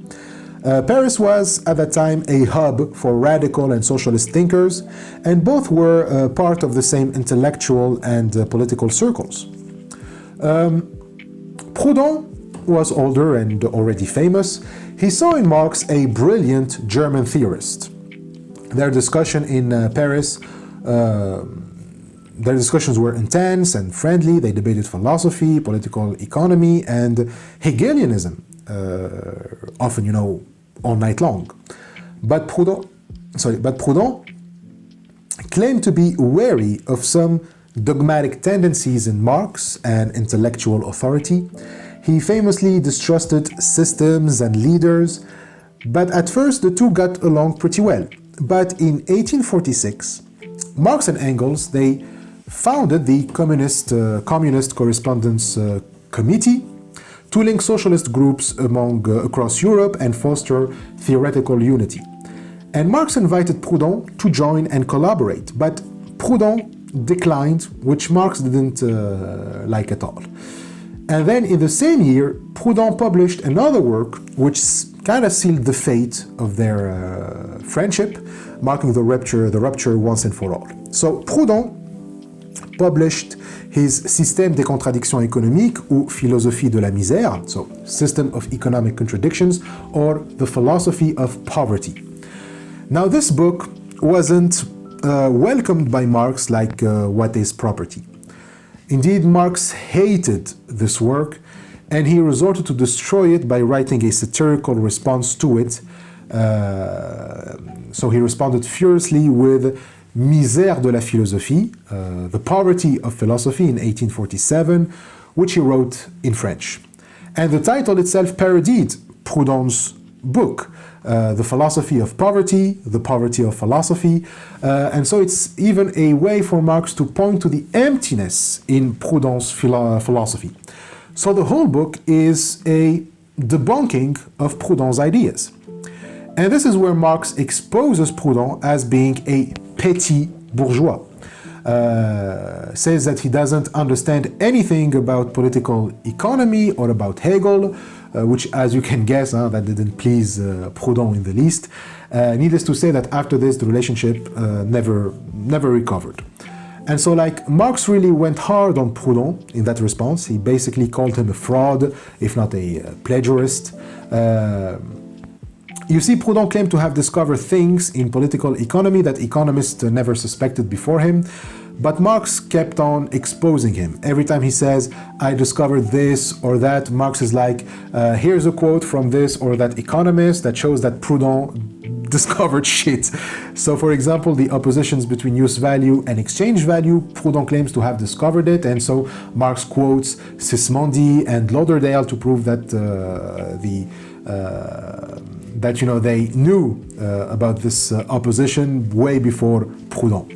Paris was, at that time, a hub for radical and socialist thinkers, and both were part of the same intellectual and political circles. Proudhon was older and already famous. He saw in Marx a brilliant German theorist. Their discussion in Paris, their discussions were intense and friendly. They debated philosophy, political economy, and Hegelianism, often, you know, all night long. But Proudhon claimed to be wary of some dogmatic tendencies in Marx and intellectual authority. He famously distrusted systems and leaders, but at first the two got along pretty well. But in 1846, Marx and Engels, they founded the Communist Correspondence Committee to link socialist groups across Europe and foster theoretical unity. And Marx invited Proudhon to join and collaborate, but Proudhon declined, which Marx didn't like at all. And then in the same year, Proudhon published another work which kind of sealed the fate of their friendship, marking the rupture once and for all. So Proudhon published his Système des contradictions économiques ou Philosophie de la misère, so System of Economic Contradictions, or the Philosophy of Poverty. Now this book wasn't welcomed by Marx like What is Property. Indeed, Marx hated this work, and he resorted to destroy it by writing a satirical response to it. So he responded furiously with Misère de la philosophie, the poverty of philosophy in 1847, which he wrote in French. And the title itself parodied Proudhon's book, The Philosophy of Poverty, The Poverty of Philosophy. And so it's even a way for Marx to point to the emptiness in Proudhon's philosophy. So the whole book is a debunking of Proudhon's ideas. And this is where Marx exposes Proudhon as being a petit bourgeois. Says that he doesn't understand anything about political economy or about Hegel, which, as you can guess, that didn't please Proudhon in the least. Needless to say that after this, the relationship never recovered. And so, like, Marx really went hard on Proudhon in that response. He basically called him a fraud, if not a plagiarist. You see, Proudhon claimed to have discovered things in political economy that economists never suspected before him, but Marx kept on exposing him. Every time he says, I discovered this or that, Marx is like, here's a quote from this or that economist that shows that Proudhon discovered shit. So for example, the oppositions between use value and exchange value, Proudhon claims to have discovered it, and so Marx quotes Sismondi and Lauderdale to prove that they knew about this opposition way before Proudhon.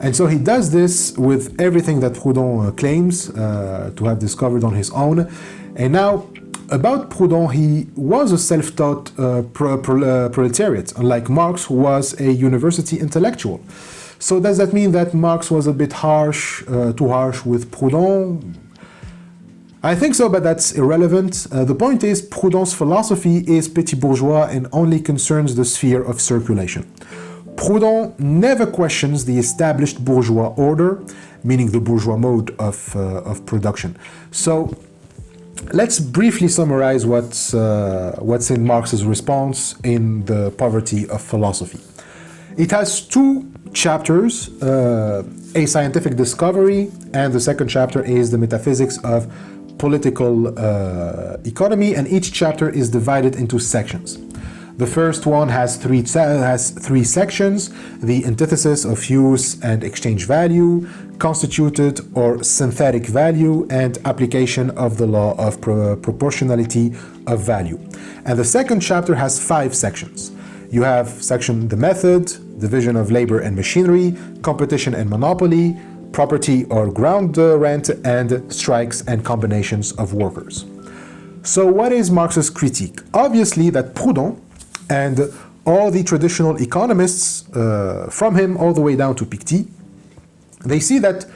And so he does this with everything that Proudhon claims to have discovered on his own. And now, about Proudhon, he was a self-taught proletariat, unlike Marx, who was a university intellectual. So does that mean that Marx was a bit harsh, too harsh with Proudhon? I think so, but that's irrelevant. The point is, Proudhon's philosophy is petit bourgeois and only concerns the sphere of circulation. Proudhon never questions the established bourgeois order, meaning the bourgeois mode of production. So let's briefly summarize what's in Marx's response in The Poverty of Philosophy. It has two chapters, a scientific discovery, and the second chapter is the metaphysics of political economy, and each chapter is divided into sections. The first one has three sections: the antithesis of use and exchange value, constituted or synthetic value, and application of the law of proportionality of value. And the second chapter has 5 sections. You have section the method, division of labor and machinery, competition and monopoly, property or ground rent, and strikes and combinations of workers. So what is Marx's critique? Obviously that Proudhon and all the traditional economists, from him all the way down to Piketty, they see that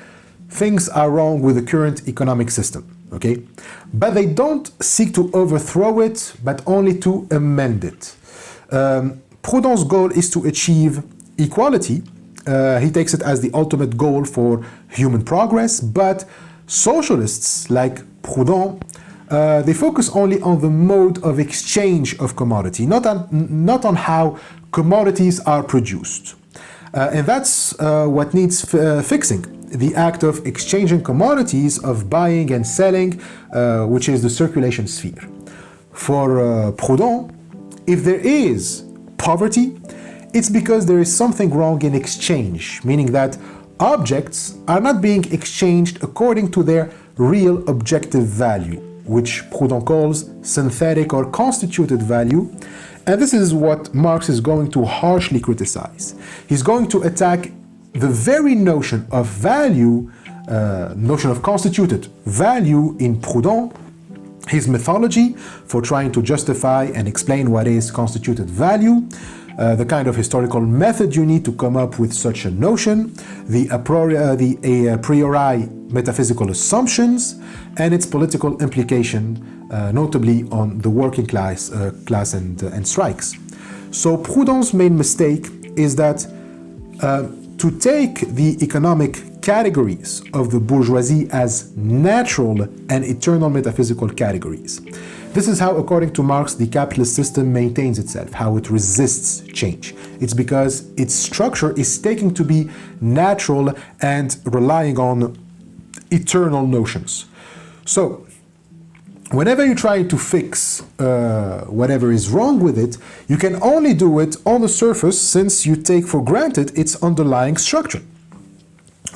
things are wrong with the current economic system, okay? But they don't seek to overthrow it, but only to amend it. Proudhon's goal is to achieve equality. He takes it as the ultimate goal for human progress, but socialists like Proudhon they focus only on the mode of exchange of commodity, not on how commodities are produced. And that's what needs fixing. The act of exchanging commodities, of buying and selling, which is the circulation sphere. For Proudhon, if there is poverty, it's because there is something wrong in exchange, meaning that objects are not being exchanged according to their real objective value, which Proudhon calls synthetic or constituted value. And this is what Marx is going to harshly criticize. He's going to attack the very notion of value, notion of constituted value in Proudhon, his methodology for trying to justify and explain what is constituted value, the kind of historical method you need to come up with such a notion, the a priori metaphysical assumptions, and its political implication, notably on the working class and strikes. So Proudhon's main mistake is that to take the economic categories of the bourgeoisie as natural and eternal metaphysical categories. This is how, according to Marx, the capitalist system maintains itself, how it resists change. It's because its structure is taken to be natural and relying on eternal notions. So, whenever you try to fix whatever is wrong with it, you can only do it on the surface since you take for granted its underlying structure.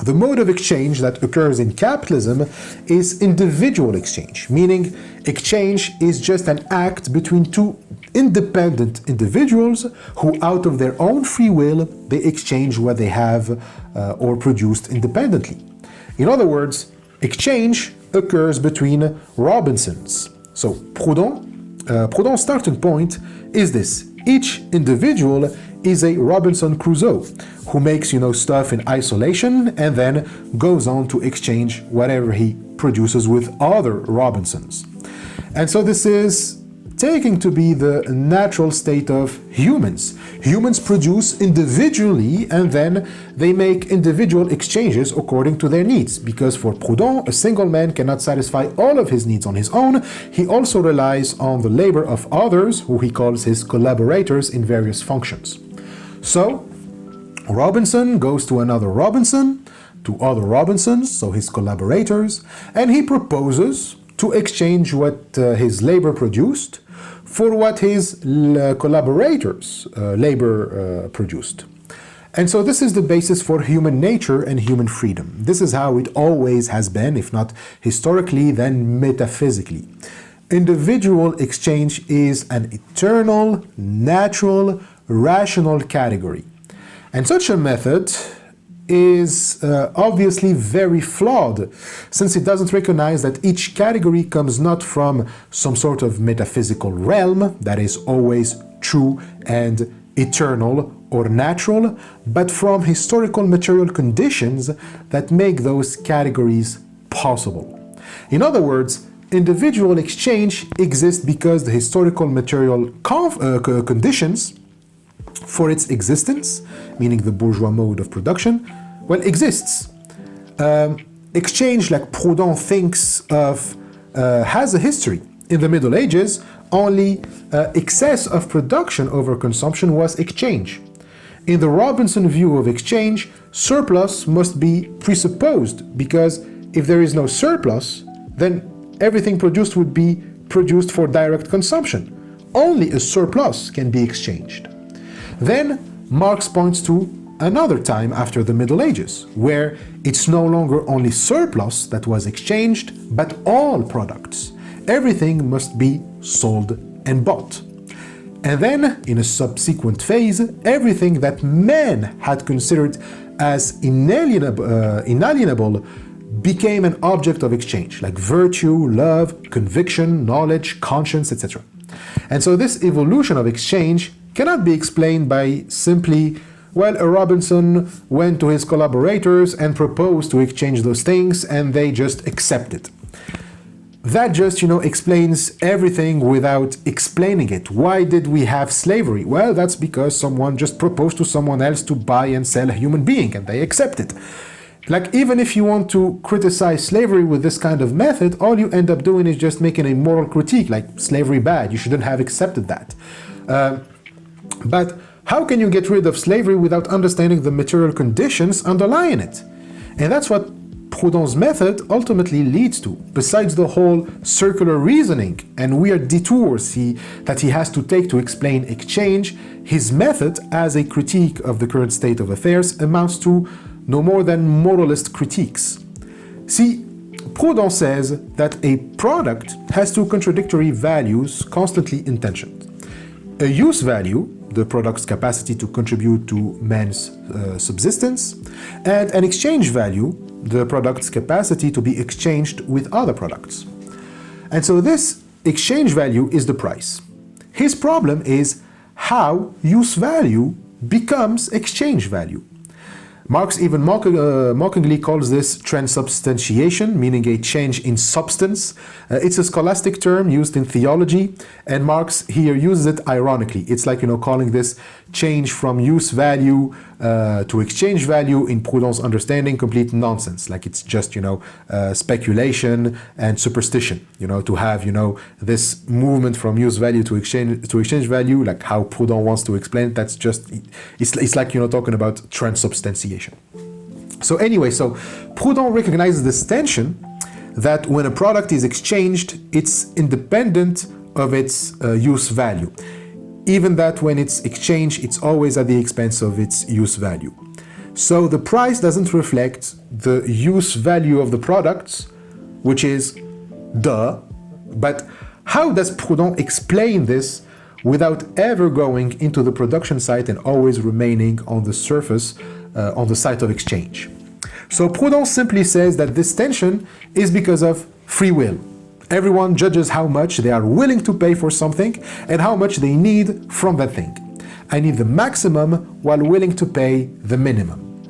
The mode of exchange that occurs in capitalism is individual exchange, meaning exchange is just an act between two independent individuals who, out of their own free will, they exchange what they have or produced independently. In other words, exchange occurs between Robinsons. So Proudhon's starting point is this: each individual is a Robinson Crusoe who makes, stuff in isolation and then goes on to exchange whatever he produces with other Robinsons. And so this is taking to be the natural state of humans. Humans produce individually and then they make individual exchanges according to their needs, because for Proudhon, a single man cannot satisfy all of his needs on his own. He also relies on the labor of others, who he calls his collaborators in various functions. So, Robinson goes to another Robinson, to other Robinsons, so his collaborators, and he proposes to exchange what his labor produced for what his collaborators' labor produced. And so this is the basis for human nature and human freedom. This is how it always has been, if not historically, then metaphysically. Individual exchange is an eternal, natural, rational category. And such a method is obviously very flawed, since it doesn't recognize that each category comes not from some sort of metaphysical realm that is always true and eternal or natural, but from historical material conditions that make those categories possible. In other words, individual exchange exists because the historical material conditions for its existence, meaning the bourgeois mode of production, exists. Exchange, like Proudhon thinks of, has a history. In the Middle Ages, only excess of production over consumption was exchange. In the Robinson view of exchange, surplus must be presupposed, because if there is no surplus, then everything produced would be produced for direct consumption. Only a surplus can be exchanged. Then Marx points to another time after the Middle Ages, where it's no longer only surplus that was exchanged, but all products. Everything must be sold and bought. And then, in a subsequent phase, everything that men had considered as inalienable became an object of exchange, like virtue, love, conviction, knowledge, conscience, etc. And so this evolution of exchange cannot be explained by simply, a Robinson went to his collaborators and proposed to exchange those things and they just accepted. That just, explains everything without explaining it. Why did we have slavery? Well, that's because someone just proposed to someone else to buy and sell a human being and they accepted. Like, even if you want to criticize slavery with this kind of method, all you end up doing is just making a moral critique, like slavery bad, you shouldn't have accepted that. But how can you get rid of slavery without understanding the material conditions underlying it? And that's what Proudhon's method ultimately leads to, besides the whole circular reasoning and weird detours that he has to take to explain exchange. His method as a critique of the current state of affairs amounts to no more than moralist critiques. See, Proudhon says that a product has two contradictory values constantly in tension. A use value, the product's capacity to contribute to man's subsistence, and an exchange value, the product's capacity to be exchanged with other products. And so this exchange value is the price. His problem is how use value becomes exchange value. Marx even mockingly calls this transubstantiation, meaning a change in substance. It's a scholastic term used in theology, and Marx here uses it ironically. It's like, calling this change from use value to exchange value in Proudhon's understanding complete nonsense. Like, it's just, speculation and superstition, to have, this movement from use value to exchange value, like how Proudhon wants to explain it. That's just, it's like, talking about transubstantiation. So anyway, Proudhon recognizes this tension that when a product is exchanged, it's independent of its use value. Even that when it's exchanged, it's always at the expense of its use value. So the price doesn't reflect the use value of the products, which is duh. But how does Proudhon explain this without ever going into the production site and always remaining on the surface, on the site of exchange? So Proudhon simply says that this tension is because of free will. Everyone judges how much they are willing to pay for something and how much they need from that thing. I need the maximum while willing to pay the minimum.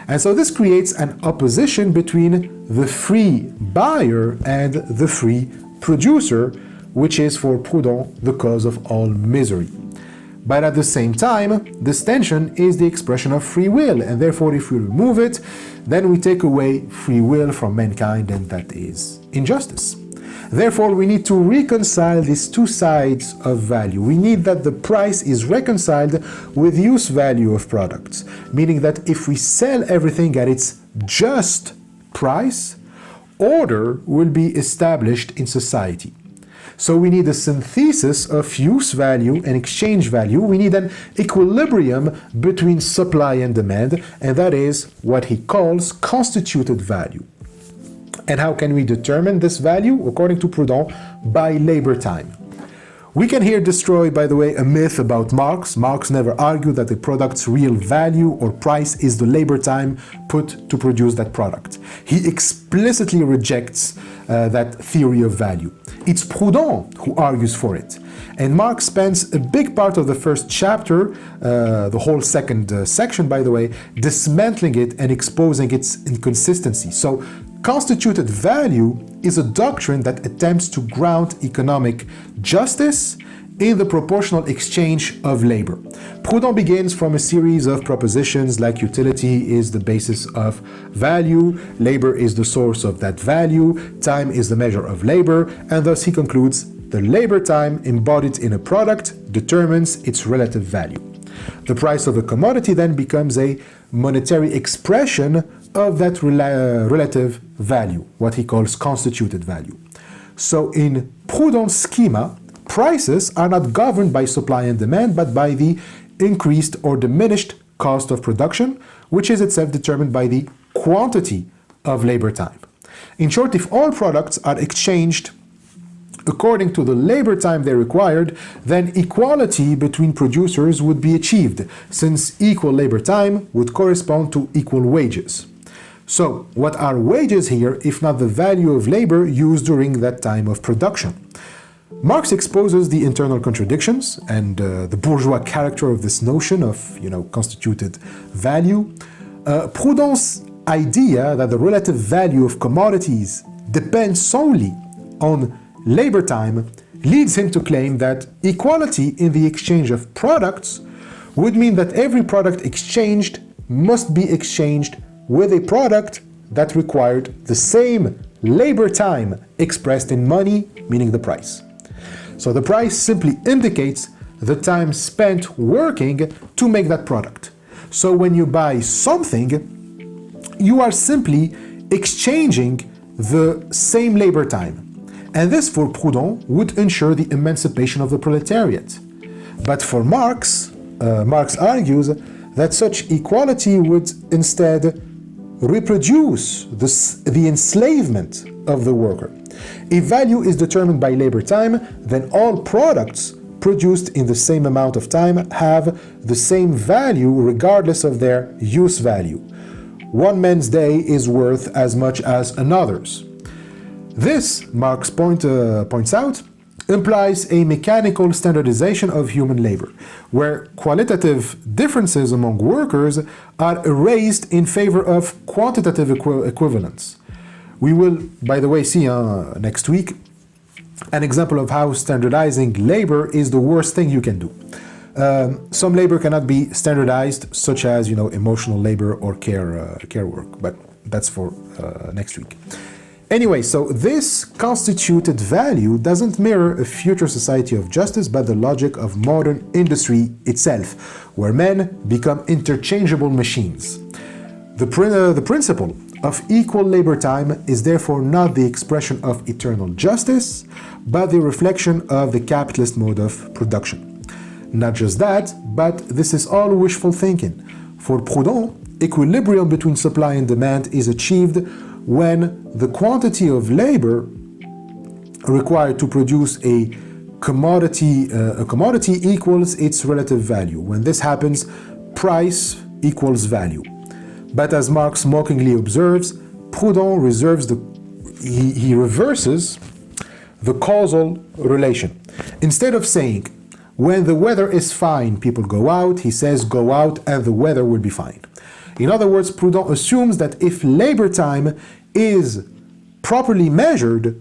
And so this creates an opposition between the free buyer and the free producer, which is for Proudhon the cause of all misery. But at the same time, this tension is the expression of free will, and therefore if we remove it, then we take away free will from mankind, and that is injustice. Therefore, we need to reconcile these two sides of value. We need that the price is reconciled with use value of products, meaning that if we sell everything at its just price, order will be established in society. So we need a synthesis of use value and exchange value. We need an equilibrium between supply and demand, and that is what he calls constituted value. And how can we determine this value? According to Proudhon, by labor time. We can here destroy, by the way, a myth about Marx. Marx never argued that a product's real value or price is the labor time put to produce that product. He explicitly rejects that theory of value. It's Proudhon who argues for it. And Marx spends a big part of the first chapter, the whole second section, by the way, dismantling it and exposing its inconsistency. So, constituted value is a doctrine that attempts to ground economic justice in the proportional exchange of labor. Proudhon begins from a series of propositions like utility is the basis of value, labor is the source of that value, time is the measure of labor, and thus he concludes the labor time embodied in a product determines its relative value. The price of a commodity then becomes a monetary expression of that relative value, what he calls constituted value. So in Proudhon's schema, prices are not governed by supply and demand, but by the increased or diminished cost of production, which is itself determined by the quantity of labor time. In short, if all products are exchanged according to the labor time they required, then equality between producers would be achieved, since equal labor time would correspond to equal wages. So, what are wages here if not the value of labor used during that time of production? Marx exposes the internal contradictions and the bourgeois character of this notion of, constituted value. Proudhon's idea that the relative value of commodities depends solely on labor time leads him to claim that equality in the exchange of products would mean that every product exchanged must be exchanged with a product that required the same labor time expressed in money, meaning the price. So the price simply indicates the time spent working to make that product. So when you buy something, you are simply exchanging the same labor time. And this, for Proudhon, would ensure the emancipation of the proletariat. But for Marx, Marx argues that such equality would instead reproduce the enslavement of the worker. If value is determined by labor time, then all products produced in the same amount of time have the same value regardless of their use value. One man's day is worth as much as another's. This, Marx points out, implies a mechanical standardization of human labor, where qualitative differences among workers are erased in favor of quantitative equivalence. We will, by the way, see next week an example of how standardizing labor is the worst thing you can do. Some labor cannot be standardized, such as emotional labor or care work, but that's for next week. Anyway, so this constituted value doesn't mirror a future society of justice, but the logic of modern industry itself, where men become interchangeable machines. The principle of equal labor time is therefore not the expression of eternal justice, but the reflection of the capitalist mode of production. Not just that, but this is all wishful thinking. For Proudhon, equilibrium between supply and demand is achieved when the quantity of labor required to produce a commodity equals its relative value. When this happens, price equals value. But as Marx mockingly observes, Proudhon he reverses the causal relation. Instead of saying, when the weather is fine, people go out, he says, go out and the weather will be fine. In other words, Proudhon assumes that if labor time is properly measured,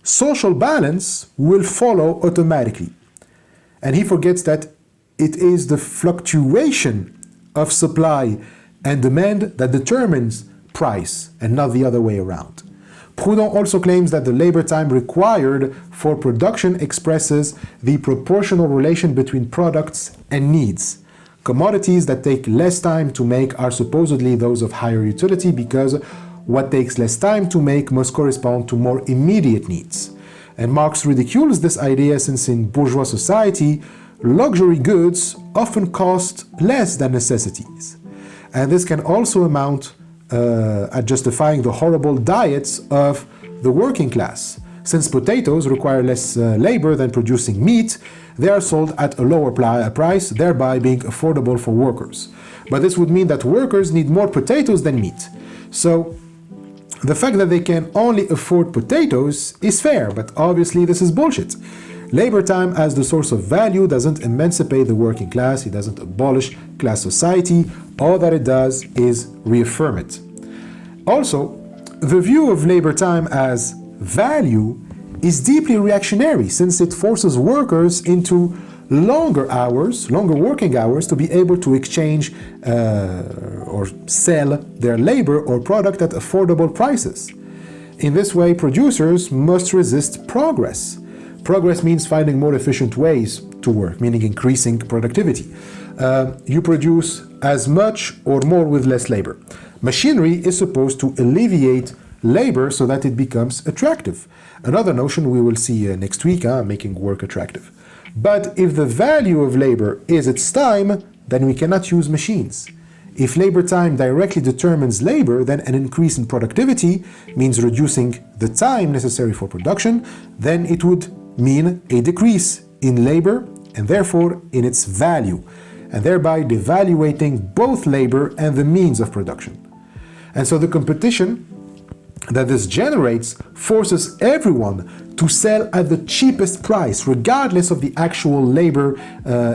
social balance will follow automatically. And he forgets that it is the fluctuation of supply and demand that determines price and not the other way around. Proudhon also claims that the labor time required for production expresses the proportional relation between products and needs. Commodities that take less time to make are supposedly those of higher utility because what takes less time to make must correspond to more immediate needs. And Marx ridicules this idea since in bourgeois society, luxury goods often cost less than necessities. And this can also amount at justifying the horrible diets of the working class. Since potatoes require less labor than producing meat, they are sold at a lower price, thereby being affordable for workers. But this would mean that workers need more potatoes than meat. So the fact that they can only afford potatoes is fair, but obviously this is bullshit. Labor time as the source of value doesn't emancipate the working class, it doesn't abolish class society, all that it does is reaffirm it. Also, the view of labor time as value is deeply reactionary since it forces workers into longer working hours to be able to exchange or sell their labor or product at affordable prices. In this way, producers must resist progress. Progress means finding more efficient ways to work, meaning increasing productivity. You produce as much or more with less labor. Machinery is supposed to alleviate labor so that it becomes attractive. Another notion we will see next week, making work attractive. But if the value of labor is its time, then we cannot use machines. If labor time directly determines labor, then an increase in productivity means reducing the time necessary for production, then it would mean a decrease in labor and therefore in its value, and thereby devaluating both labor and the means of production. And so the competition that this generates forces everyone to sell at the cheapest price, regardless of the actual labor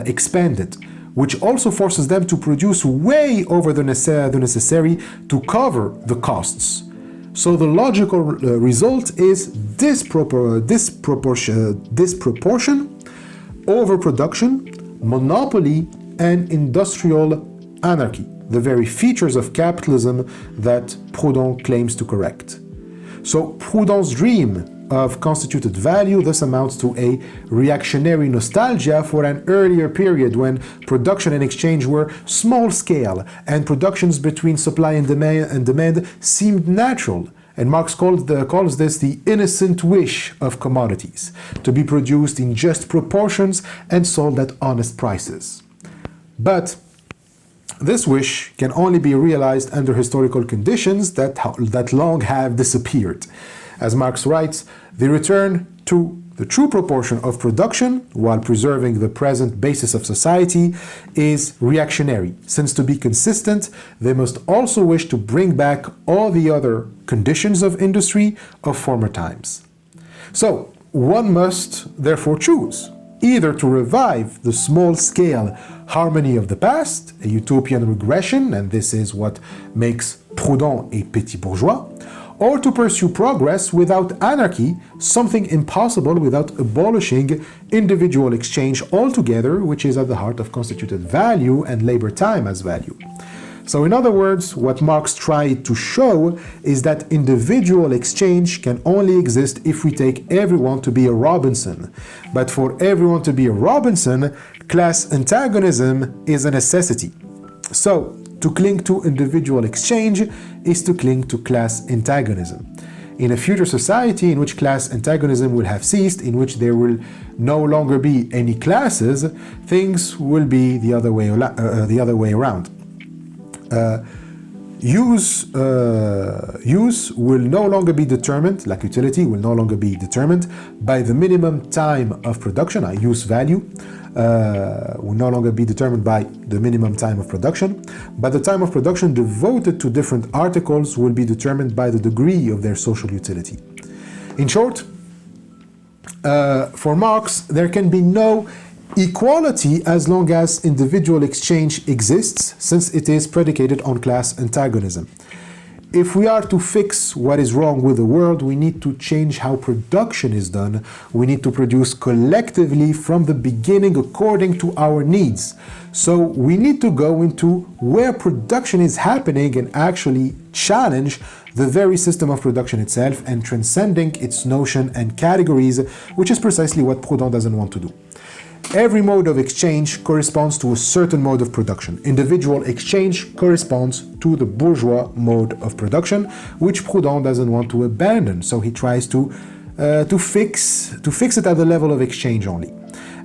expended, which also forces them to produce way over the necessary to cover the costs. So the logical result is disproportion, overproduction, monopoly, and industrial anarchy. the very features of capitalism that Proudhon claims to correct. So Proudhon's dream of constituted value thus amounts to a reactionary nostalgia for an earlier period when production and exchange were small scale and productions between supply and demand seemed natural. And Marx calls this the innocent wish of commodities, to be produced in just proportions and sold at honest prices. But this wish can only be realized under historical conditions that long have disappeared. As Marx writes, the return to the true proportion of production, while preserving the present basis of society, is reactionary, since to be consistent, they must also wish to bring back all the other conditions of industry of former times. So, one must therefore choose, either to revive the small-scale harmony of the past, a utopian regression, and this is what makes Proudhon a petit bourgeois, or to pursue progress without anarchy, something impossible without abolishing individual exchange altogether, which is at the heart of constituted value and labor time as value. So in other words, what Marx tried to show is that individual exchange can only exist if we take everyone to be a Robinson. But for everyone to be a Robinson, class antagonism is a necessity. So, to cling to individual exchange is to cling to class antagonism. In a future society in which class antagonism will have ceased, in which there will no longer be any classes, things will be the other way around. Use will no longer be determined, like utility will no longer be determined by the minimum time of production, use value, will no longer be determined by the minimum time of production, but the time of production devoted to different articles will be determined by the degree of their social utility. In short, for Marx, there can be no equality as long as individual exchange exists, since it is predicated on class antagonism. If we are to fix what is wrong with the world, we need to change how production is done. We need to produce collectively from the beginning according to our needs. So we need to go into where production is happening and actually challenge the very system of production itself and transcending its notion and categories, which is precisely what Proudhon doesn't want to do. Every mode of exchange corresponds to a certain mode of production. Individual exchange corresponds to the bourgeois mode of production, which Proudhon doesn't want to abandon. So he tries to fix it at the level of exchange only.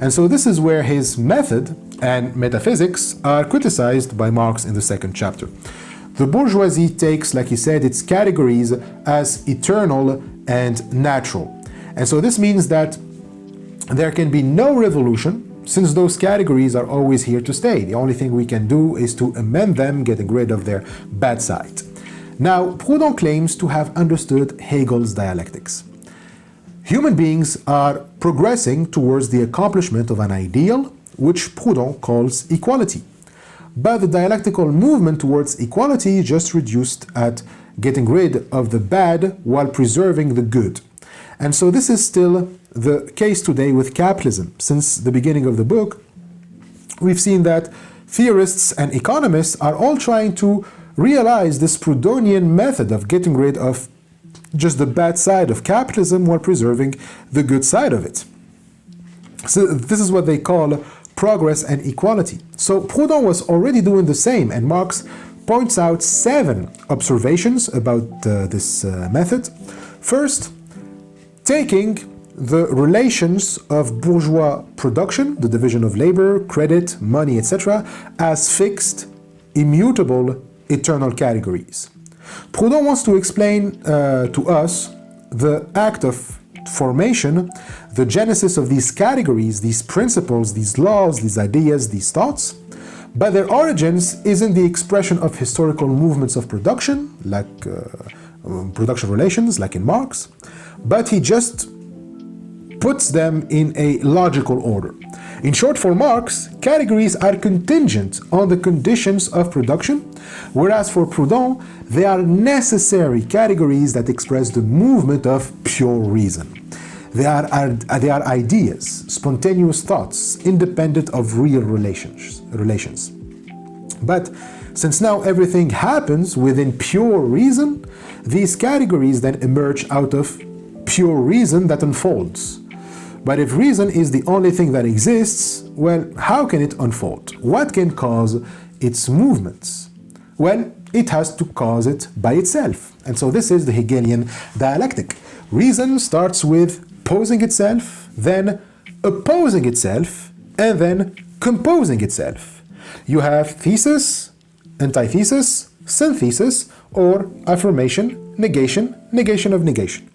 And so this is where his method and metaphysics are criticized by Marx in the second chapter. The bourgeoisie takes, like he said, its categories as eternal and natural. And so this means that there can be no revolution, since those categories are always here to stay. The only thing we can do is to amend them, getting rid of their bad side. Now, Proudhon claims to have understood Hegel's dialectics. Human beings are progressing towards the accomplishment of an ideal, which Proudhon calls equality. But the dialectical movement towards equality is just reduced at getting rid of the bad while preserving the good. And so this is still the case today with capitalism. Since the beginning of the book, we've seen that theorists and economists are all trying to realize this Proudhonian method of getting rid of just the bad side of capitalism while preserving the good side of it. So this is what they call progress and equality. So Proudhon was already doing the same, and Marx points out 7 observations about this method. First, taking the relations of bourgeois production, the division of labor, credit, money, etc., as fixed, immutable, eternal categories. Proudhon wants to explain to us the act of formation, the genesis of these categories, these principles, these laws, these ideas, these thoughts, but their origins isn't the expression of historical movements of production, like production relations, like in Marx, but he just puts them in a logical order. In short, for Marx, categories are contingent on the conditions of production, whereas for Proudhon, they are necessary categories that express the movement of pure reason. They are ideas, spontaneous thoughts, independent of real relations. But Since now everything happens within pure reason, these categories then emerge out of pure reason that unfolds. But if reason is the only thing that exists, well, how can it unfold? What can cause its movements? Well, it has to cause it by itself. And so this is the Hegelian dialectic. Reason starts with posing itself, then opposing itself, and then composing itself. You have thesis, antithesis, synthesis, or affirmation, negation, negation of negation.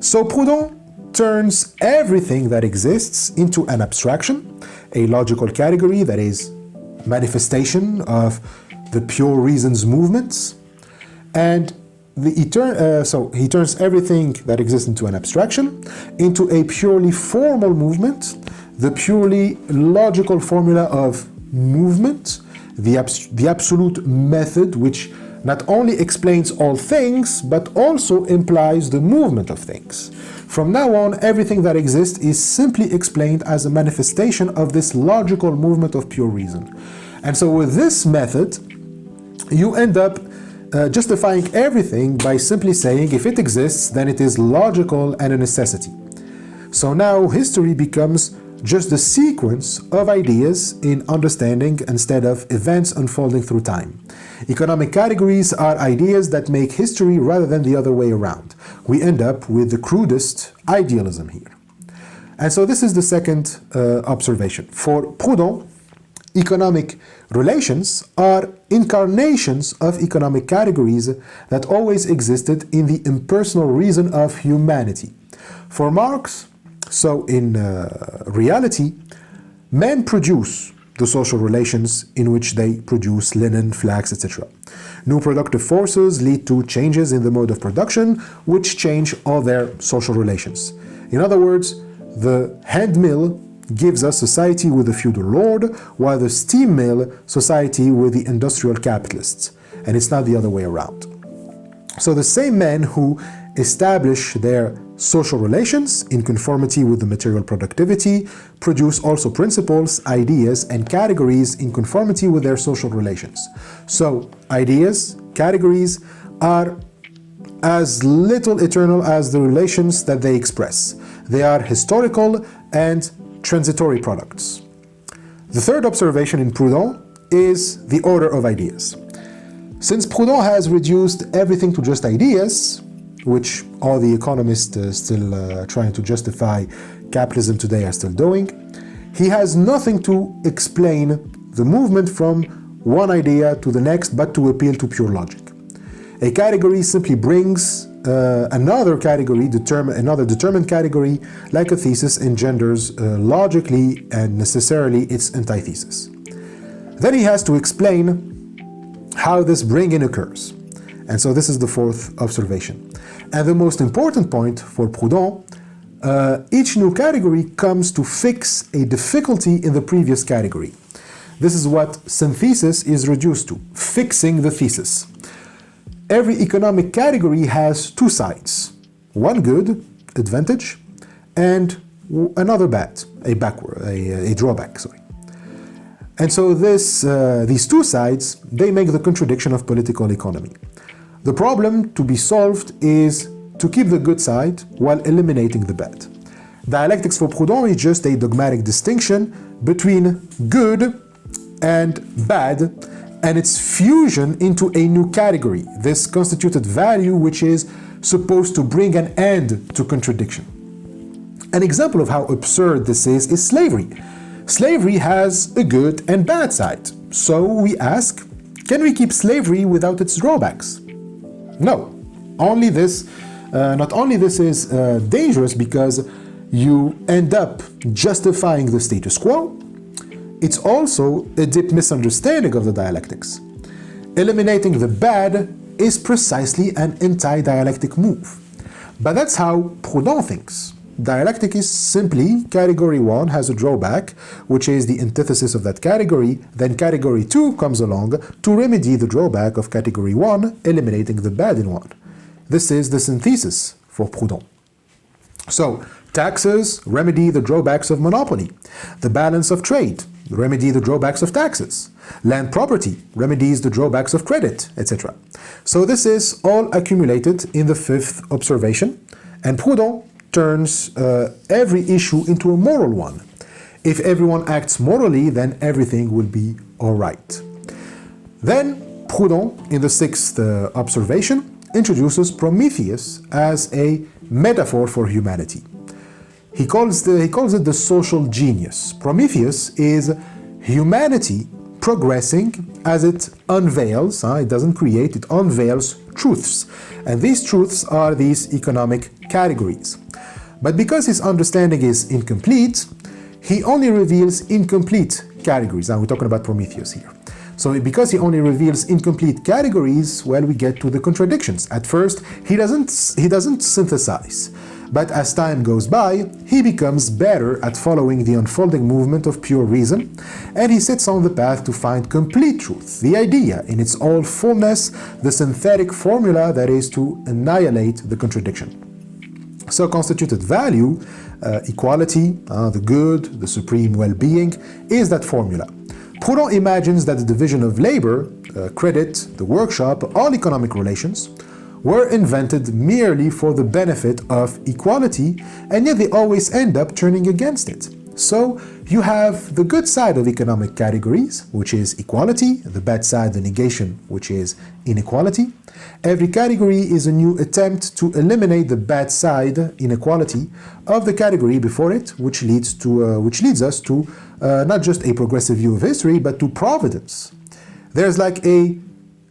So Proudhon turns everything that exists into an abstraction, a logical category that is manifestation of the pure reason's movements, and so he turns everything that exists into an abstraction into a purely formal movement, the purely logical formula of movement, the absolute method which not only explains all things, but also implies the movement of things. From now on, everything that exists is simply explained as a manifestation of this logical movement of pure reason. And so with this method, you end up justifying everything by simply saying if it exists, then it is logical and a necessity. So now history becomes just the sequence of ideas in understanding instead of events unfolding through time. Economic categories are ideas that make history rather than the other way around. We end up with the crudest idealism here. And so this is the second observation. For Proudhon, economic relations are incarnations of economic categories that always existed in the impersonal reason of humanity. For Marx, so in reality, men produce the social relations in which they produce linen, flax, etc. New productive forces lead to changes in the mode of production, which change all their social relations. In other words, the hand mill gives us society with the feudal lord, while the steam mill, society with the industrial capitalists. And it's not the other way around. So the same men who establish their social relations in conformity with the material productivity produce also principles, ideas, and categories in conformity with their social relations. So ideas, categories are as little eternal as the relations that they express. They are historical and transitory products. The third observation in Proudhon is the order of ideas. Since Proudhon has reduced everything to just ideas, which all the economists still trying to justify capitalism today are still doing, he has nothing to explain the movement from one idea to the next but to appeal to pure logic. A category simply brings another category, another determined category, like a thesis engenders logically and necessarily its antithesis. Then he has to explain how this bring-in occurs. And so this is the fourth observation. And the most important point for Proudhon, each new category comes to fix a difficulty in the previous category. This is what synthesis is reduced to, fixing the thesis. Every economic category has two sides, one good, advantage, and another bad, a drawback, sorry. And so these two sides, they make the contradiction of political economy. The problem to be solved is to keep the good side while eliminating the bad. Dialectics for Proudhon is just a dogmatic distinction between good and bad and its fusion into a new category, this constituted value which is supposed to bring an end to contradiction. An example of how absurd this is slavery. Slavery has a good and bad side. So we ask, can we keep slavery without its drawbacks? No. Only this, not only this is dangerous because you end up justifying the status quo, it's also a deep misunderstanding of the dialectics. Eliminating the bad is precisely an anti-dialectic move. But that's how Proudhon thinks. Dialectic is simply category 1 has a drawback, which is the antithesis of that category, then category 2 comes along to remedy the drawback of category 1, eliminating the bad in one. This is the synthesis for Proudhon. So, taxes remedy the drawbacks of monopoly. The balance of trade remedy the drawbacks of taxes. Land property remedies the drawbacks of credit, etc. So this is all accumulated in the fifth observation, and Proudhon turns every issue into a moral one. If everyone acts morally, then everything will be all right. Then Proudhon, in the sixth observation, introduces Prometheus as a metaphor for humanity. He calls it the social genius. Prometheus is humanity progressing as it unveils, it doesn't create, it unveils truths. And these truths are these economic categories. But because his understanding is incomplete, he only reveals incomplete categories. Now we're talking about Prometheus here. So because he only reveals incomplete categories, well, we get to the contradictions. At first, he doesn't synthesize. But as time goes by, he becomes better at following the unfolding movement of pure reason, and he sits on the path to find complete truth, the idea in its all fullness, the synthetic formula that is to annihilate the contradiction. So constituted value, equality, the good, the supreme well-being, is that formula. Proudhon imagines that the division of labor, credit, the workshop, all economic relations, were invented merely for the benefit of equality, and yet they always end up turning against it. So you have the good side of economic categories, which is equality, the bad side, the negation, which is inequality. Every category is a new attempt to eliminate the bad side, inequality, of the category before it, which leads us to not just a progressive view of history, but to providence. There's like a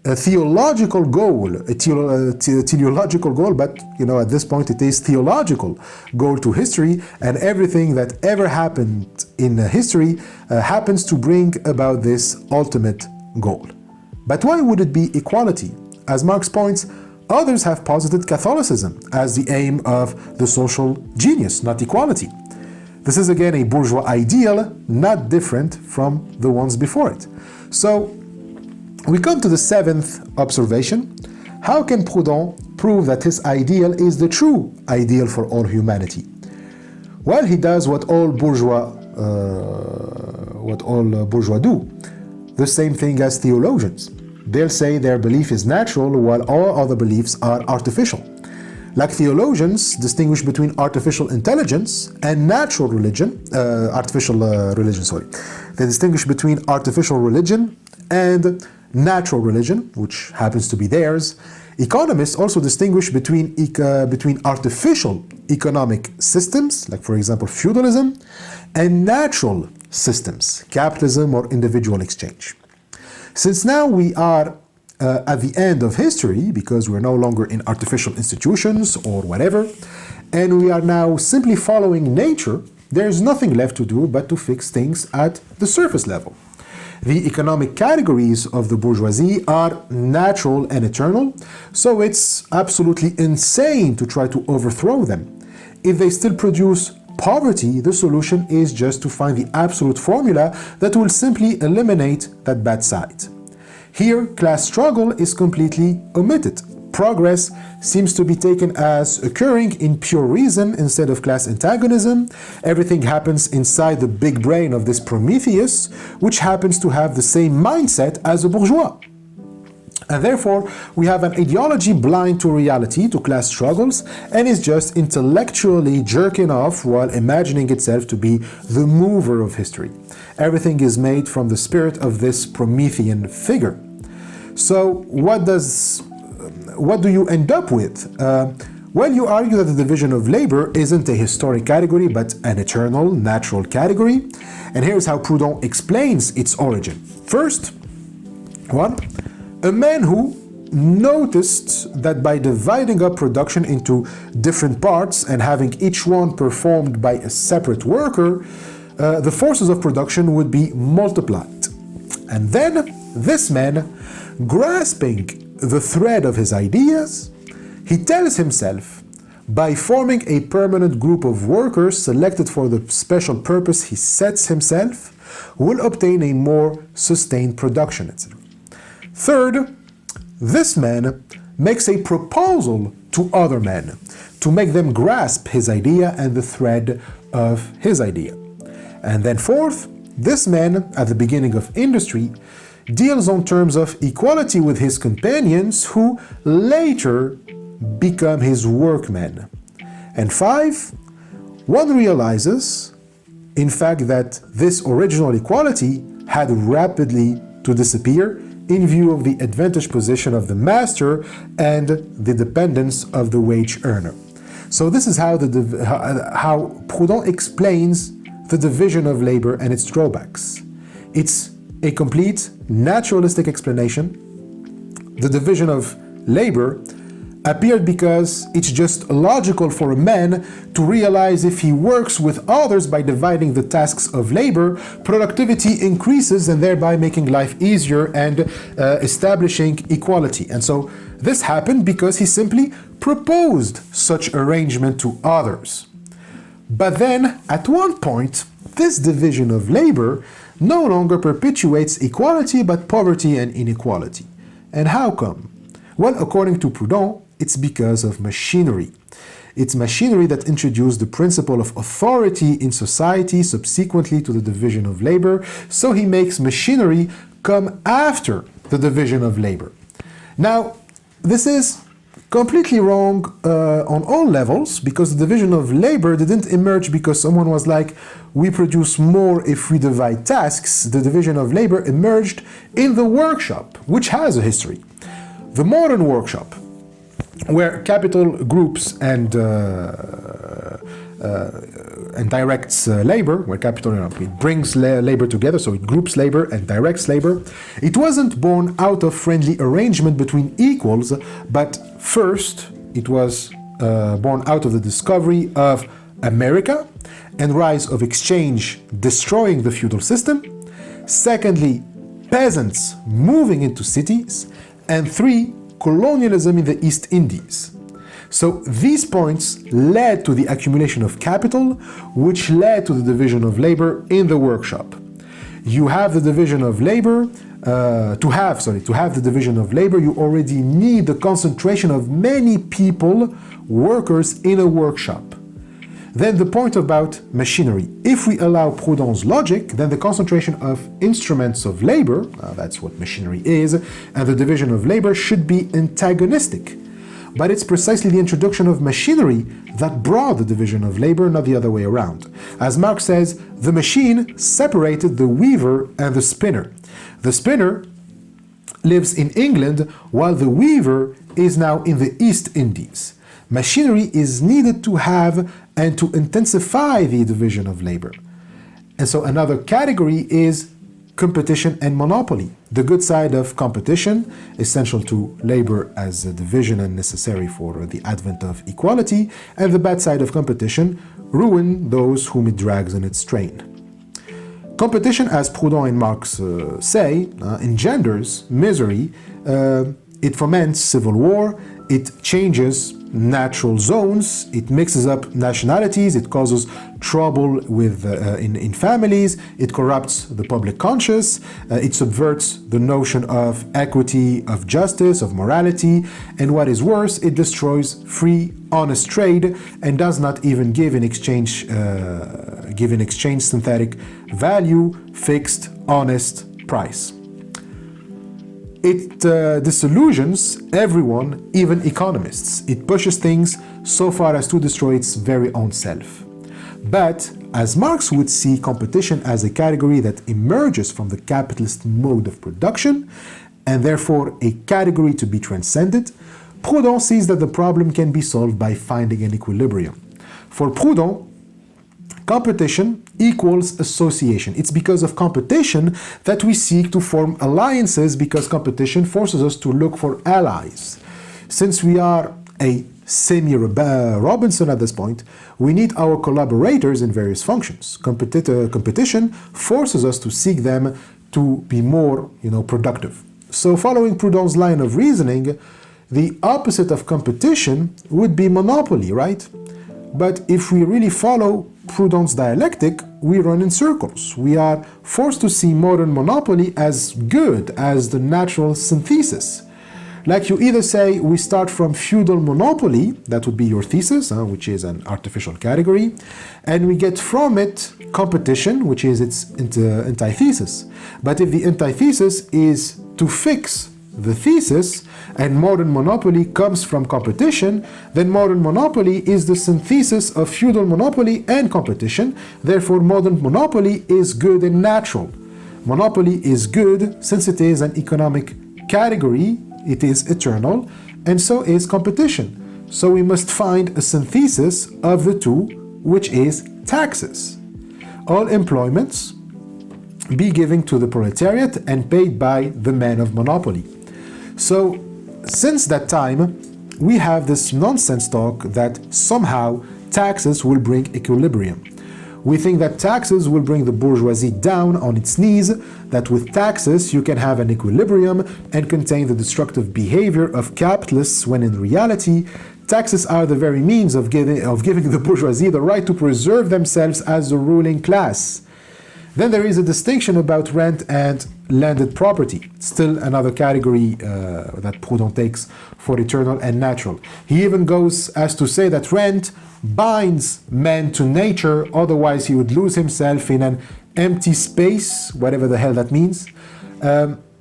theological goal, a teleological goal, but at this point it is theological goal to history, and everything that ever happened in history happens to bring about this ultimate goal. But why would it be equality? As Marx points, others have posited Catholicism as the aim of the social genius, not equality. This is again a bourgeois ideal, not different from the ones before it. So we come to the seventh observation. How can Proudhon prove that his ideal is the true ideal for all humanity? Well, he does what all bourgeois do, the same thing as theologians. They'll say their belief is natural while all other beliefs are artificial. Like theologians distinguish between artificial intelligence and natural religion, They distinguish between artificial religion and natural religion, which happens to be theirs. Economists also distinguish between artificial economic systems, like for example feudalism, and natural systems, capitalism or individual exchange. Since now we are at the end of history, because we're no longer in artificial institutions or whatever, and we are now simply following nature, there's nothing left to do but to fix things at the surface level. The economic categories of the bourgeoisie are natural and eternal, so it's absolutely insane to try to overthrow them. If they still produce poverty, the solution is just to find the absolute formula that will simply eliminate that bad side. Here, class struggle is completely omitted. Progress seems to be taken as occurring in pure reason instead of class antagonism. Everything happens inside the big brain of this Prometheus, which happens to have the same mindset as a bourgeois. And therefore, we have an ideology blind to reality, to class struggles, and is just intellectually jerking off while imagining itself to be the mover of history. Everything is made from the spirit of this Promethean figure. So what do you end up with? Well, you argue that the division of labor isn't a historic category, but an eternal, natural category. And here's how Proudhon explains its origin. First, one, a man who noticed that by dividing up production into different parts and having each one performed by a separate worker, the forces of production would be multiplied. And then this man, grasping the thread of his ideas, he tells himself, by forming a permanent group of workers selected for the special purpose he sets himself, will obtain a more sustained production, etc. Third, this man makes a proposal to other men to make them grasp his idea and the thread of his idea. And then fourth, this man, at the beginning of industry, deals on terms of equality with his companions who later become his workmen. And 5, one realizes, in fact, that this original equality had rapidly to disappear in view of the advantage position of the master and the dependence of the wage earner. So this is how Proudhon explains the division of labor and its drawbacks. It's a complete naturalistic explanation. The division of labor appeared because it's just logical for a man to realize if he works with others by dividing the tasks of labor, productivity increases and thereby making life easier and establishing equality. And so this happened because he simply proposed such arrangement to others. But then, at one point, this division of labor no longer perpetuates equality but poverty and inequality. And how come? Well, according to Proudhon, it's because of machinery. It's machinery that introduced the principle of authority in society subsequently to the division of labor, so he makes machinery come after the division of labor. Now, this is completely wrong on all levels, because the division of labor didn't emerge because someone was like, we produce more if we divide tasks. The division of labor emerged in the workshop, which has a history. The modern workshop, where capital groups and directs labor, where capital it brings labor together, so it groups labor and directs labor. It wasn't born out of friendly arrangement between equals, but first it was born out of the discovery of America and rise of exchange destroying the feudal system. Secondly, peasants moving into cities. And 3, colonialism in the East Indies. So these points led to the accumulation of capital, which led to the division of labor in the workshop. You have the division of labor, to have the division of labor, you already need the concentration of many people, workers in a workshop. Then the point about machinery. If we allow Proudhon's logic, then the concentration of instruments of labor, that's what machinery is, and the division of labor should be antagonistic. But it's precisely the introduction of machinery that brought the division of labor, not the other way around. As Marx says, the machine separated the weaver and the spinner. The spinner lives in England, while the weaver is now in the East Indies. Machinery is needed to have and to intensify the division of labor. And so another category is competition and monopoly. The good side of competition, essential to labor as a division and necessary for the advent of equality, and the bad side of competition, ruin those whom it drags in its train. Competition, as Proudhon and Marx say, engenders misery, it foments civil war, it changes natural zones, it mixes up nationalities, it causes trouble in families, it corrupts the public conscience, it subverts the notion of equity, of justice, of morality, and what is worse, it destroys free, honest trade and does not even give in exchange synthetic value, fixed, honest price. It disillusions everyone, even economists. It pushes things so far as to destroy its very own self. But, as Marx would see competition as a category that emerges from the capitalist mode of production, and therefore a category to be transcended, Proudhon sees that the problem can be solved by finding an equilibrium. For Proudhon, competition equals association. It's because of competition that we seek to form alliances, because competition forces us to look for allies. Since we are a semi-Robinson at this point, we need our collaborators in various functions. Competition forces us to seek them to be more, productive. So following Proudhon's line of reasoning, the opposite of competition would be monopoly, right? But if we really follow Proudhon's dialectic, we run in circles. We are forced to see modern monopoly as good, as the natural synthesis. Like you either say we start from feudal monopoly, that would be your thesis, which is an artificial category, and we get from it competition, which is its antithesis. But if the antithesis is to fix the thesis, and modern monopoly comes from competition, then modern monopoly is the synthesis of feudal monopoly and competition. Therefore, modern monopoly is good and natural. Monopoly is good since it is an economic category, it is eternal, and so is competition. So we must find a synthesis of the two, which is taxes. All employments be given to the proletariat and paid by the man of monopoly. So, since that time, we have this nonsense talk that somehow taxes will bring equilibrium. We think that taxes will bring the bourgeoisie down on its knees, that with taxes you can have an equilibrium and contain the destructive behavior of capitalists, when in reality, taxes are the very means of giving the bourgeoisie the right to preserve themselves as the ruling class. Then there is a distinction about rent and landed property, still another category that Proudhon takes for eternal and natural. He even goes as to say that rent binds man to nature, otherwise he would lose himself in an empty space, whatever the hell that means.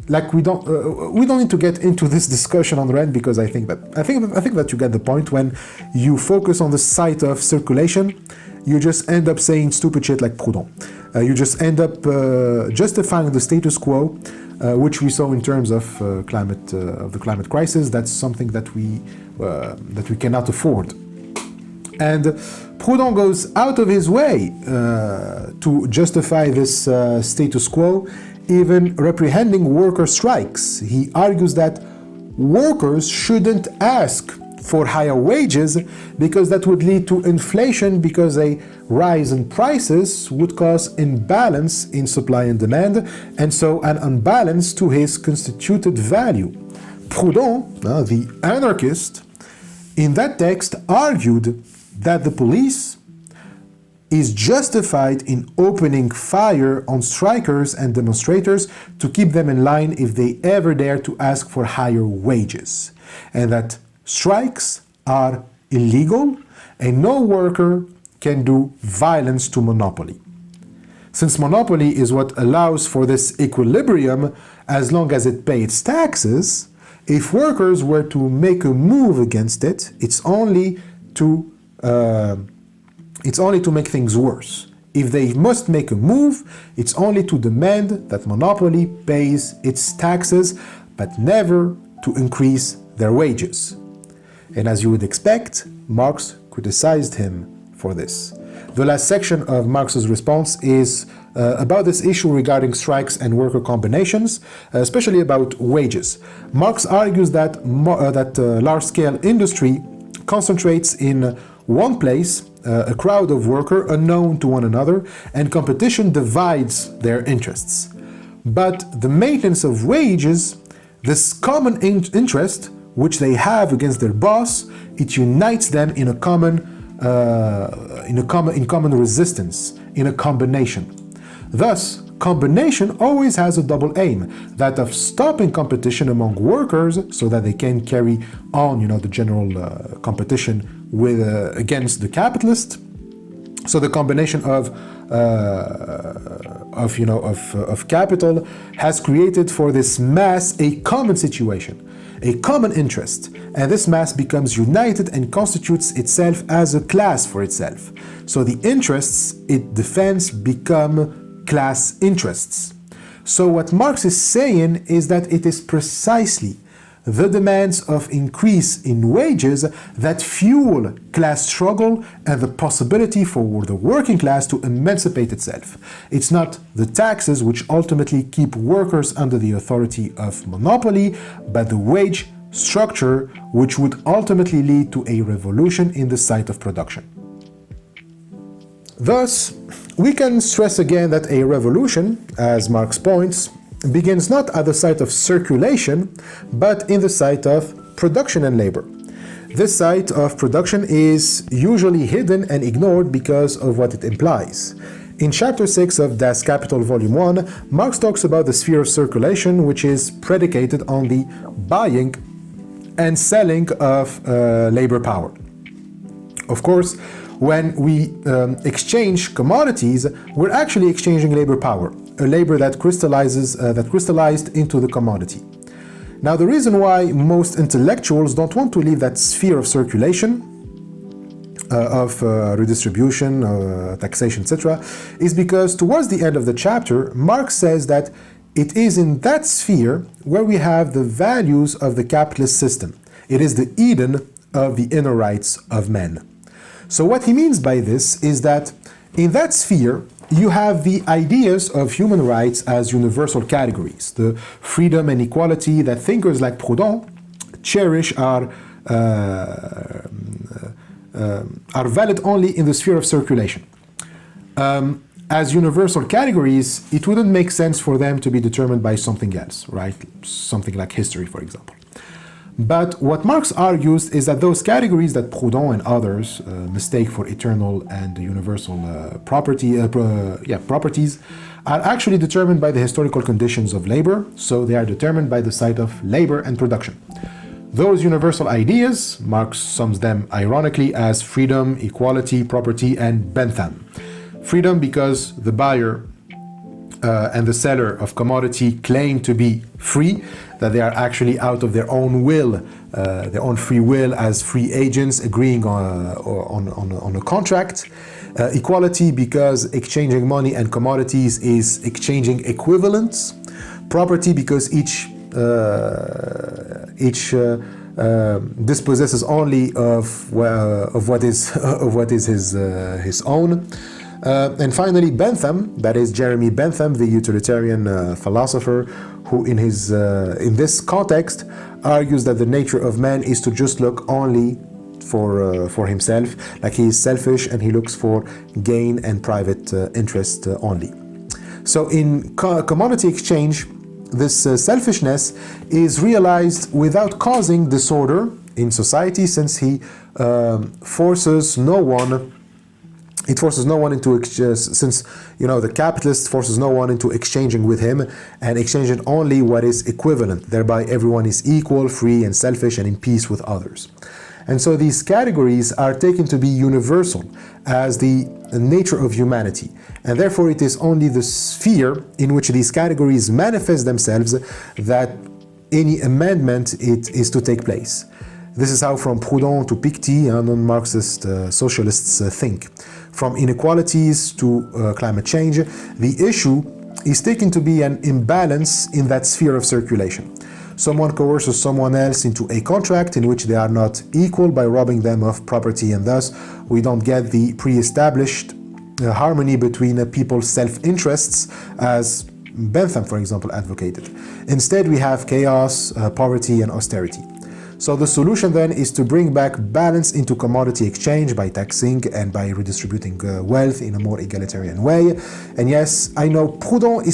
Like we don't need to get into this discussion on rent, because I think that you get the point. When you focus on the site of circulation, you just end up saying stupid shit like Proudhon. You just end up justifying the status quo, which we saw in terms of the climate crisis. That's something that we cannot afford. And Proudhon goes out of his way to justify this status quo, even reprehending worker strikes. He argues that workers shouldn't ask for higher wages because that would lead to inflation, because a rise in prices would cause imbalance in supply and demand, and so an unbalance to his constituted value. Proudhon, the anarchist, in that text argued that the police is justified in opening fire on strikers and demonstrators to keep them in line if they ever dare to ask for higher wages, and that strikes are illegal and no worker can do violence to monopoly. Since monopoly is what allows for this equilibrium as long as it pays its taxes, if workers were to make a move against it, it's only to make things worse. If they must make a move, it's only to demand that monopoly pays its taxes, but never to increase their wages. And as you would expect, Marx criticized him for this. The last section of Marx's response is about this issue regarding strikes and worker combinations, especially about wages. Marx argues that large-scale industry concentrates in one place a crowd of workers unknown to one another, and competition divides their interests. But the maintenance of wages, this common interest which they have against their boss, it unites them in a common resistance, in a combination. Thus, combination always has a double aim, that of stopping competition among workers so that they can carry on, the general competition with against the capitalist. So the combination of capital has created for this mass a common situation, a common interest, and this mass becomes united and constitutes itself as a class for itself. So the interests it defends become class interests. So what Marx is saying is that it is precisely the demands of increase in wages that fuel class struggle and the possibility for the working class to emancipate itself. It's not the taxes which ultimately keep workers under the authority of monopoly, but the wage structure which would ultimately lead to a revolution in the site of production. Thus, we can stress again that a revolution, as Marx points, begins not at the site of circulation, but in the site of production and labor. This site of production is usually hidden and ignored because of what it implies. In chapter 6 of Das Kapital Volume 1, Marx talks about the sphere of circulation, which is predicated on the buying and selling of labor power. Of course, when we exchange commodities, we're actually exchanging labor power, a labor that crystallized into the commodity. Now, the reason why most intellectuals don't want to leave that sphere of circulation, of redistribution, taxation, etc., is because towards the end of the chapter, Marx says that it is in that sphere where we have the values of the capitalist system. It is the Eden of the inner rights of men. So what he means by this is that in that sphere, you have the ideas of human rights as universal categories. The freedom and equality that thinkers like Proudhon cherish are valid only in the sphere of circulation. As universal categories, it wouldn't make sense for them to be determined by something else, right? Something like history, for example. But what Marx argues is that those categories that Proudhon and others mistake for eternal and universal properties are actually determined by the historical conditions of labor, so they are determined by the site of labor and production. Those universal ideas, Marx sums them ironically as freedom, equality, property, and Bentham. Freedom because the buyer and the seller of commodity claim to be free, that they are actually out of their own will, their own free will as free agents agreeing on a contract. Equality because exchanging money and commodities is exchanging equivalents. Property because each dispossesses only of what is his own. And finally, Bentham, that is Jeremy Bentham, the utilitarian philosopher, who in this context argues that the nature of man is to just look only for himself, like he is selfish and he looks for gain and private interest only. So in commodity exchange, this selfishness is realized without causing disorder in society, since he forces no one. It forces no one into since the capitalist forces no one into exchanging with him and exchanging only what is equivalent. Thereby, everyone is equal, free, and selfish, and in peace with others. And so these categories are taken to be universal as the nature of humanity. And therefore, it is only the sphere in which these categories manifest themselves that any amendment is to take place. This is how from Proudhon to Piketty, non-Marxist socialists think. From inequalities to climate change, the issue is taken to be an imbalance in that sphere of circulation. Someone coerces someone else into a contract in which they are not equal by robbing them of property, and thus we don't get the pre-established harmony between people's self-interests as Bentham, for example, advocated. Instead, we have chaos, poverty, and austerity. So the solution then is to bring back balance into commodity exchange by taxing and by redistributing wealth in a more egalitarian way. And yes, I know Proudhon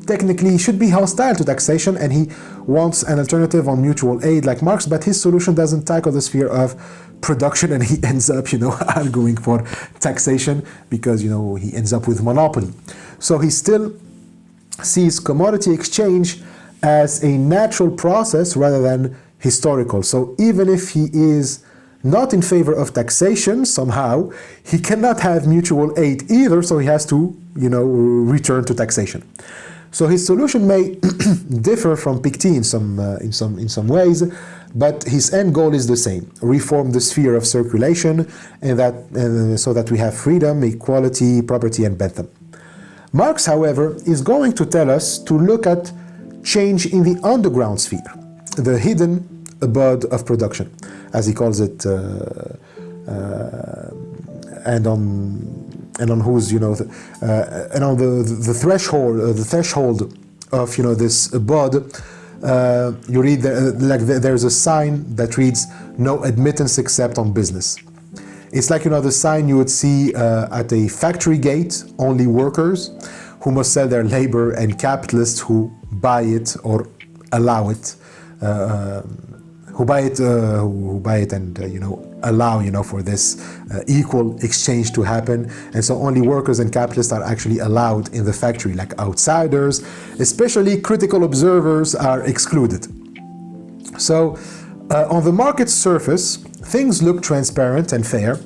technically should be hostile to taxation and he wants an alternative on mutual aid like Marx, but his solution doesn't tackle the sphere of production and he ends up, arguing for taxation because, he ends up with monopoly. So he still sees commodity exchange as a natural process rather than historical. So even if he is not in favor of taxation somehow, he cannot have mutual aid either, so he has to, return to taxation. So his solution may differ from Piketty in some ways, but his end goal is the same: reform the sphere of circulation, and so that we have freedom, equality, property, and Bentham. Marx, however, is going to tell us to look at change in the underground sphere, the hidden abode of production, as he calls it, and on whose and on the threshold of this abode, you read there's a sign that reads "No admittance except on business." It's like the sign you would see at a factory gate: only workers who must sell their labor and capitalists who buy it or allow it. Who buy it and allow for this equal exchange to happen, and so only workers and capitalists are actually allowed in the factory, like outsiders, especially critical observers, are excluded. So On the market's surface, things look transparent and fair,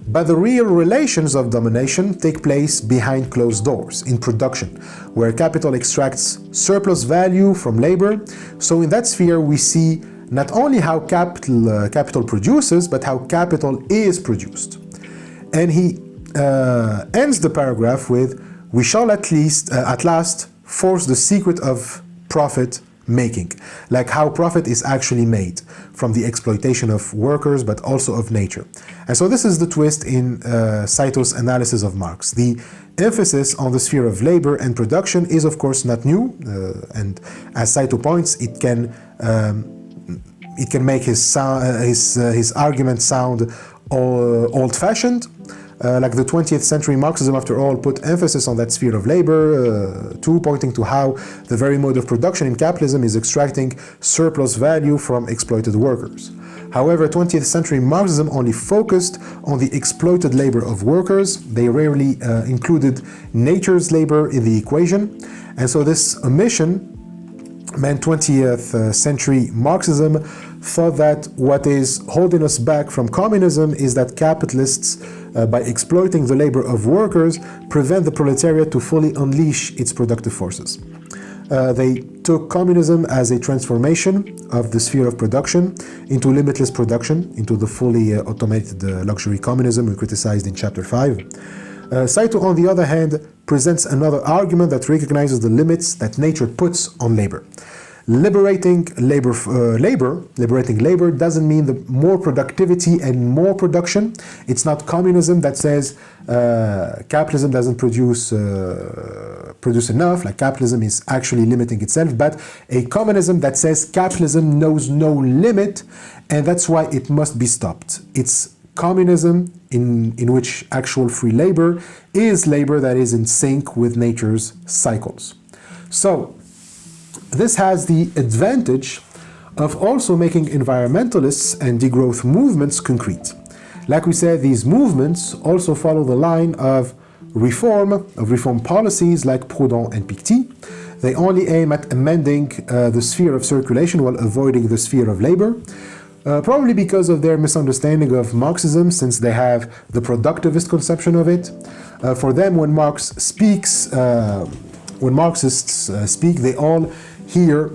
but the real relations of domination take place behind closed doors, in production, where capital extracts surplus value from labor. So in that sphere, we see not only how capital produces, but how capital is produced. And he ends the paragraph with, "We shall at last force the secret of profit making," like how profit is actually made from the exploitation of workers, but also of nature. And so this is the twist in Saito's analysis of Marx. The emphasis on the sphere of labor and production is of course not new, and as Saito points, it can make his argument sound old-fashioned. Like the 20th century Marxism, after all, put emphasis on that sphere of labor, too, pointing to how the very mode of production in capitalism is extracting surplus value from exploited workers. However, 20th century Marxism only focused on the exploited labor of workers. They rarely included nature's labor in the equation. And so this omission meant 20th century Marxism thought that what is holding us back from communism is that capitalists, by exploiting the labor of workers, prevent the proletariat to fully unleash its productive forces. They took communism as a transformation of the sphere of production into limitless production, into the fully automated luxury communism we criticized in chapter 5. Saito, on the other hand, presents another argument that recognizes the limits that nature puts on labor. Liberating labor doesn't mean the more productivity and more production. It's not communism that says capitalism doesn't produce enough, like capitalism is actually limiting itself, but a communism that says capitalism knows no limit, and that's why it must be stopped. It's communism in which actual free labor is labor that is in sync with nature's cycles. So this has the advantage of also making environmentalists and degrowth movements concrete. Like we said, these movements also follow the line of reform policies like Proudhon and Piketty. They only aim at amending the sphere of circulation while avoiding the sphere of labor. Probably because of their misunderstanding of Marxism, since they have the productivist conception of it. For them, when Marxists speak, they all hear,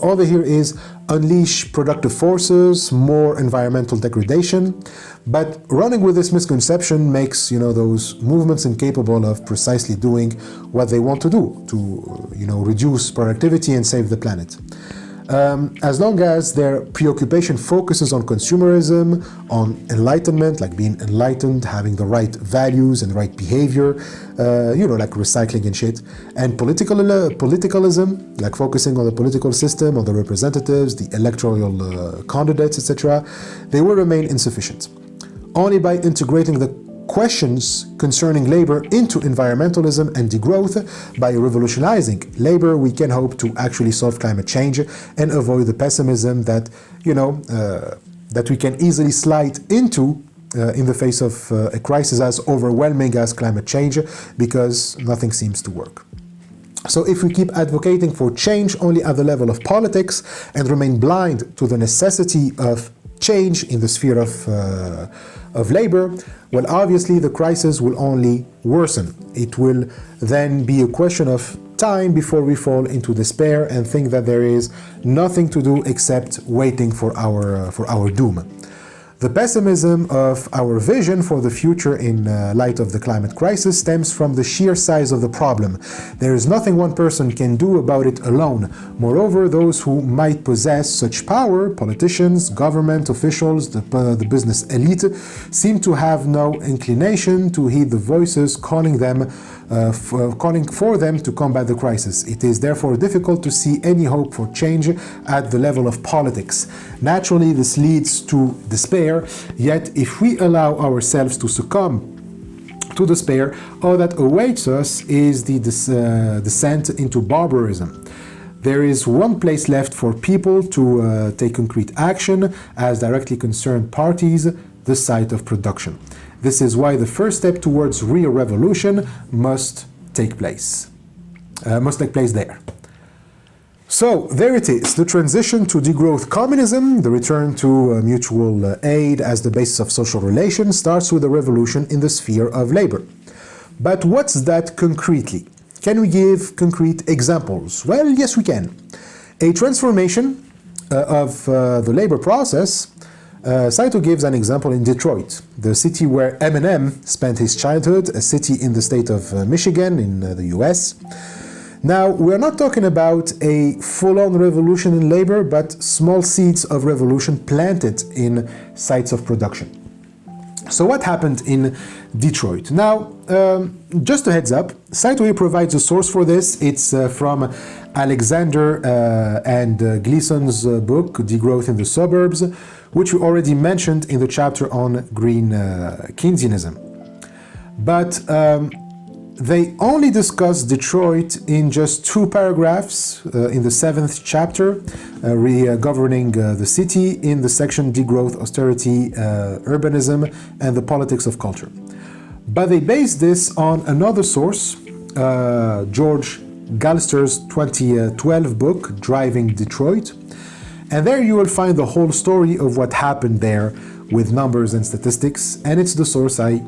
all they hear is unleash productive forces, more environmental degradation. But running with this misconception makes, those movements incapable of precisely doing what they want to do, to, reduce productivity and save the planet. As long as their preoccupation focuses on consumerism, on enlightenment, like being enlightened, having the right values and right behavior, like recycling and shit, and politicalism, like focusing on the political system, on the representatives, the electoral candidates, etc., they will remain insufficient. Only by integrating the questions concerning labor into environmentalism and degrowth, by revolutionizing labor, we can hope to actually solve climate change and avoid the pessimism that, that we can easily slide into in the face of a crisis as overwhelming as climate change, because nothing seems to work. So if we keep advocating for change only at the level of politics and remain blind to the necessity of change in the sphere of labor, well, obviously the crisis will only worsen. It will then be a question of time before we fall into despair and think that there is nothing to do except waiting for our doom. The pessimism of our vision for the future in light of the climate crisis stems from the sheer size of the problem. There is nothing one person can do about it alone. Moreover, those who might possess such power, politicians, government officials, the business elite, seem to have no inclination to heed the voices calling for them to combat the crisis. It is therefore difficult to see any hope for change at the level of politics. Naturally, this leads to despair, yet if we allow ourselves to succumb to despair, all that awaits us is the descent into barbarism. There is one place left for people to take concrete action as directly concerned parties, the site of production. This is why the first step towards real revolution must take place there. So there it is, the transition to degrowth communism, the return to mutual aid as the basis of social relations, starts with a revolution in the sphere of labor. But what's that concretely? Can we give concrete examples? Well, yes we can. A transformation of the labor process. Saito gives an example in Detroit, the city where Eminem spent his childhood, a city in the state of Michigan in the US. Now, we're not talking about a full-on revolution in labor, but small seeds of revolution planted in sites of production. So what happened in Detroit? Now, just a heads up, Saito here provides a source for this. It's from Alexander and Gleason's book, Degrowth in the Suburbs, which we already mentioned in the chapter on green Keynesianism. But they only discuss Detroit in just 2 paragraphs in the 7th chapter, governing the city, in the section Degrowth, Austerity, Urbanism, and the Politics of Culture. But they base this on another source, George Galster's 2012 book, Driving Detroit. And there you will find the whole story of what happened there with numbers and statistics, and it's the source I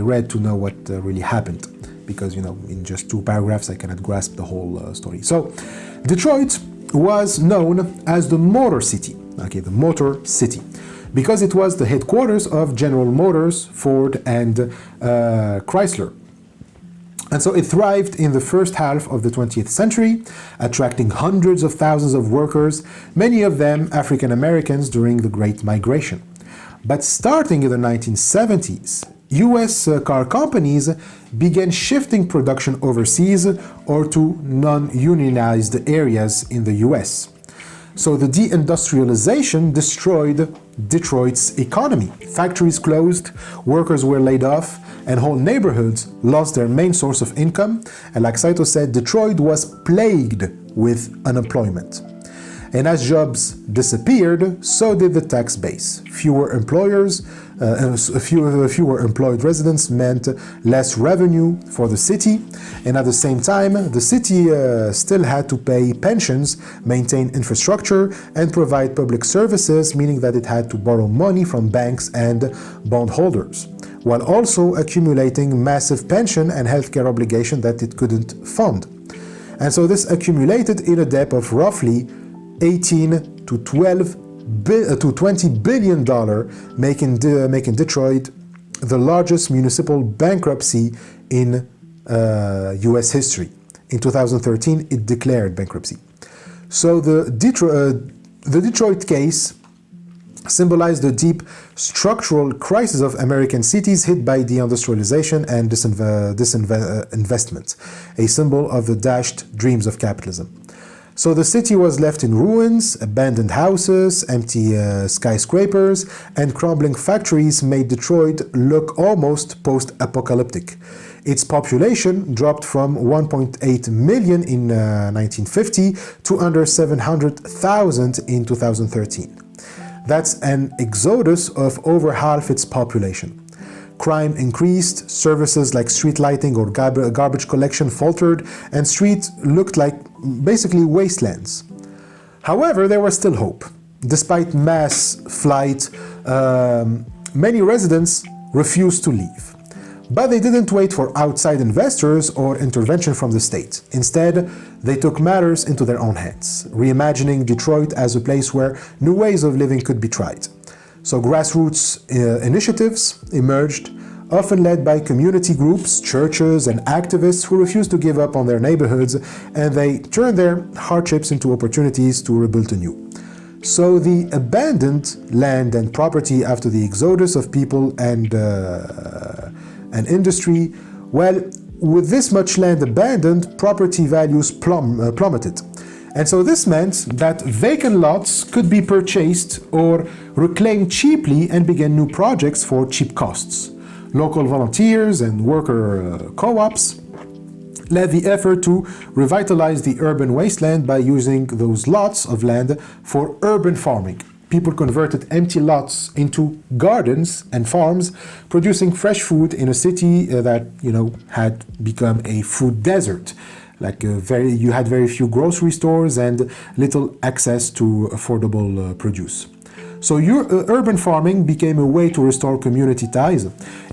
read to know what really happened, because in just 2 paragraphs I cannot grasp the whole story. So Detroit was known as the Motor City, okay, the Motor City, because it was the headquarters of General Motors, Ford, and Chrysler. And so it thrived in the first half of the 20th century, attracting hundreds of thousands of workers, many of them African Americans during the Great Migration. But starting in the 1970s, US car companies began shifting production overseas or to non-unionized areas in the US. So the deindustrialization destroyed Detroit's economy. Factories closed, workers were laid off, and whole neighborhoods lost their main source of income. And like Saito said, Detroit was plagued with unemployment. And as jobs disappeared, so did the tax base. Fewer employers, fewer employed residents meant less revenue for the city, and at the same time, the city still had to pay pensions, maintain infrastructure, and provide public services, meaning that it had to borrow money from banks and bondholders, while also accumulating massive pension and healthcare obligation that it couldn't fund. And so this accumulated in a debt of roughly 18 to 20 billion dollar, making Detroit the largest municipal bankruptcy in US history. In 2013, it declared bankruptcy. So the Detroit case symbolized the deep structural crisis of American cities hit by deindustrialization and disinvestment, a symbol of the dashed dreams of capitalism. So the city was left in ruins, abandoned houses, empty skyscrapers, and crumbling factories made Detroit look almost post-apocalyptic. Its population dropped from 1.8 million in 1950 to under 700,000 in 2013. That's an exodus of over half its population. Crime increased, services like street lighting or garbage collection faltered, and streets looked like basically wastelands. However, there was still hope. Despite mass flight, many residents refused to leave. But they didn't wait for outside investors or intervention from the state. Instead, they took matters into their own hands, reimagining Detroit as a place where new ways of living could be tried. So grassroots initiatives emerged, often led by community groups, churches, and activists who refused to give up on their neighborhoods, and they turned their hardships into opportunities to rebuild anew. So the abandoned land and property after the exodus of people and industry, well, with this much land abandoned, property values plummeted. And so this meant that vacant lots could be purchased or reclaimed cheaply and begin new projects for cheap costs. Local volunteers and worker co-ops led the effort to revitalize the urban wasteland by using those lots of land for urban farming. People converted empty lots into gardens and farms, producing fresh food in a city that, had become a food desert. Like you had very few grocery stores and little access to affordable produce. So urban farming became a way to restore community ties.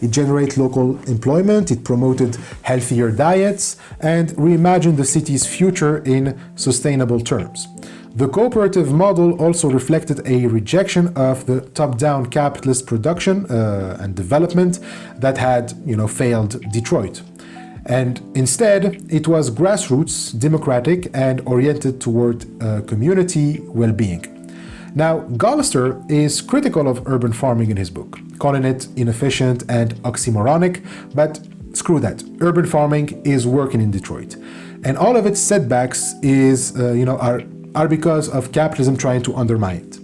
It generated local employment, it promoted healthier diets, and reimagined the city's future in sustainable terms. The cooperative model also reflected a rejection of the top-down capitalist production and development that had, failed Detroit. And instead, it was grassroots, democratic, and oriented toward community well-being. Now, Gollister is critical of urban farming in his book, calling it inefficient and oxymoronic, but screw that. Urban farming is working in Detroit. And all of its setbacks are because of capitalism trying to undermine it.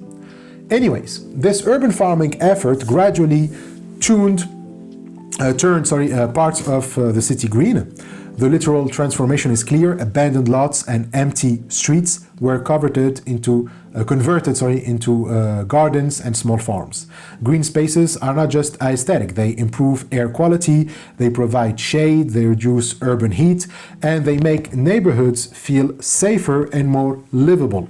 Anyways, this urban farming effort gradually turned parts of the city green. The literal transformation is clear. Abandoned lots and empty streets were converted into gardens and small farms. Green spaces are not just aesthetic. They improve air quality, they provide shade, they reduce urban heat, and they make neighborhoods feel safer and more livable.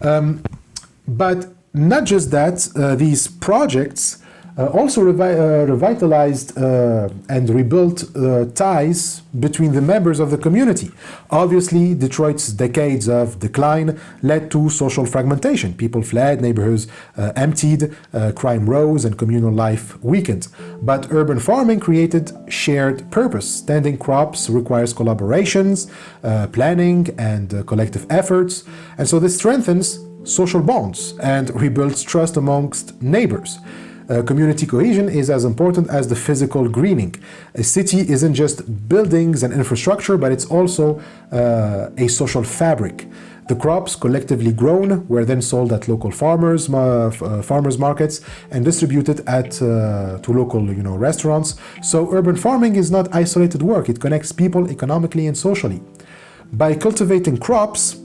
But not just that, these projects also revitalized and rebuilt ties between the members of the community. Obviously, Detroit's decades of decline led to social fragmentation. People fled, neighborhoods emptied, crime rose, and communal life weakened. But urban farming created shared purpose. Tending crops requires collaborations, planning, and collective efforts. And so this strengthens social bonds and rebuilds trust amongst neighbors. Community cohesion is as important as the physical greening. A city isn't just buildings and infrastructure, but it's also a social fabric. The crops collectively grown were then sold at local farmers markets and distributed to local restaurants. So urban farming is not isolated work. It connects people economically and socially. By cultivating crops,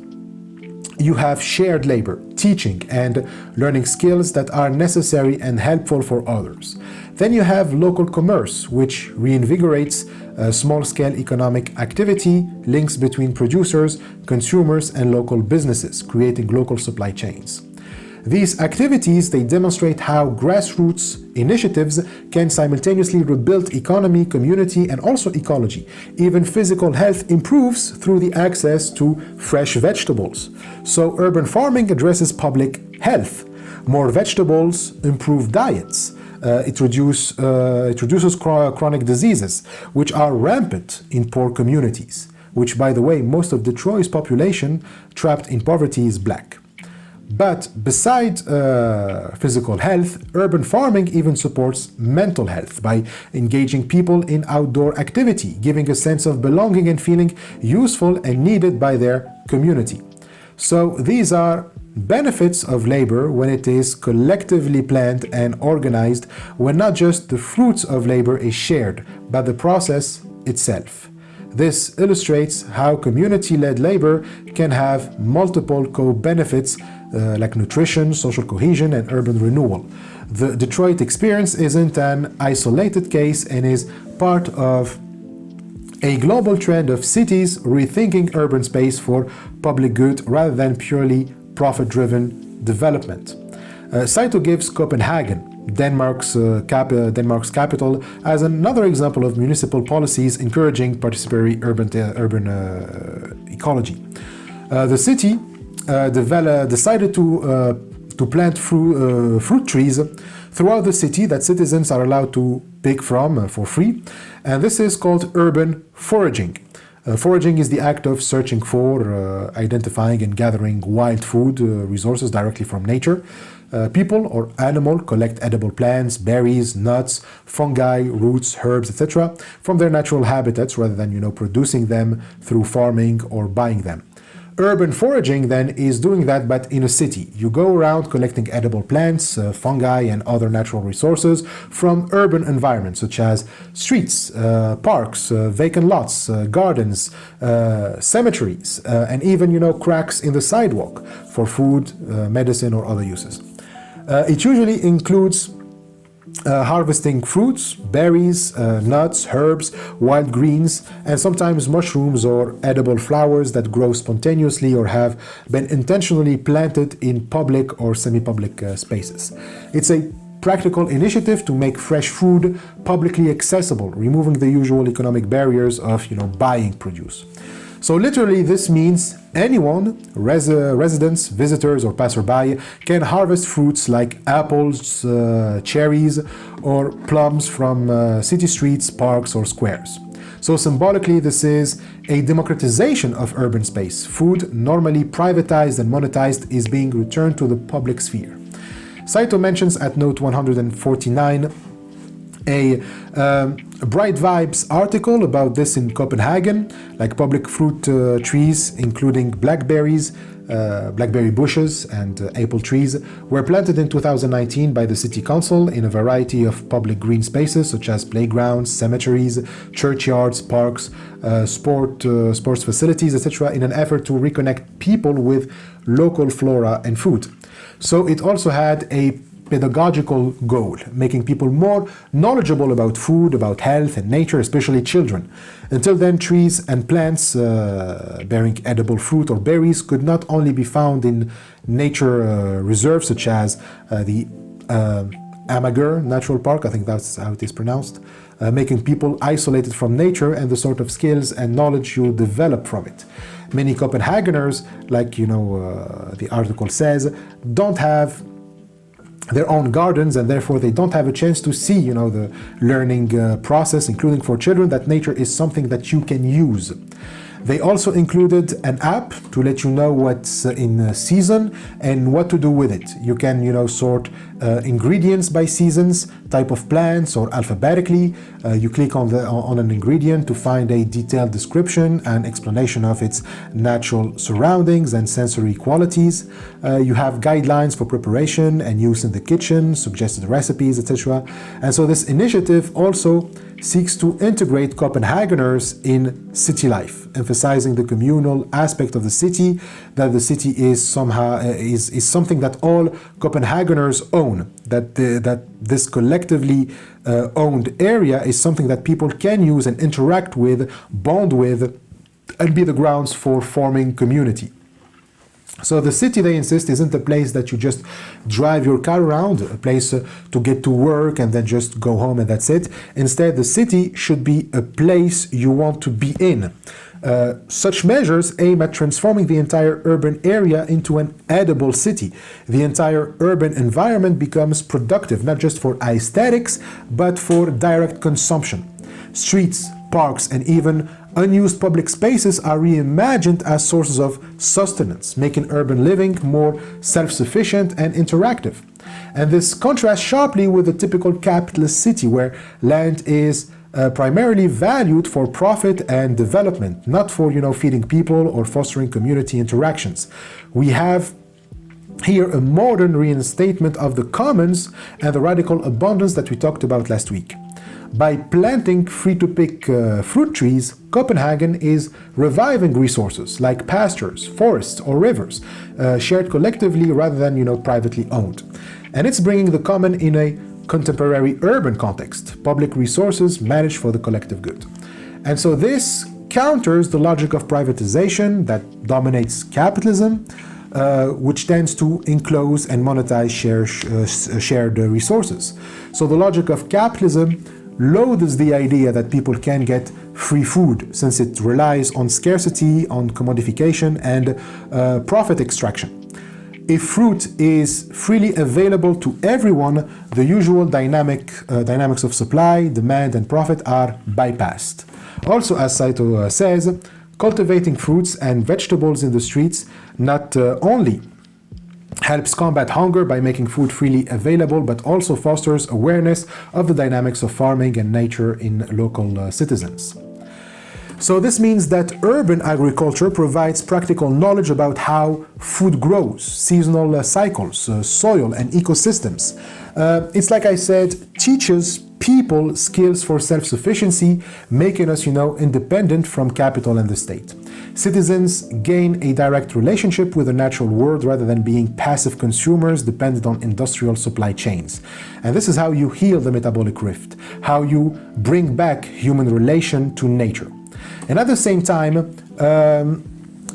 you have shared labor, teaching, and learning skills that are necessary and helpful for others. Then you have local commerce, which reinvigorates small-scale economic activity, links between producers, consumers, and local businesses, creating local supply chains. These activities, they demonstrate how grassroots initiatives can simultaneously rebuild economy, community, and also ecology. Even physical health improves through the access to fresh vegetables. So urban farming addresses public health. More vegetables improve diets. It reduces chronic diseases, which are rampant in poor communities, which, by the way, most of Detroit's population trapped in poverty is black. But besides physical health, urban farming even supports mental health by engaging people in outdoor activity, giving a sense of belonging and feeling useful and needed by their community. So these are benefits of labor when it is collectively planned and organized, when not just the fruits of labor is shared, but the process itself. This illustrates how community-led labor can have multiple co-benefits like nutrition, social cohesion, and urban renewal. The Detroit experience isn't an isolated case and is part of a global trend of cities rethinking urban space for public good rather than purely profit-driven development. Saito gives Copenhagen, Denmark's capital, as another example of municipal policies encouraging participatory urban ecology. The city decided to plant fruit trees throughout the city that citizens are allowed to pick from for free, and this is called urban foraging. Foraging is the act of searching for, identifying and gathering wild food resources directly from nature. People or animal collect edible plants, berries, nuts, fungi, roots, herbs, etc. from their natural habitats rather than, producing them through farming or buying them. Urban foraging then is doing that, but in a city. You go around collecting edible plants, fungi, and other natural resources from urban environments such as streets, parks, vacant lots, gardens, cemeteries, and even cracks in the sidewalk for food, medicine, or other uses. It usually includes harvesting fruits, berries, nuts, herbs, wild greens, and sometimes mushrooms or edible flowers that grow spontaneously or have been intentionally planted in public or semi-public spaces. It's a practical initiative to make fresh food publicly accessible, removing the usual economic barriers of, buying produce. So literally this means anyone, residents, visitors, or passerby, can harvest fruits like apples, cherries, or plums from city streets, parks, or squares. So symbolically, this is a democratization of urban space. Food, normally privatized and monetized, is being returned to the public sphere. Saito mentions at note 149 a Bright Vibes article about this in Copenhagen, like public fruit trees, including blackberry bushes and apple trees, were planted in 2019 by the city council in a variety of public green spaces such as playgrounds, cemeteries, churchyards, parks, sports facilities, etc., in an effort to reconnect people with local flora and food. So it also had a pedagogical goal, making people more knowledgeable about food, about health and nature, especially children. Until then, trees and plants bearing edible fruit or berries could not only be found in nature reserves such as the Amager Natural Park, I think that's how it is pronounced, making people isolated from nature and the sort of skills and knowledge you develop from it. Many Copenhageners, like the article says, don't have their own gardens, and therefore they don't have a chance to see, the learning process, including for children, that nature is something that you can use. They also included an app to let you know what's in season and what to do with it. You can, sort ingredients by seasons, type of plants, or alphabetically. You click on an ingredient to find a detailed description and explanation of its natural surroundings and sensory qualities. You have guidelines for preparation and use in the kitchen, suggested recipes, etc. And so this initiative also seeks to integrate Copenhageners in city life, emphasizing the communal aspect of the city, that the city is somehow is something that all Copenhageners own, that this collectively owned area is something that people can use and interact with, bond with, and be the grounds for forming community. So the city, they insist, isn't a place that you just drive your car around, a place to get to work and then just go home and that's it. Instead, the city should be a place you want to be in. Such measures aim at transforming the entire urban area into an edible city. The entire urban environment becomes productive, not just for aesthetics, but for direct consumption. Streets, parks, and even unused public spaces are reimagined as sources of sustenance, making urban living more self-sufficient and interactive. And this contrasts sharply with the typical capitalist city, where land is primarily valued for profit and development, not for feeding people or fostering community interactions. We have here a modern reinstatement of the commons and the radical abundance that we talked about last week. By planting free-to-pick fruit trees, Copenhagen is reviving resources like pastures, forests, or rivers, shared collectively rather than privately owned. And it's bringing the common in a contemporary urban context, public resources managed for the collective good. And so this counters the logic of privatization that dominates capitalism, which tends to enclose and monetize shared resources. So the logic of capitalism loathes the idea that people can get free food, since it relies on scarcity, on commodification, and profit extraction. If fruit is freely available to everyone, the usual dynamics of supply, demand, and profit are bypassed. Also, as Saito says, cultivating fruits and vegetables in the streets not only helps combat hunger by making food freely available, but also fosters awareness of the dynamics of farming and nature in local citizens. So this means that urban agriculture provides practical knowledge about how food grows, seasonal cycles, soil, and ecosystems. It's like I said, teaches people skills for self-sufficiency, making us, independent from capital and the state. Citizens gain a direct relationship with the natural world rather than being passive consumers dependent on industrial supply chains. And this is how you heal the metabolic rift, how you bring back human relation to nature. And at the same time,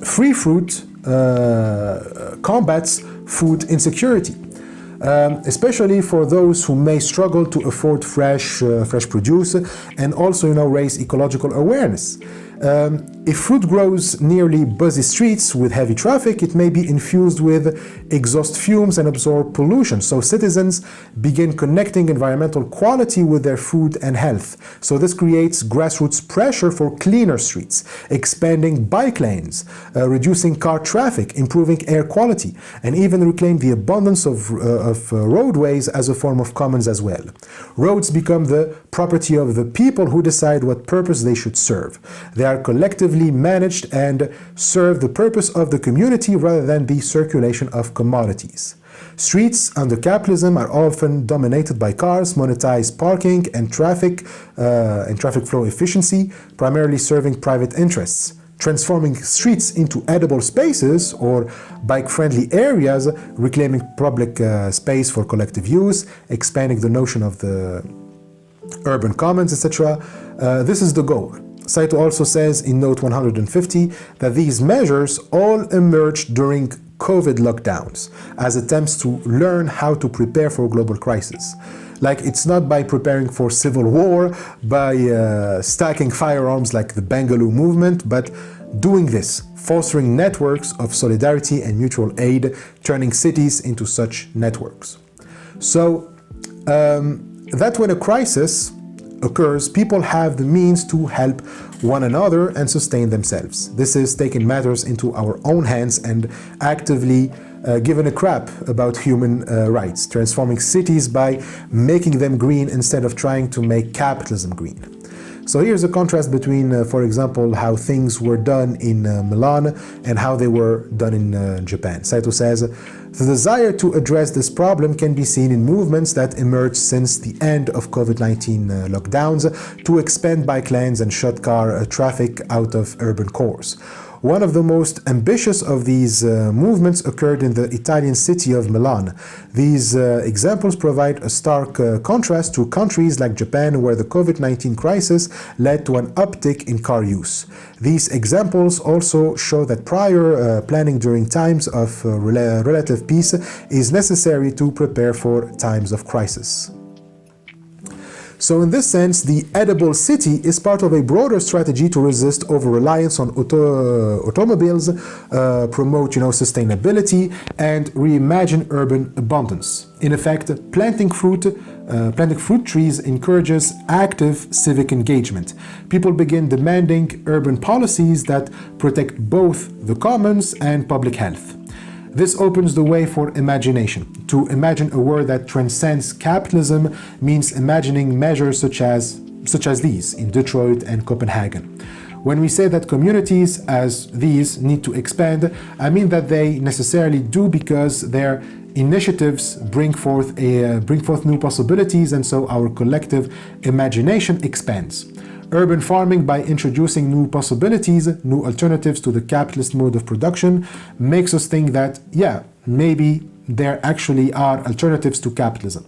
free fruit combats food insecurity, especially for those who may struggle to afford fresh produce, and also, raise ecological awareness. If fruit grows nearly busy streets with heavy traffic, it may be infused with exhaust fumes and absorb pollution. So citizens begin connecting environmental quality with their food and health. So this creates grassroots pressure for cleaner streets, expanding bike lanes, reducing car traffic, improving air quality, and even reclaim the abundance of roadways as a form of commons as well. Roads become the property of the people who decide what purpose they should serve. They are collectively managed and serve the purpose of the community rather than the circulation of commodities. Streets under capitalism are often dominated by cars, monetized parking, and traffic flow efficiency, primarily serving private interests. Transforming streets into edible spaces or bike-friendly areas, reclaiming public space for collective use, expanding the notion of the urban commons, etc. This is the goal. Saito also says in note 150 that these measures all emerged during COVID lockdowns as attempts to learn how to prepare for a global crisis. Like, it's not by preparing for civil war, by stacking firearms like the Bengaluru movement, but doing this, fostering networks of solidarity and mutual aid, turning cities into such networks. So that when a crisis occurs, people have the means to help one another and sustain themselves. This is taking matters into our own hands and actively giving a crap about human rights, transforming cities by making them green instead of trying to make capitalism green. So here's a contrast between, for example, how things were done in Milan and how they were done in Japan. Saito says, the desire to address this problem can be seen in movements that emerged since the end of COVID-19 lockdowns to expand bike lanes and shut car traffic out of urban cores. One of the most ambitious of these movements occurred in the Italian city of Milan. These examples provide a stark contrast to countries like Japan, where the COVID-19 crisis led to an uptick in car use. These examples also show that prior planning during times of relative peace is necessary to prepare for times of crisis. So in this sense, the edible city is part of a broader strategy to resist over-reliance on automobiles, promote sustainability, and reimagine urban abundance. In effect, planting fruit trees encourages active civic engagement. People begin demanding urban policies that protect both the commons and public health. This opens the way for imagination. To imagine a world that transcends capitalism means imagining measures such as these in Detroit and Copenhagen. When we say that communities as these need to expand, I mean that they necessarily do, because their initiatives bring forth new possibilities, and so our collective imagination expands. Urban farming, by introducing new possibilities, new alternatives to the capitalist mode of production, makes us think that, yeah, maybe there actually are alternatives to capitalism.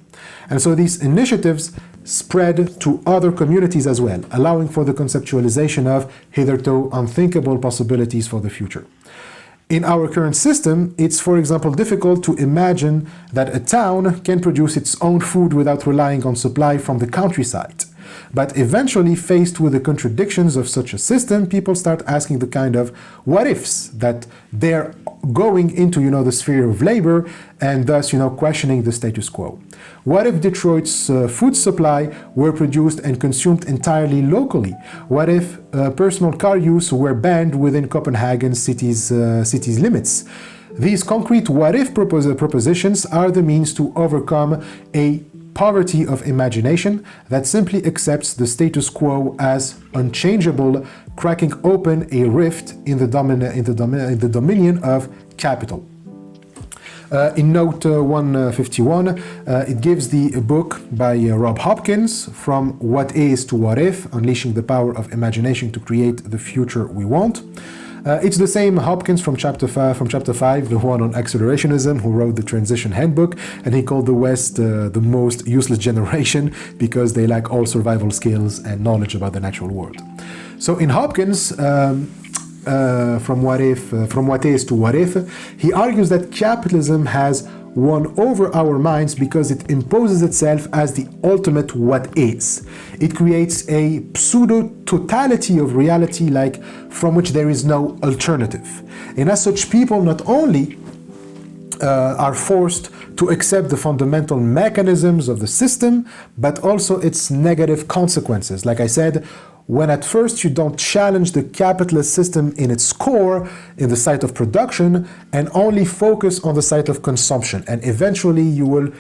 And so these initiatives spread to other communities as well, allowing for the conceptualization of hitherto unthinkable possibilities for the future. In our current system, it's, for example, difficult to imagine that a town can produce its own food without relying on supply from the countryside. But eventually, faced with the contradictions of such a system, people start asking the kind of what-ifs that they're going into, the sphere of labor, and thus, questioning the status quo. What if Detroit's food supply were produced and consumed entirely locally? What if personal car use were banned within Copenhagen city's limits? These concrete what-if propositions are the means to overcome a poverty of imagination that simply accepts the status quo as unchangeable, cracking open a rift in the dominion of capital. In note 151, it gives the book by Rob Hopkins, From What Is to What If, Unleashing the Power of Imagination to Create the Future We Want. It's the same Hopkins from chapter 5, the one on accelerationism, who wrote the Transition Handbook, and he called the West the most useless generation because they lack all survival skills and knowledge about the natural world. So in Hopkins, from what is to what if, he argues that capitalism has won over our minds because it imposes itself as the ultimate what is. It creates a pseudo-totality of reality, like from which there is no alternative. And as such, people not only are forced to accept the fundamental mechanisms of the system, but also its negative consequences. Like I said, when at first you don't challenge the capitalist system in its core, in the site of production, and only focus on the site of consumption. And eventually you will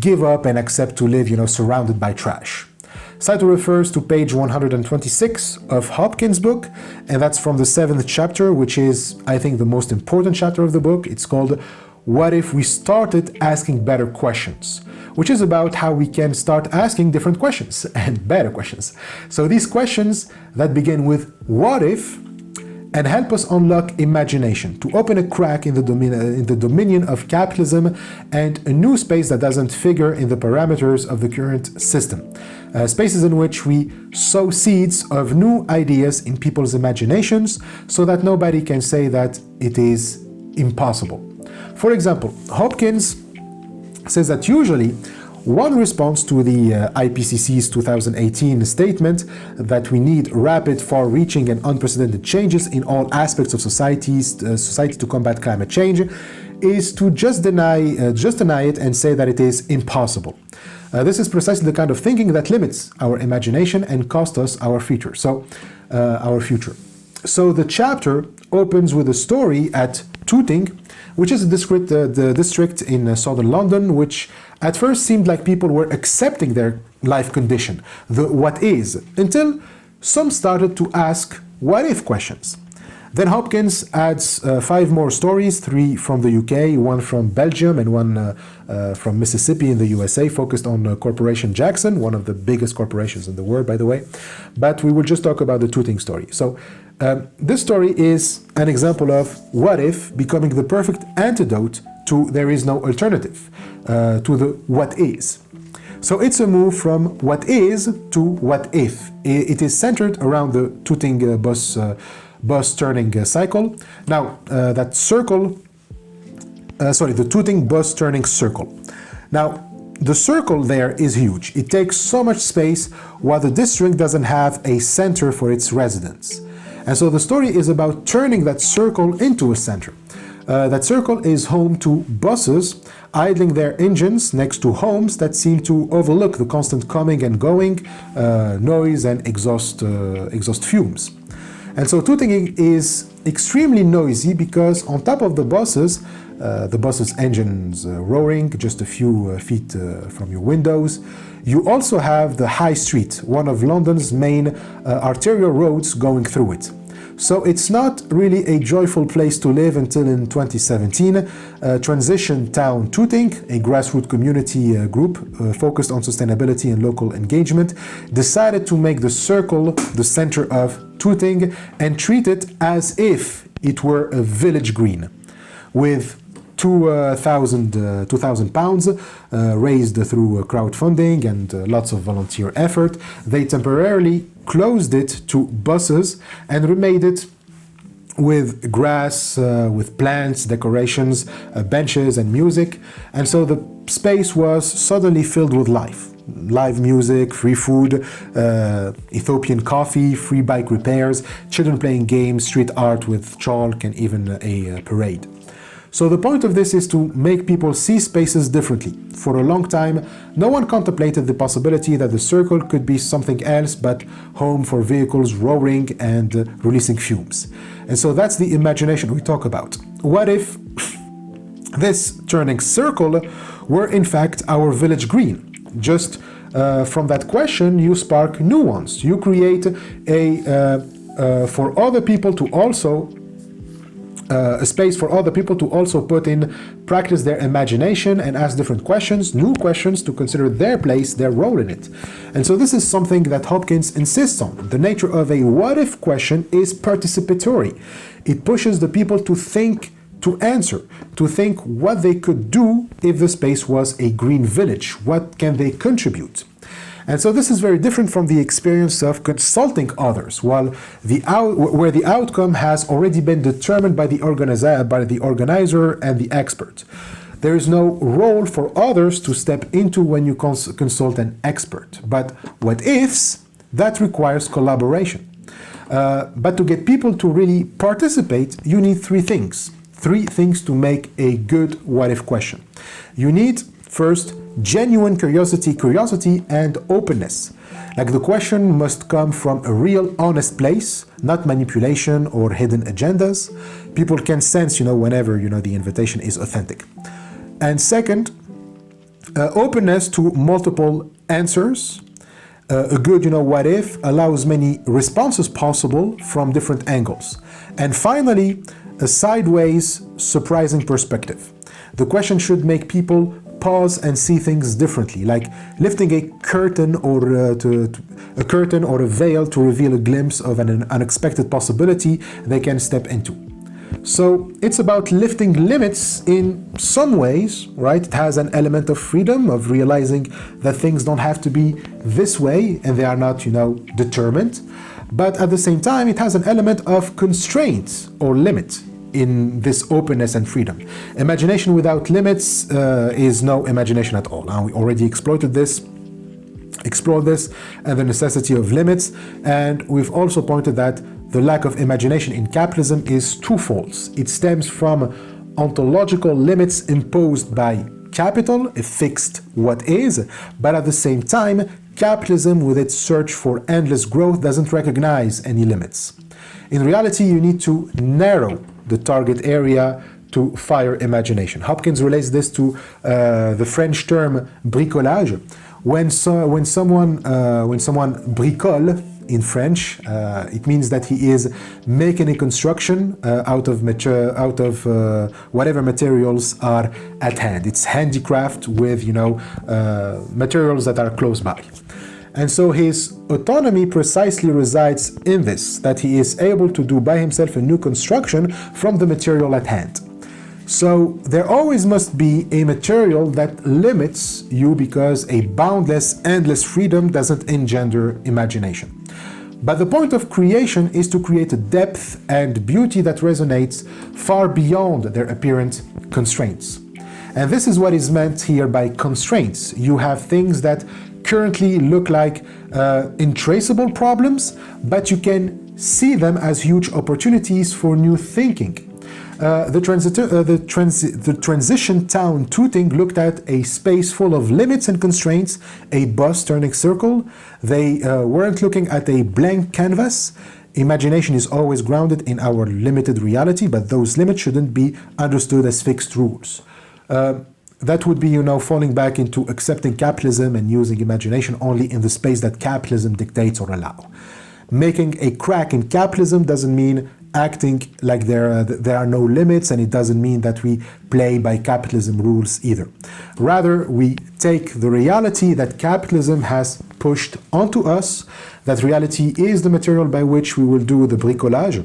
give up and accept to live, surrounded by trash. Saito refers to page 126 of Hopkins' book, and that's from the 7th chapter, which is, I think, the most important chapter of the book. It's called What If We Started Asking Better Questions, which is about how we can start asking different questions and better questions. So these questions that begin with what if and help us unlock imagination, to open a crack in the dominion of capitalism and a new space that doesn't figure in the parameters of the current system. Spaces in which we sow seeds of new ideas in people's imaginations so that nobody can say that it is impossible. For example, Hopkins says that usually one response to the IPCC's 2018 statement that we need rapid, far-reaching and unprecedented changes in all aspects of society to combat climate change is to just deny it and say that it is impossible. This is precisely the kind of thinking that limits our imagination and costs us our future. So the chapter opens with a story at Tooting, which is the district in southern London, which at first seemed like people were accepting their life condition, the what is, until some started to ask what if questions. Then Hopkins adds 5 more stories, 3 from the UK, 1 from Belgium, and 1 from Mississippi in the USA, focused on Corporation Jackson, one of the biggest corporations in the world, by the way. But we will just talk about the Tooting story. So this story is an example of what if becoming the perfect antidote to there is no alternative, to the what is. So it's a move from what is to what if. It is centered around the Tooting bus turning cycle. Now, that circle, the Tooting bus turning circle. Now, the circle there is huge. It takes so much space while the district doesn't have a center for its residents. And so the story is about turning that circle into a center. That circle is home to buses idling their engines next to homes that seem to overlook the constant coming and going, noise and exhaust fumes. And so Tooting is extremely noisy because on top of the buses engines roaring just a few feet from your windows, you also have the High Street, one of London's main arterial roads going through it. So it's not really a joyful place to live until in 2017, Transition Town Tooting, a grassroots community group focused on sustainability and local engagement, decided to make the circle the center of Tooting and treat it as if it were a village green, with £2,000 raised through crowdfunding and lots of volunteer effort. They temporarily closed it to buses and remade it with grass, with plants, decorations, benches and music. And so the space was suddenly filled with life. Live music, free food, Ethiopian coffee, free bike repairs, children playing games, street art with chalk and even a parade. So the point of this is to make people see spaces differently. For a long time, no one contemplated the possibility that the circle could be something else but home for vehicles roaring and releasing fumes. And so that's the imagination we talk about. What if this turning circle were in fact our village green? Just from that question, you spark new ones. You create for other people to also a space for other people to also put in practice their imagination and ask different questions, new questions, to consider their place, their role in it. And so this is something that Hopkins insists on. The nature of a what-if question is participatory. It pushes the people to think, to answer, to think what they could do if the space was a green village. What can they contribute? And so this is very different from the experience of consulting others, where the outcome has already been determined by the organizer and the expert. There is no role for others to step into when you consult an expert. But what ifs, that requires collaboration. But to get people to really participate, you need three things. Three things to make a good what-if question. You need, first, genuine curiosity and openness. Like, the question must come from a real honest place, not manipulation or hidden agendas. People can sense, whenever, the invitation is authentic. And second, openness to multiple answers. A good, what if allows many responses possible from different angles. And finally, a sideways, surprising perspective. The question should make people pause and see things differently, like lifting a curtain or a veil to reveal a glimpse of an unexpected possibility they can step into. So it's about lifting limits in some ways, right? It has an element of freedom, of realizing that things don't have to be this way and they are not, determined. But at the same time, it has an element of constraint or limit in this openness and freedom. Imagination without limits is no imagination at all. We already explored this and the necessity of limits, and we've also pointed that the lack of imagination in capitalism is twofold. It stems from ontological limits imposed by capital, a fixed what is, but at the same time, capitalism with its search for endless growth doesn't recognize any limits. In reality, you need to narrow the target area to fire imagination. Hopkins relates this to the French term bricolage. When someone bricole in French, it means that he is making a construction out of whatever materials are at hand. It's handicraft with materials that are close by. And so his autonomy precisely resides in this, that he is able to do by himself a new construction from the material at hand. So there always must be a material that limits you, because a boundless, endless freedom doesn't engender imagination. But the point of creation is to create a depth and beauty that resonates far beyond their apparent constraints. And this is what is meant here by constraints. You have things that currently look like intraceable problems, but you can see them as huge opportunities for new thinking. The transition town Tooting looked at a space full of limits and constraints, a bus turning circle. They weren't looking at a blank canvas. Imagination is always grounded in our limited reality, but those limits shouldn't be understood as fixed rules. That would be, falling back into accepting capitalism and using imagination only in the space that capitalism dictates or allow. Making a crack in capitalism doesn't mean acting like there are no limits, and it doesn't mean that we play by capitalism rules either. Rather, we take the reality that capitalism has pushed onto us, that reality is the material by which we will do the bricolage.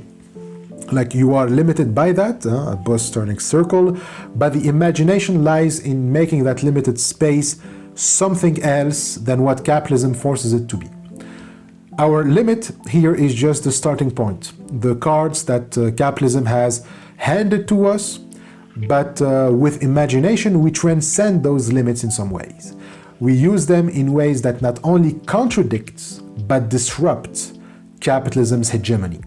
Like, you are limited by that, a bus turning circle, but the imagination lies in making that limited space something else than what capitalism forces it to be. Our limit here is just the starting point, the cards that capitalism has handed to us, but with imagination we transcend those limits in some ways. We use them in ways that not only contradict, but disrupt capitalism's hegemony.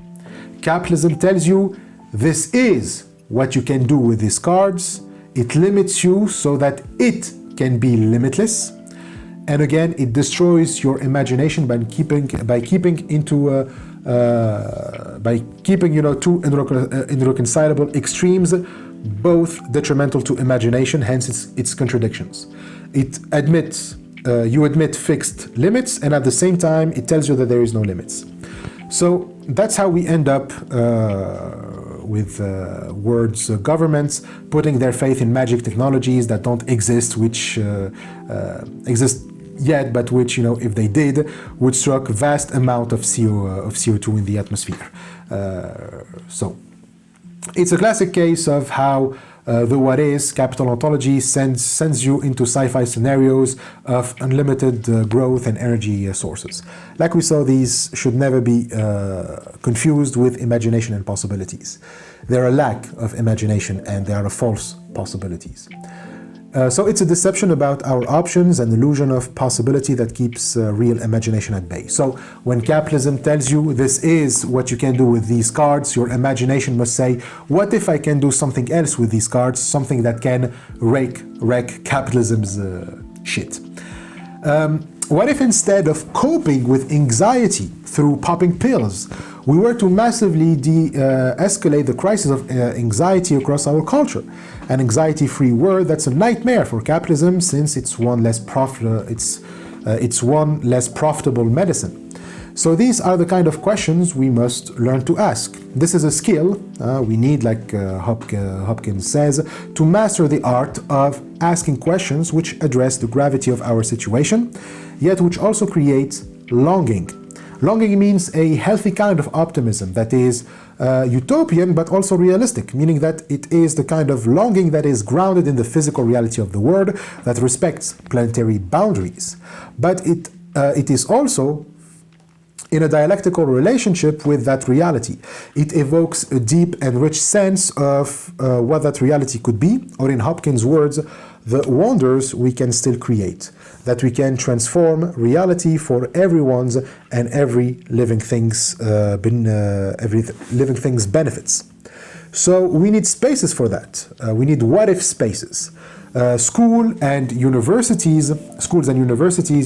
Capitalism tells you this is what you can do with these cards. It limits you so that it can be limitless. And again, it destroys your imagination by keeping two irreconcilable extremes, both detrimental to imagination, hence its contradictions. It admits, you admit fixed limits, and at the same time, it tells you that there is no limits. So that's how we end up words governments putting their faith in magic technologies that don't exist, which exist yet, but which, if they did, would struck vast amount of CO2 in the atmosphere. So it's a classic case of how the what is capital ontology sends you into sci-fi scenarios of unlimited growth and energy sources. Like we saw, these should never be confused with imagination and possibilities. They're a lack of imagination and they are false possibilities. So it's a deception about our options, an illusion of possibility that keeps real imagination at bay. So when capitalism tells you this is what you can do with these cards, your imagination must say, what if I can do something else with these cards, something that can wreck capitalism's shit? What if instead of coping with anxiety through popping pills, we were to massively de-escalate the crisis of anxiety across our culture? An anxiety-free world that's a nightmare for capitalism, since it's one less profitable medicine. So these are the kind of questions we must learn to ask. This is a skill we need, like Hopkins says, to master the art of asking questions which address the gravity of our situation, yet which also create longing. Longing means a healthy kind of optimism that is utopian but also realistic, meaning that it is the kind of longing that is grounded in the physical reality of the world, that respects planetary boundaries. But it is also in a dialectical relationship with that reality. It evokes a deep and rich sense of what that reality could be, or in Hopkins' words, the wonders we can still create, that we can transform reality for everyone's and every living thing's benefits. So we need spaces for that. We need what-if spaces. Schools and universities,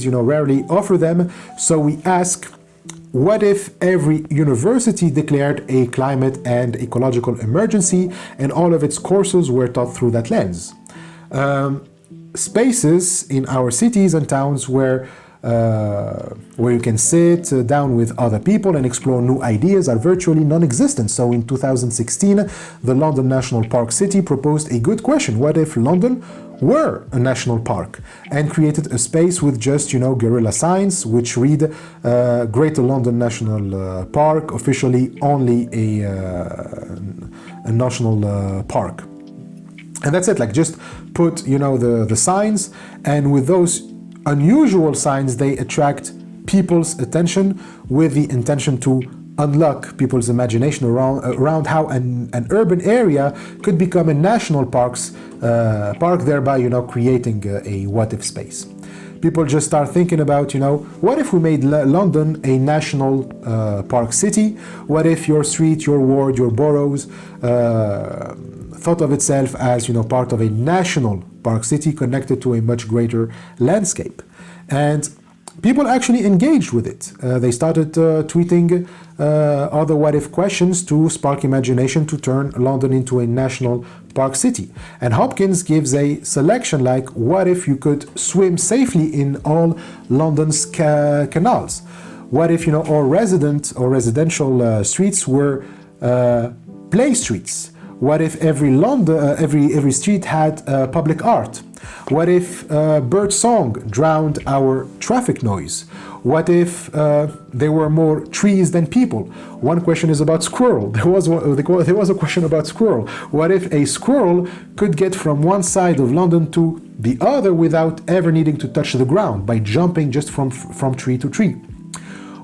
rarely offer them. So we ask, what if every university declared a climate and ecological emergency and all of its courses were taught through that lens? Spaces in our cities and towns where you can sit down with other people and explore new ideas are virtually non-existent. So in 2016, the London National Park City proposed a good question. What if London were a national park, and created a space with just, guerrilla signs which read Greater London National Park, officially only a national park. And that's it, like just put, the signs, and with those unusual signs, they attract people's attention with the intention to unlock people's imagination around how an urban area could become a national park, thereby, creating a what-if space. People just start thinking about, what if we made London a national park city? What if your street, your ward, your boroughs thought of itself as, part of a national park city connected to a much greater landscape? And people actually engaged with it. They started tweeting other what-if questions to spark imagination to turn London into a national park city. And Hopkins gives a selection like, what if you could swim safely in all London's canals? What if, all residential streets were play streets? What if every street had public art? What if bird song drowned our traffic noise? What if there were more trees than people? One question is about squirrel. There was a question about squirrel. What if a squirrel could get from one side of London to the other without ever needing to touch the ground, by jumping just from tree to tree?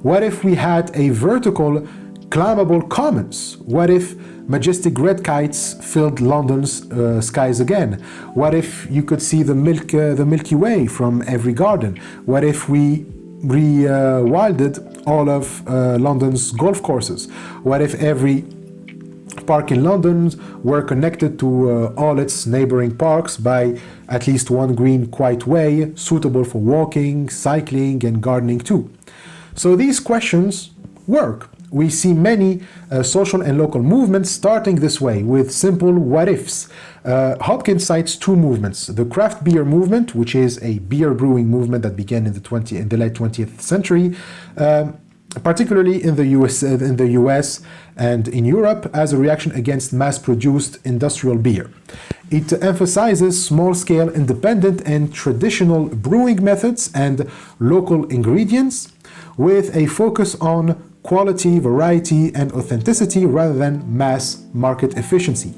What if we had a vertical climbable commons? What if majestic red kites filled London's skies again? What if you could see the Milky Way from every garden? What if we rewilded all of London's golf courses? What if every park in London were connected to all its neighboring parks by at least one green quiet way, suitable for walking, cycling, and gardening too? So these questions work. We see many social and local movements starting this way, with simple what-ifs. Hopkins cites two movements: the craft beer movement, which is a beer brewing movement that began in the late 20th century, particularly in the US and in Europe, as a reaction against mass-produced industrial beer. It emphasizes small-scale, independent and traditional brewing methods and local ingredients, with a focus on quality, variety, and authenticity rather than mass market efficiency.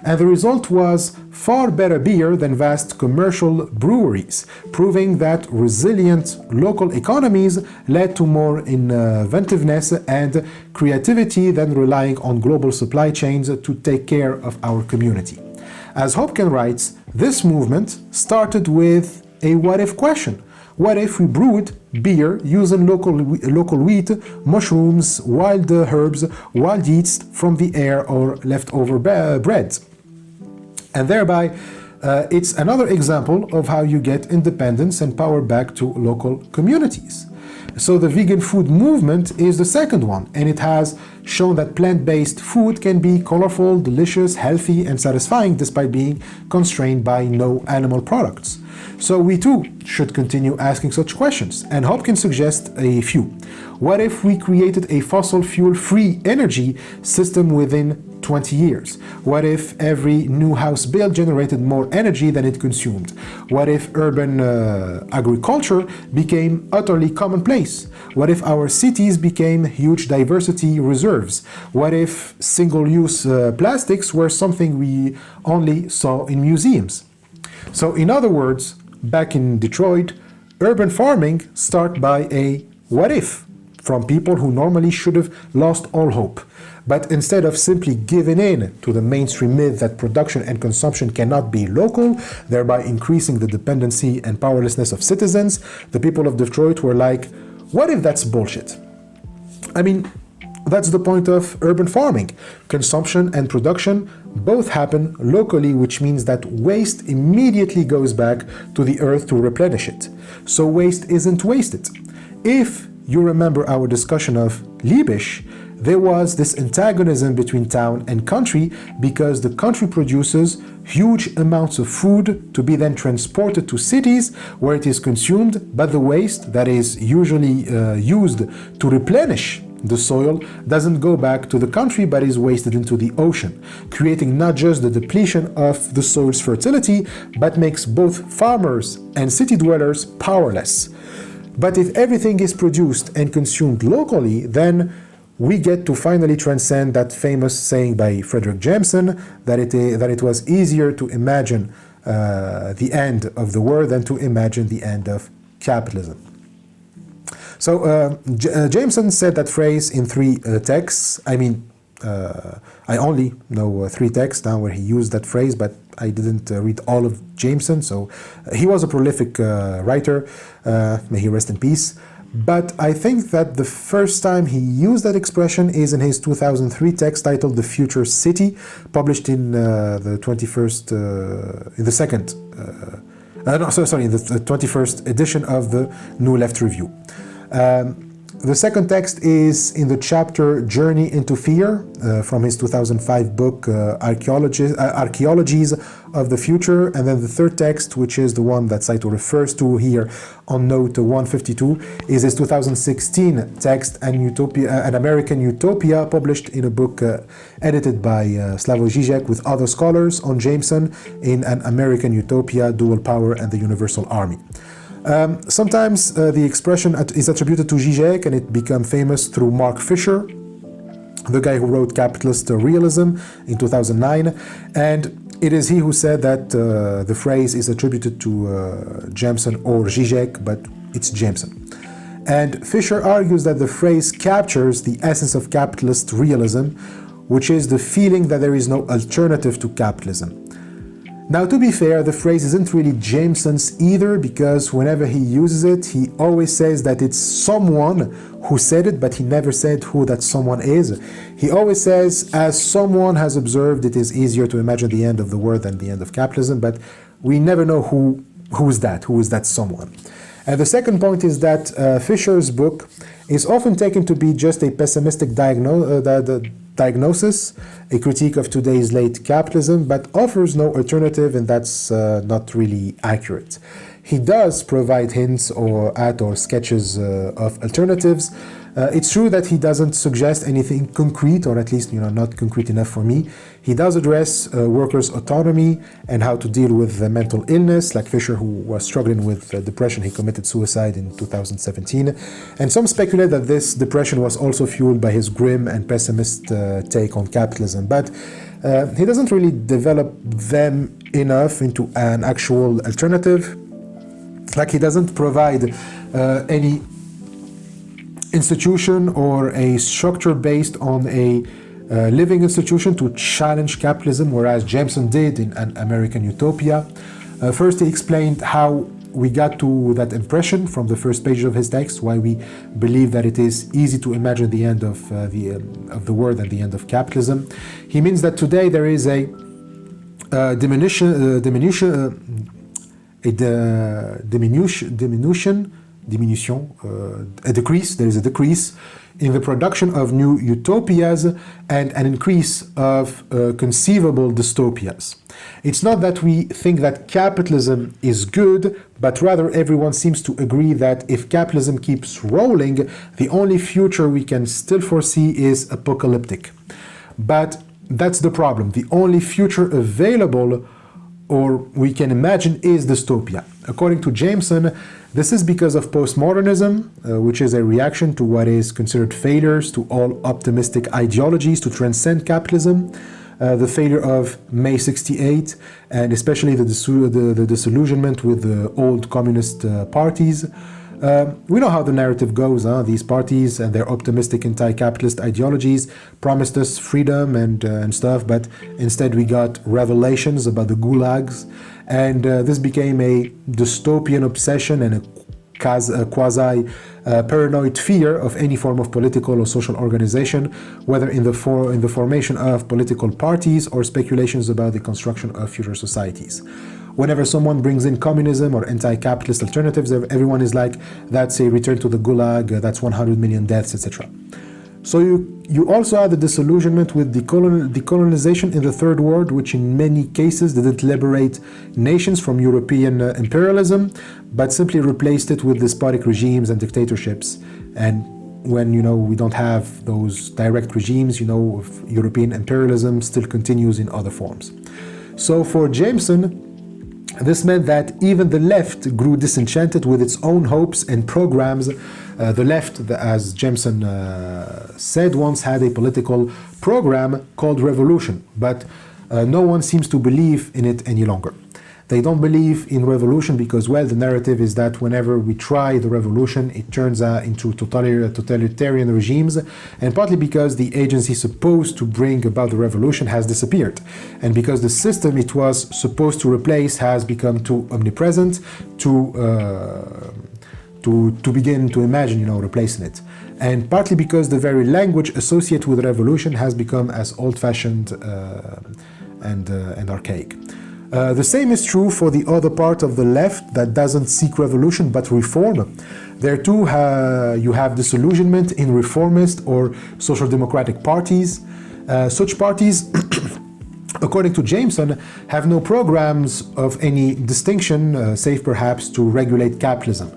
And the result was far better beer than vast commercial breweries, proving that resilient local economies led to more inventiveness and creativity than relying on global supply chains to take care of our community. As Hopkins writes, this movement started with a what-if question. What if we brewed beer using local wheat, mushrooms, wild herbs, wild yeast from the air or leftover bread? And thereby, it's another example of how you get independence and power back to local communities. So the vegan food movement is the second one, and it has shown that plant-based food can be colorful, delicious, healthy, and satisfying despite being constrained by no animal products. So we too should continue asking such questions, and Hopkins suggests a few. What if we created a fossil fuel-free energy system within 20 years? What if every new house built generated more energy than it consumed? What if urban agriculture became utterly commonplace? What if our cities became huge diversity reserves? What if single-use plastics were something we only saw in museums? So in other words, back in Detroit, urban farming started by a what if from people who normally should have lost all hope. But instead of simply giving in to the mainstream myth that production and consumption cannot be local, thereby increasing the dependency and powerlessness of citizens, the people of Detroit were like, what if that's bullshit? I mean, that's the point of urban farming. Consumption and production both happen locally, which means that waste immediately goes back to the earth to replenish it. So waste isn't wasted. If you remember our discussion of Liebisch, there was this antagonism between town and country because the country produces huge amounts of food to be then transported to cities where it is consumed, but the waste that is usually used to replenish the soil doesn't go back to the country but is wasted into the ocean, creating not just the depletion of the soil's fertility, but makes both farmers and city dwellers powerless. But if everything is produced and consumed locally, then we get to finally transcend that famous saying by Frederick Jameson that it was easier to imagine the end of the world than to imagine the end of capitalism. So Jameson said that phrase in three texts. I mean, I only know three texts now where he used that phrase, but I didn't read all of Jameson, so he was a prolific writer, may he rest in peace. But I think that the first time he used that expression is in his 2003 text titled The Future City, published in the 21st edition of the New Left Review. The second text is in the chapter Journey into Fear from his 2005 book Archaeologies of the Future, and then the third text, which is the one that Saito refers to here on note 152, is his 2016 text An American Utopia, published in a book edited by Slavoj Žižek with other scholars on Jameson in An American Utopia, Dual Power and the Universal Army. Sometimes the expression is attributed to Žižek and it became famous through Mark Fisher, the guy who wrote Capitalist Realism in 2009, and it is he who said that the phrase is attributed to Jameson or Žižek, but it's Jameson. And Fisher argues that the phrase captures the essence of capitalist realism, which is the feeling that there is no alternative to capitalism. Now, to be fair, the phrase isn't really Jameson's either, because whenever he uses it, he always says that it's someone who said it, but he never said who that someone is. He always says, as someone has observed, it is easier to imagine the end of the world than the end of capitalism, but we never know who is that someone. And the second point is that Fisher's book is often taken to be just a pessimistic diagnosis, a critique of today's late capitalism, but offers no alternative, and that's not really accurate. He does provide hints or sketches of alternatives, It's true that he doesn't suggest anything concrete, or at least not concrete enough for me. He does address workers' autonomy and how to deal with mental illness, like Fisher, who was struggling with depression. He committed suicide in 2017. And some speculate that this depression was also fueled by his grim and pessimist take on capitalism. But he doesn't really develop them enough into an actual alternative. Like, he doesn't provide any institution or a structure based on a living institution to challenge capitalism, whereas Jameson did in An American Utopia. First, he explained how we got to that impression from the first page of his text, why we believe that it is easy to imagine the end of the world and the end of capitalism. He means that today there is a diminution. There is a decrease in the production of new utopias and an increase of conceivable dystopias. It's not that we think that capitalism is good, but rather everyone seems to agree that if capitalism keeps rolling, the only future we can still foresee is apocalyptic. But that's the problem. The only future available or we can imagine is dystopia. According to Jameson, this is because of postmodernism, which is a reaction to what is considered failures to all optimistic ideologies to transcend capitalism, the failure of May 68, and especially the disillusionment with the old communist parties. We know how the narrative goes. These parties and their optimistic anti-capitalist ideologies promised us freedom and stuff, but instead we got revelations about the gulags, and this became a dystopian obsession and a quasi-paranoid fear of any form of political or social organization, whether in the formation of political parties or speculations about the construction of future societies. Whenever someone brings in communism or anti-capitalist alternatives, everyone is like, that's a return to the gulag, that's 100 million deaths, etc. So you also had the disillusionment with decolonization in the Third World, which in many cases didn't liberate nations from European imperialism, but simply replaced it with despotic regimes and dictatorships. And when we don't have those direct regimes, European imperialism still continues in other forms. So for Jameson, this meant that even the left grew disenchanted with its own hopes and programs. The left, as Jameson said once, had a political program called revolution, but no one seems to believe in it any longer. They don't believe in revolution because, well, the narrative is that whenever we try the revolution, it turns into totalitarian regimes, and partly because the agency supposed to bring about the revolution has disappeared, and because the system it was supposed to replace has become too omnipresent to begin to imagine, replacing it. And partly because the very language associated with revolution has become as old-fashioned and archaic. The same is true for the other part of the left that doesn't seek revolution but reform. There too you have disillusionment in reformist or social democratic parties. Such parties, according to Jameson, have no programs of any distinction, save perhaps to regulate capitalism.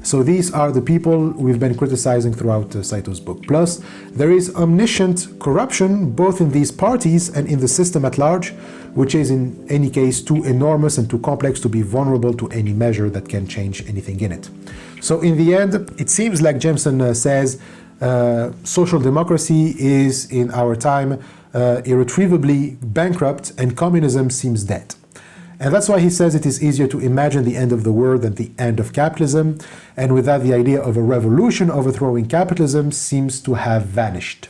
So these are the people we've been criticizing throughout Saito's book. Plus, there is omniscient corruption both in these parties and in the system at large, which is in any case too enormous and too complex to be vulnerable to any measure that can change anything in it. So in the end, it seems like Jameson says, social democracy is in our time irretrievably bankrupt and communism seems dead. And that's why he says it is easier to imagine the end of the world than the end of capitalism, and with that the idea of a revolution overthrowing capitalism seems to have vanished.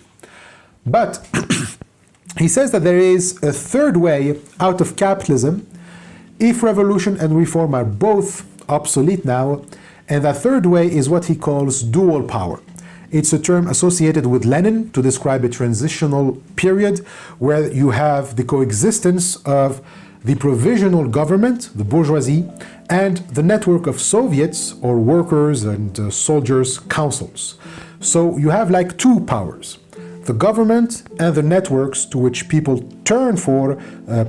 But he says that there is a third way out of capitalism if revolution and reform are both obsolete now, and that third way is what he calls dual power. It's a term associated with Lenin to describe a transitional period where you have the coexistence of the provisional government, the bourgeoisie, and the network of Soviets or workers and soldiers' councils. So you have like two powers, the government and the networks to which people turn for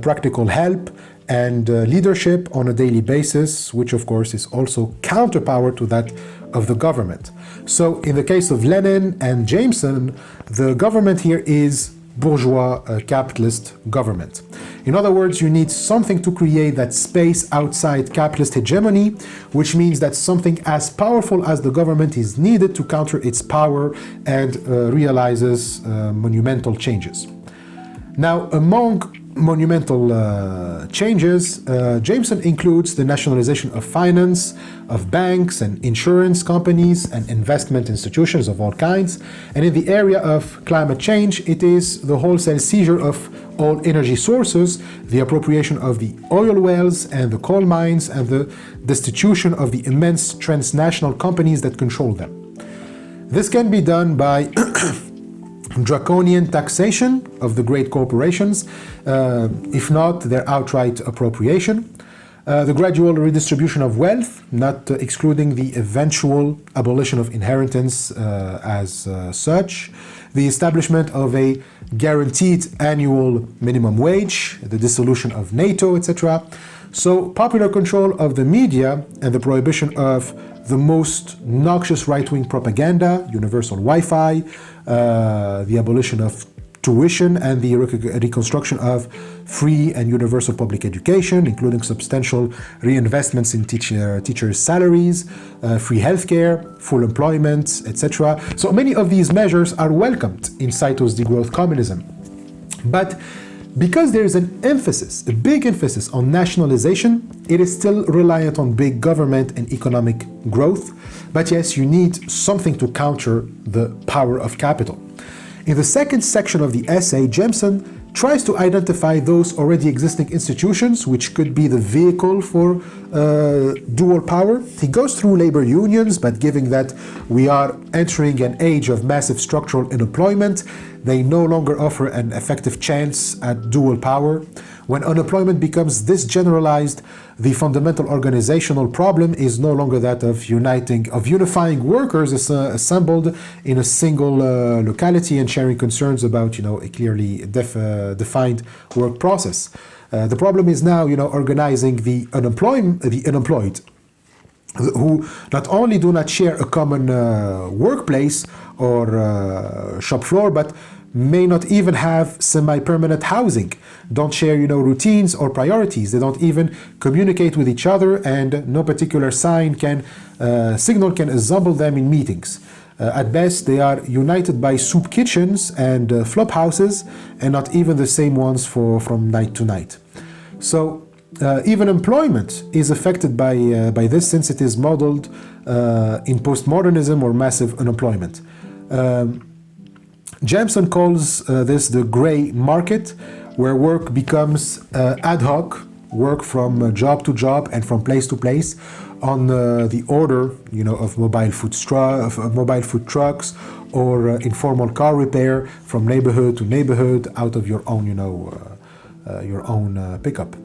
practical help and leadership on a daily basis, which of course is also counterpower to that of the government. So in the case of Lenin and Jameson, the government here is bourgeois capitalist government. In other words, you need something to create that space outside capitalist hegemony, which means that something as powerful as the government is needed to counter its power and realizes monumental changes. Now, among monumental changes, Jameson includes the nationalization of finance, of banks and insurance companies and investment institutions of all kinds. And in the area of climate change, it is the wholesale seizure of all energy sources, the appropriation of the oil wells and the coal mines, and the destitution of the immense transnational companies that control them. This can be done by draconian taxation of the great corporations, if not their outright appropriation, the gradual redistribution of wealth, not excluding the eventual abolition of inheritance as such, the establishment of a guaranteed annual minimum wage, the dissolution of NATO, etc. So popular control of the media and the prohibition of the most noxious right-wing propaganda, universal Wi-Fi, the abolition of tuition and the reconstruction of free and universal public education, including substantial reinvestments in teachers' salaries, free healthcare, full employment, etc. So many of these measures are welcomed in Saito's Degrowth Communism. But because there is an emphasis, a big emphasis on nationalization, it is still reliant on big government and economic growth. But yes, you need something to counter the power of capital. In the second section of the essay, Jameson tries to identify those already existing institutions which could be the vehicle for dual power. He goes through labor unions, but given that we are entering an age of massive structural unemployment, they no longer offer an effective chance at dual power. When unemployment becomes this generalized, the fundamental organizational problem is no longer that of unifying workers assembled in a single locality and sharing concerns about, a clearly defined work process. The problem is now, organizing the unemployed, who not only do not share a common workplace or shop floor, but may not even have semi-permanent housing, don't share, routines or priorities. They don't even communicate with each other, and no particular signal can assemble them in meetings. At best, they are united by soup kitchens and flop houses, and not even the same ones from night to night. So even employment is affected by this, since it is modeled in postmodernism or massive unemployment. Jameson calls this the gray market, where work becomes ad hoc, work from job to job and from place to place, on the order, of mobile food trucks, or informal car repair from neighborhood to neighborhood out of your own, pickup.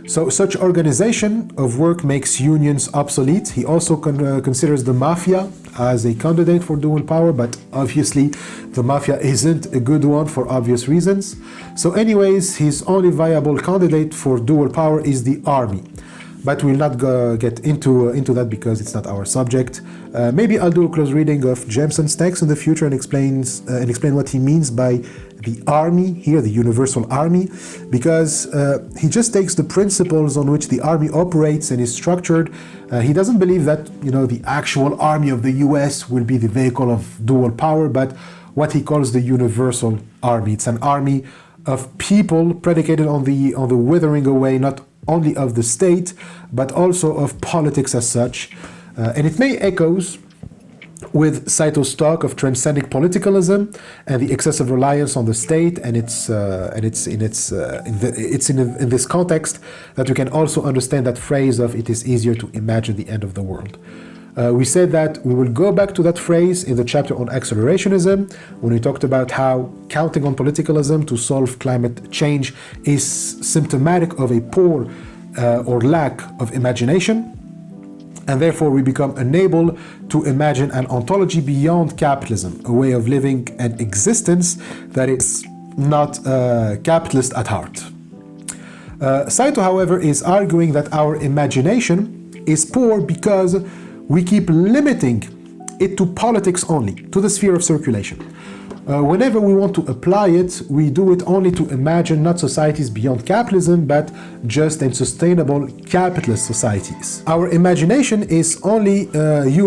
So such organization of work makes unions obsolete. He also considers the mafia as a candidate for dual power, but obviously the mafia isn't a good one for obvious reasons. So anyways, his only viable candidate for dual power is the army. But we'll not get into that because it's not our subject. Maybe I'll do a close reading of Jameson's text in the future and explain what he means by the army here, the universal army, because he just takes the principles on which the army operates and is structured. He doesn't believe that the actual army of the US will be the vehicle of dual power, but what he calls the universal army. It's an army of people predicated on the withering away not only of the state, but also of politics as such. And it may echoes with Saito's talk of transcending politicalism and the excessive reliance on the state, and it's in this context that we can also understand that phrase of "it is easier to imagine the end of the world." We said that we will go back to that phrase in the chapter on accelerationism, when we talked about how counting on politicalism to solve climate change is symptomatic of a poor or lack of imagination, and therefore we become unable to imagine an ontology beyond capitalism, a way of living and existence that is not capitalist at heart. Saito, however, is arguing that our imagination is poor because we keep limiting it to politics only, to the sphere of circulation. Whenever we want to apply it, we do it only to imagine not societies beyond capitalism, but just and sustainable capitalist societies. Our imagination is only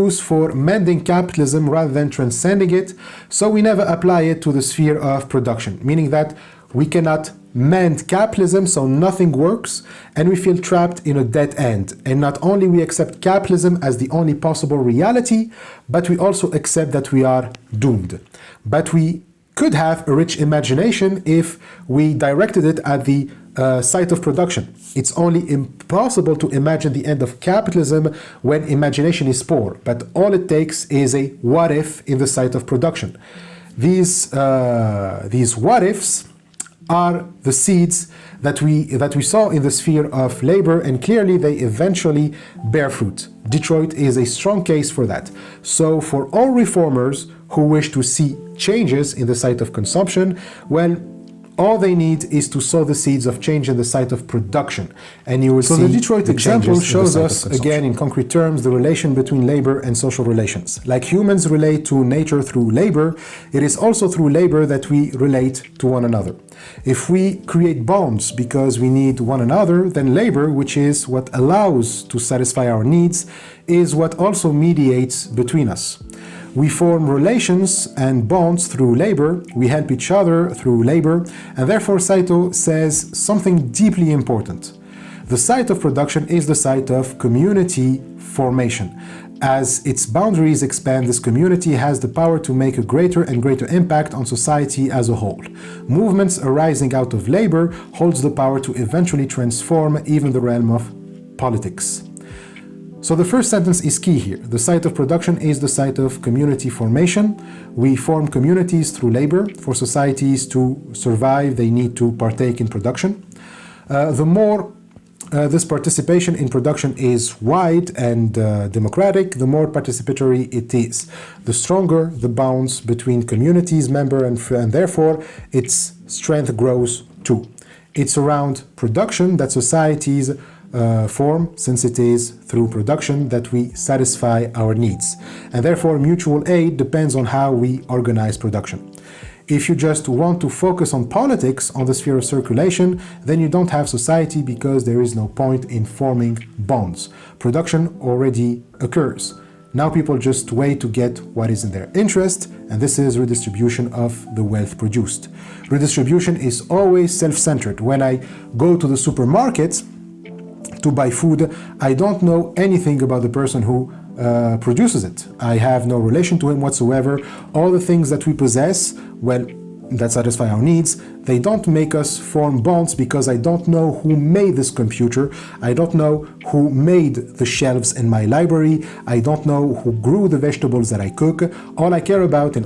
used for mending capitalism rather than transcending it, so we never apply it to the sphere of production, meaning that we cannot mend capitalism, so nothing works, and we feel trapped in a dead end. And not only we accept capitalism as the only possible reality, but we also accept that we are doomed. But we could have a rich imagination if we directed it at the site of production. It's only impossible to imagine the end of capitalism when imagination is poor, but all it takes is a what if in the site of production. These what ifs are the seeds that we saw in the sphere of labor, and clearly they eventually bear fruit. Detroit is a strong case for that. So for all reformers who wish to see changes in the site of consumption, well, all they need is to sow the seeds of change in the site of production, and you will see. So the Detroit example shows us again in concrete terms the relation between labor and social relations. Like humans relate to nature through labor, it is also through labor that we relate to one another. If we create bonds because we need one another, then labor, which is what allows to satisfy our needs, is what also mediates between us. We form relations and bonds through labor, we help each other through labor, and therefore Saito says something deeply important. The site of production is the site of community formation. As its boundaries expand, this community has the power to make a greater and greater impact on society as a whole. Movements arising out of labor holds the power to eventually transform even the realm of politics. So the first sentence is key here. The site of production is the site of community formation. We form communities through labor. For societies to survive, they need to partake in production. The more this participation in production is wide and democratic, the more participatory it is. The stronger the bonds between communities, member, and therefore its strength grows too. It's around production that societies form, since it is through production that we satisfy our needs. And therefore mutual aid depends on how we organize production. If you just want to focus on politics, on the sphere of circulation, then you don't have society because there is no point in forming bonds. Production already occurs. Now people just wait to get what is in their interest, and this is redistribution of the wealth produced. Redistribution is always self-centered. When I go to the supermarket to buy food, I don't know anything about the person who produces it. I have no relation to him whatsoever. All the things that we possess, well, that satisfy our needs, they don't make us form bonds because I don't know who made this computer. I don't know who made the shelves in my library. I don't know who grew the vegetables that I cook. All I care about and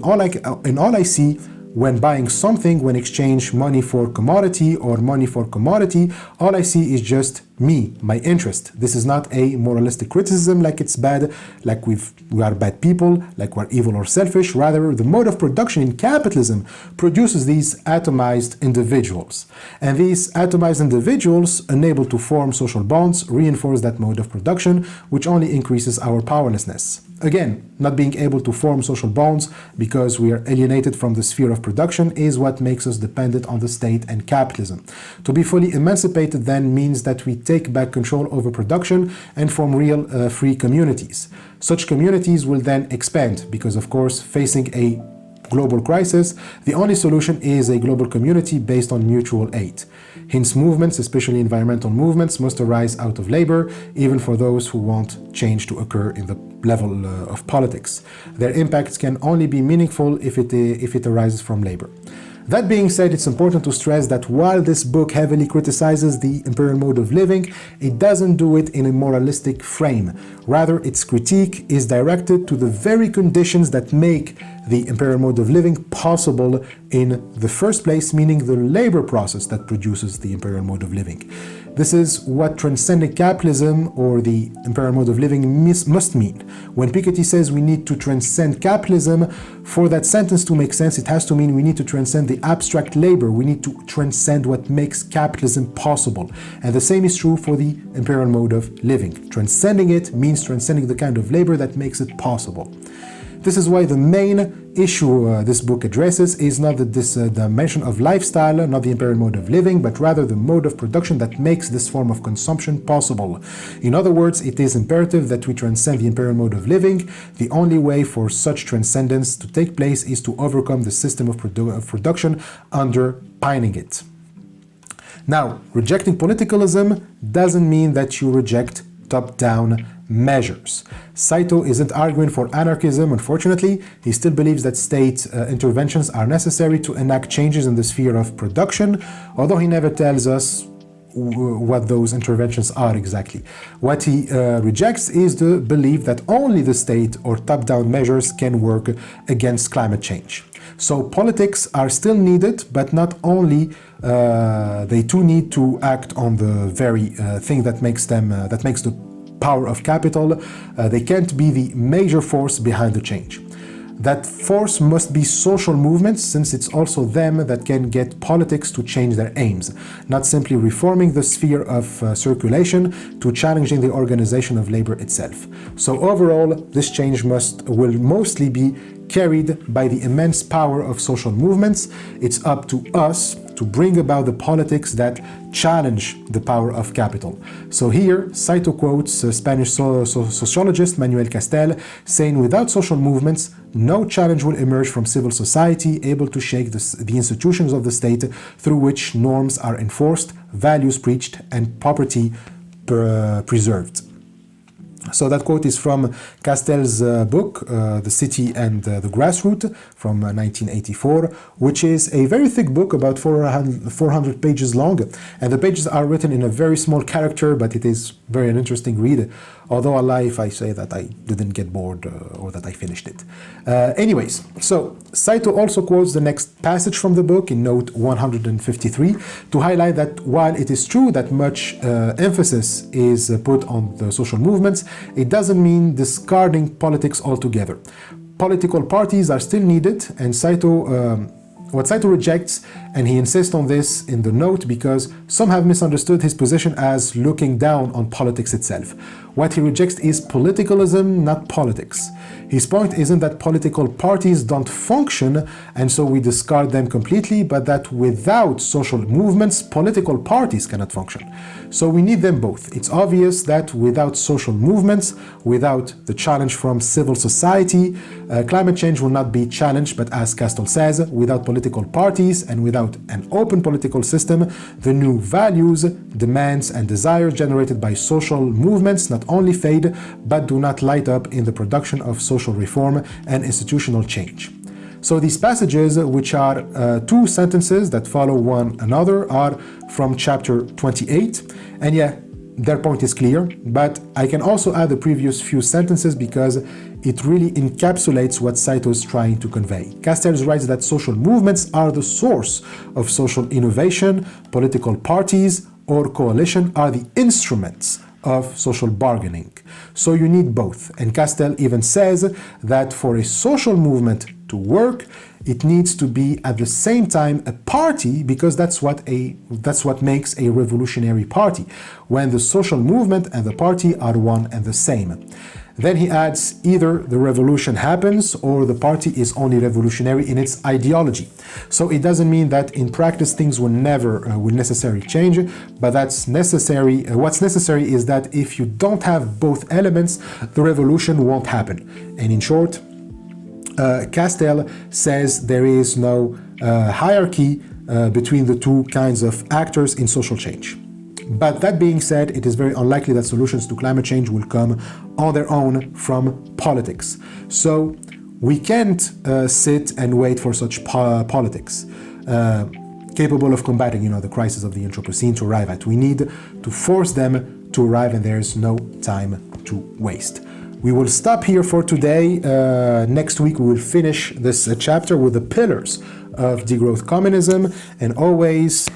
all I see when buying something, when exchange money for commodity or money for commodity, all I see is just me, my interest. This is not a moralistic criticism like it's bad, like we are bad people, like we're evil or selfish. Rather, the mode of production in capitalism produces these atomized individuals. And these atomized individuals, unable to form social bonds, reinforce that mode of production, which only increases our powerlessness. Again, not being able to form social bonds because we are alienated from the sphere of production is what makes us dependent on the state and capitalism. To be fully emancipated then means that we take back control over production and form real free communities. Such communities will then expand because, of course, facing a global crisis, the only solution is a global community based on mutual aid. Hence, movements, especially environmental movements, must arise out of labor, even for those who want change to occur in the level of politics. Their impacts can only be meaningful if it arises from labor. That being said, it's important to stress that while this book heavily criticizes the imperial mode of living, it doesn't do it in a moralistic frame. Rather, its critique is directed to the very conditions that make the imperial mode of living possible in the first place, meaning the labor process that produces the imperial mode of living. This is what transcending capitalism or the imperial mode of living must mean. When Piketty says we need to transcend capitalism, for that sentence to make sense, it has to mean we need to transcend the abstract labor. We need to transcend what makes capitalism possible. And the same is true for the imperial mode of living. Transcending it means transcending the kind of labor that makes it possible. This is why the main issue this book addresses is not this dimension of lifestyle, not the imperial mode of living, but rather the mode of production that makes this form of consumption possible. In other words, it is imperative that we transcend the imperial mode of living. The only way for such transcendence to take place is to overcome the system of production underpinning it. Now, rejecting politicalism doesn't mean that you reject top-down measures. Saito isn't arguing for anarchism, unfortunately. He still believes that state interventions are necessary to enact changes in the sphere of production, although he never tells us what those interventions are exactly. What he rejects is the belief that only the state or top-down measures can work against climate change. So politics are still needed, but not only they too need to act on the very thing that makes them that makes the power of capital. They can't be the major force behind the change. That force must be social movements, since it's also them that can get politics to change their aims, not simply reforming the sphere of circulation to challenging the organization of labor itself. So overall, this change will mostly be carried by the immense power of social movements. It's up to us to bring about the politics that challenge the power of capital. So here, Saito quotes Spanish sociologist Manuel Castells, saying, "Without social movements, no challenge will emerge from civil society able to shake the institutions of the state through which norms are enforced, values preached, and property preserved." So that quote is from Castells' book, The City and the Grassroots, from 1984, which is a very thick book, about 400 pages long. And the pages are written in a very small character, but it is very an interesting read. Although I lie if I say that I didn't get bored or that I finished it. Anyways, so Saito also quotes the next passage from the book in note 153 to highlight that while it is true that much emphasis is put on the social movements, it doesn't mean discarding politics altogether. Political parties are still needed, and what Saito rejects, and he insists on this in the note because some have misunderstood his position as looking down on politics itself. What he rejects is politicalism, not politics. His point isn't that political parties don't function and so we discard them completely, but that without social movements, political parties cannot function. So we need them both. It's obvious that without social movements, without the challenge from civil society, climate change will not be challenged, but as Castells says, without political parties and without an open political system, the new values, demands, and desires generated by social movements not only fade, but do not light up in the production of social reform and institutional change. So these passages, which are two sentences that follow one another, are from chapter 28, and yeah, their point is clear, but I can also add the previous few sentences because it really encapsulates what Saito is trying to convey. Castells writes that social movements are the source of social innovation, political parties or coalition are the instruments of social bargaining. So you need both. And Castells even says that for a social movement to work, it needs to be at the same time a party, because that's what makes a revolutionary party, when the social movement and the party are one and the same. Then he adds, either the revolution happens or the party is only revolutionary in its ideology. So it doesn't mean that in practice things will necessarily change, but that's necessary. What's necessary is that if you don't have both elements, the revolution won't happen. And in short, Castells says there is no hierarchy between the two kinds of actors in social change. But that being said, it is very unlikely that solutions to climate change will come on their own from politics. So we can't sit and wait for such politics capable of combating, the crisis of the Anthropocene to arrive at. We need to force them to arrive, and there's no time to waste. We will stop here for today. Next week we will finish this chapter with the pillars of degrowth communism, and always